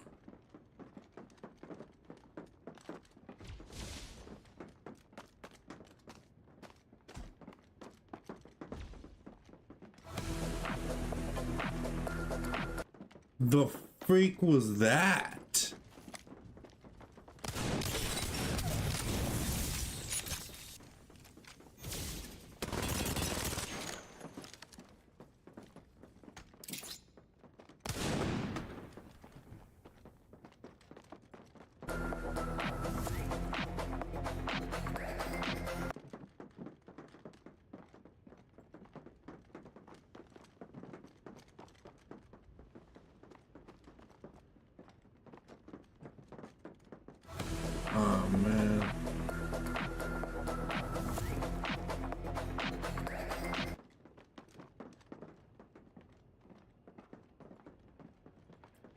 The freak was that? Oh man.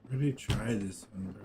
Really try this one, bro.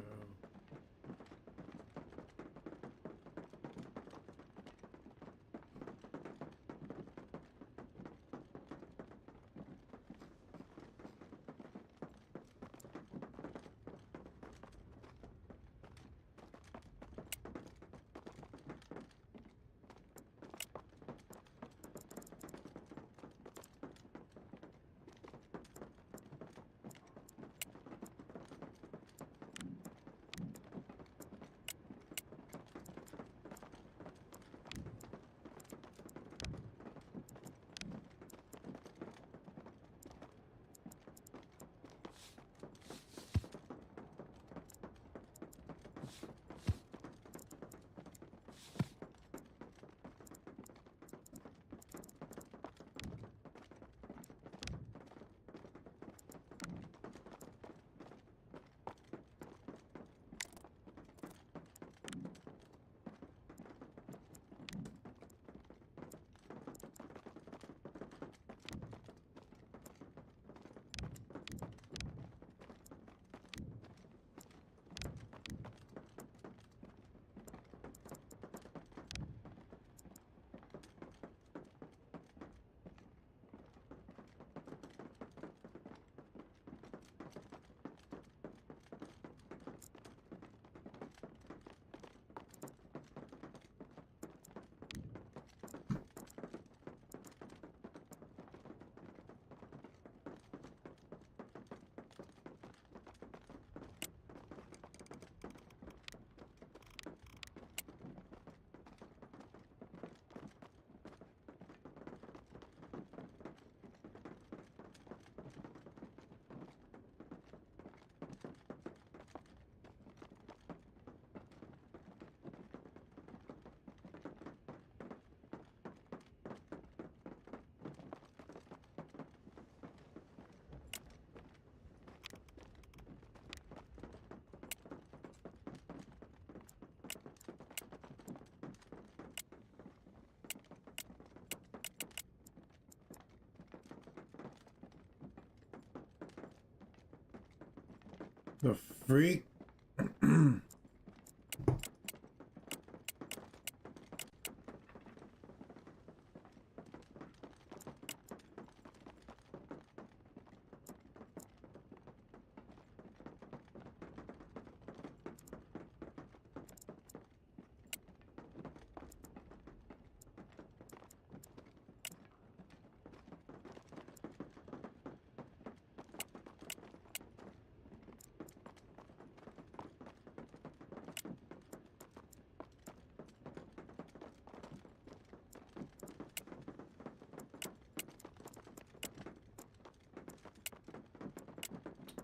The freak.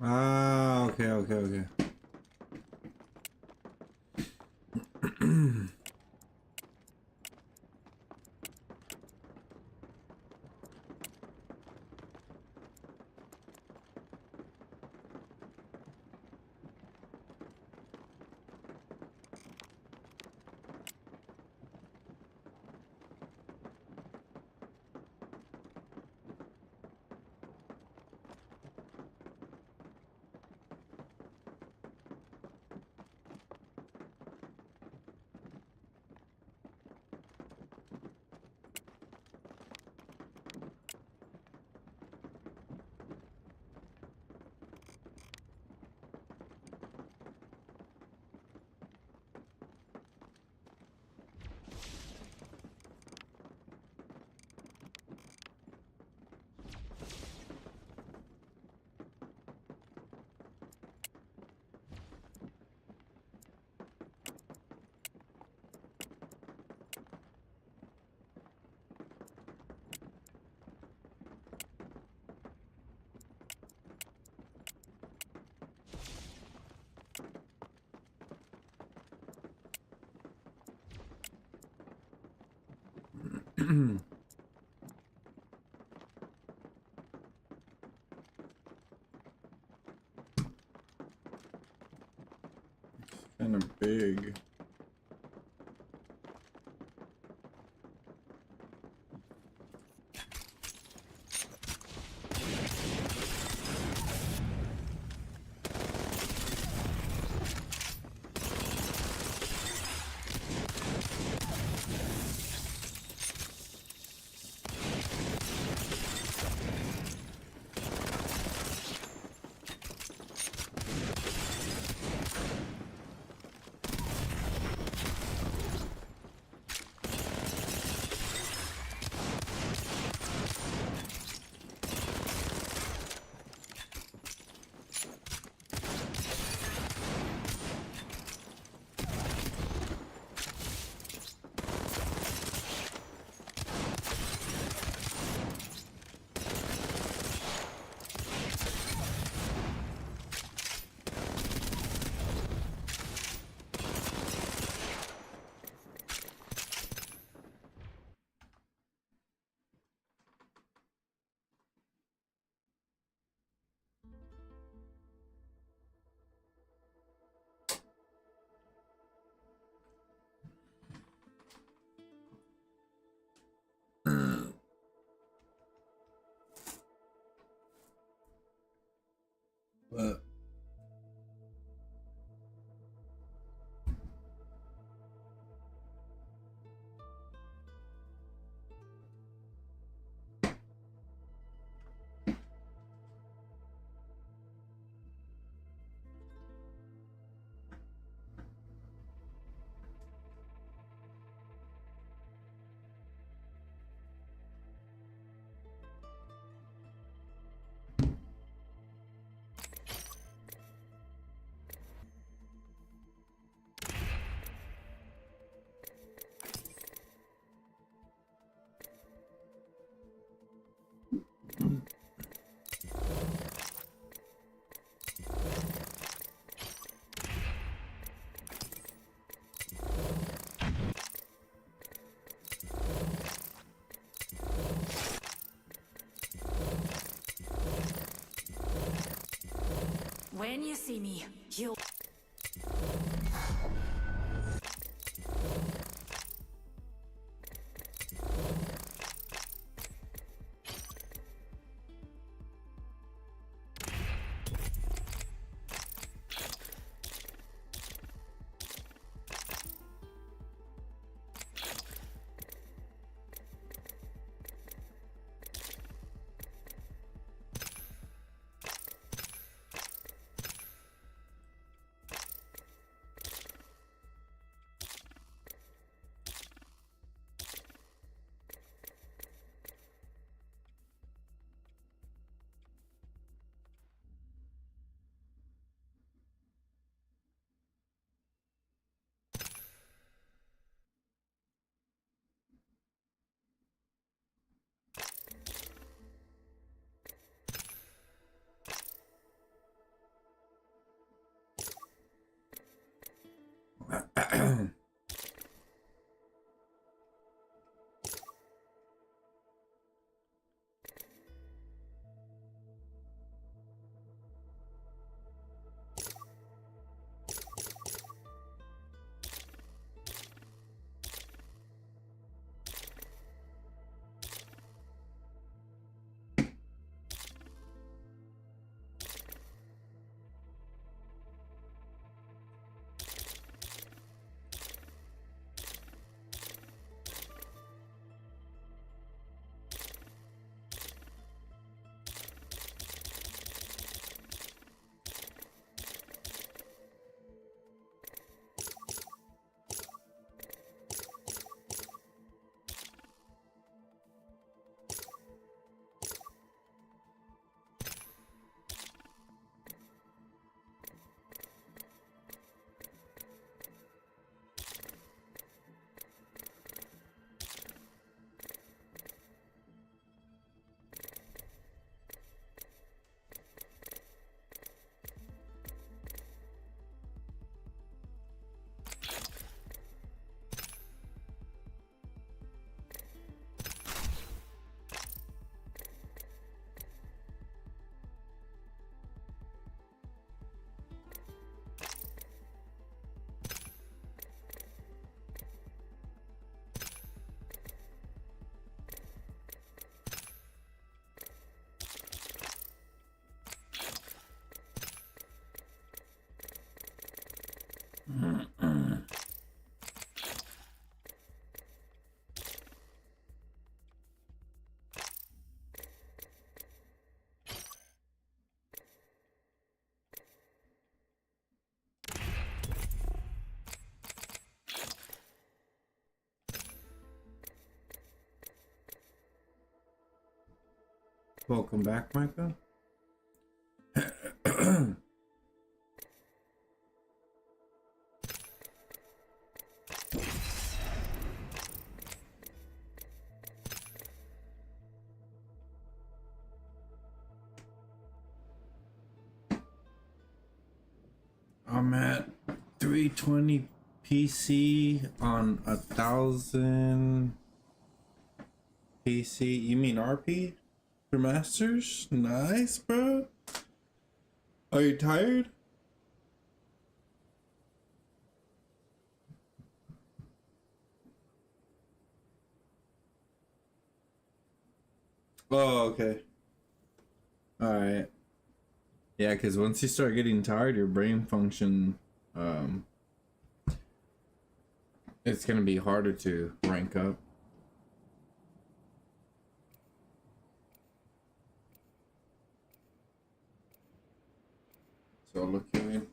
Ah, okay, okay, okay. Kind of big. But When you see me, you'll... Welcome back, Micah. I'm at 320 PC on 1,000 PC. You mean RP for Masters? Nice, bro. Are you tired? Oh, okay. All right. Yeah, because once you start getting tired, your brain function, it's gonna be harder to rank up. So look in.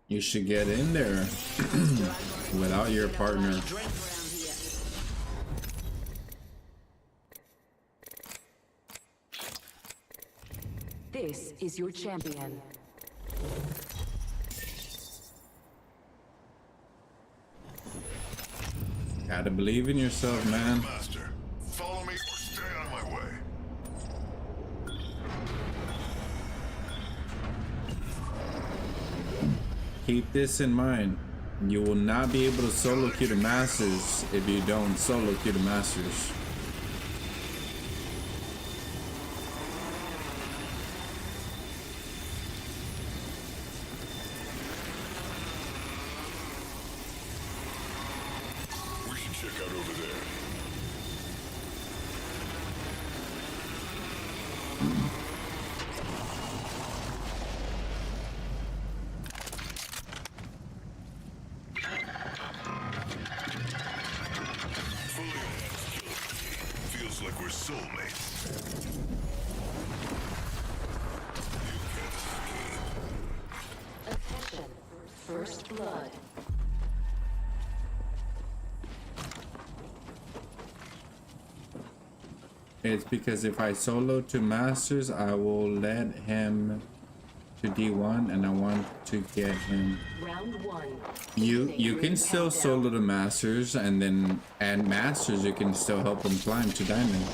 You should get in there without your partner. This is your champion. Gotta believe in yourself, man. Master, follow me or stay out of my way. Keep this in mind. You will not be able to solo queue the Masters if you don't solo queue the Masters. We should check out over there. Feels like we're soulmates. You can't escape. Attention. First blood. It's because if I solo to Masters, I will let him to D1 and I want to get him. Round 1. You can still solo the masters and then add masters. You can still help him climb to diamond.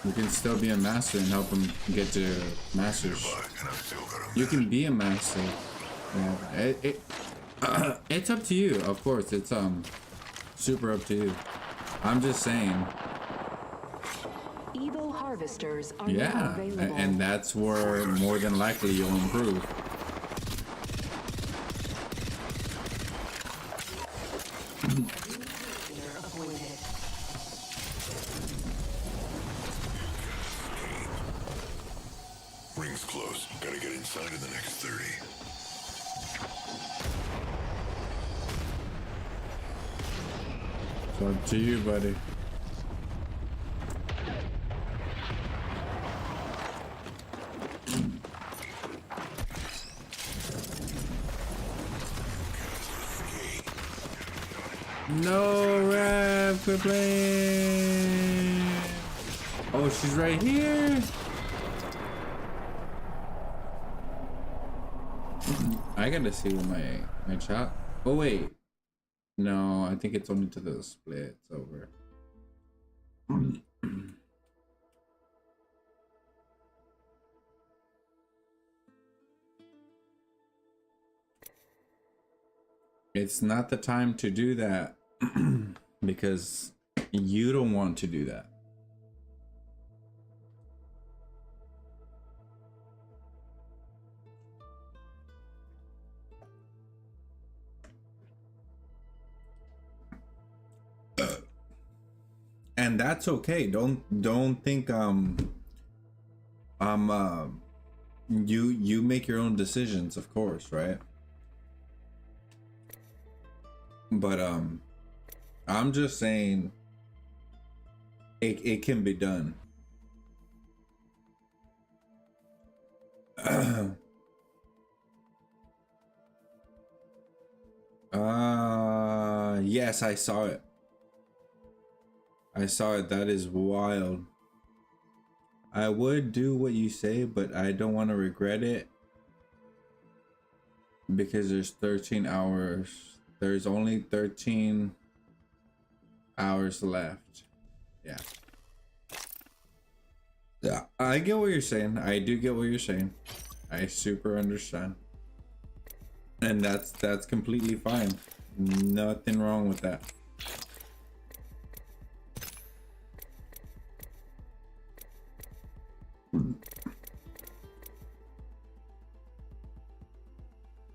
You can still be a master and help him get to masters. You can be a master. Yeah, it's up to you, of course. It's super up to you. I'm just saying. Evo harvesters are Yeah, now available. and that's where more than likely you'll improve. Ring's close. Gotta get inside in the next 30. It's up to you, buddy. No, Rev, quit playing. Oh, she's right here. I gotta see what my chat. Oh wait, no, I think it's only to the split. It's over. It's not the time to do that because you don't want to do that. And that's okay. Don't think you make your own decisions, of course, right? But I'm just saying it can be done. Yes, I saw it. I saw it. That is wild. I would do what you say, but I don't want to regret it because there's 13 hours. There's only 13 hours left. Yeah. Yeah, I get what you're saying. I do get what you're saying. I super understand. And that's completely fine. Nothing wrong with that.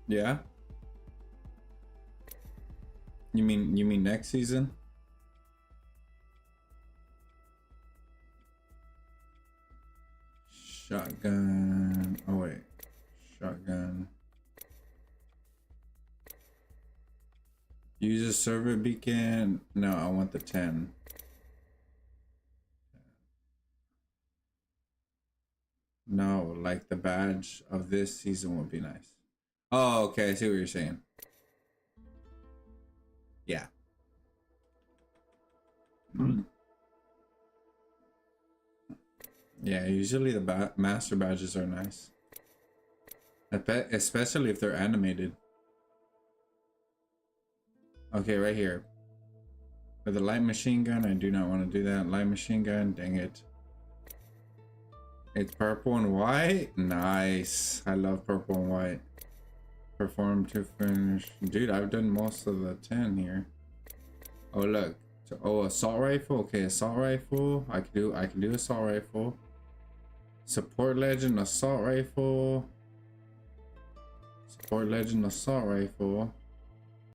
Yeah. You mean next season? Shotgun. Oh wait. Shotgun. Use a server beacon. No, I want the 10. No, like the badge of this season would be nice. Oh, okay. I see what you're saying. Yeah. Yeah, usually the master badges are nice. I bet, especially if they're animated. Okay, right here. For the light machine gun, I do not want to do that. Light machine gun, dang it. It's purple and white. Nice. I love purple and white. Perform to finish. Dude, I've done most of the 10 here. Oh look. Oh, assault rifle. Okay, assault rifle. I can do assault rifle. Support legend assault rifle. Support legend assault rifle.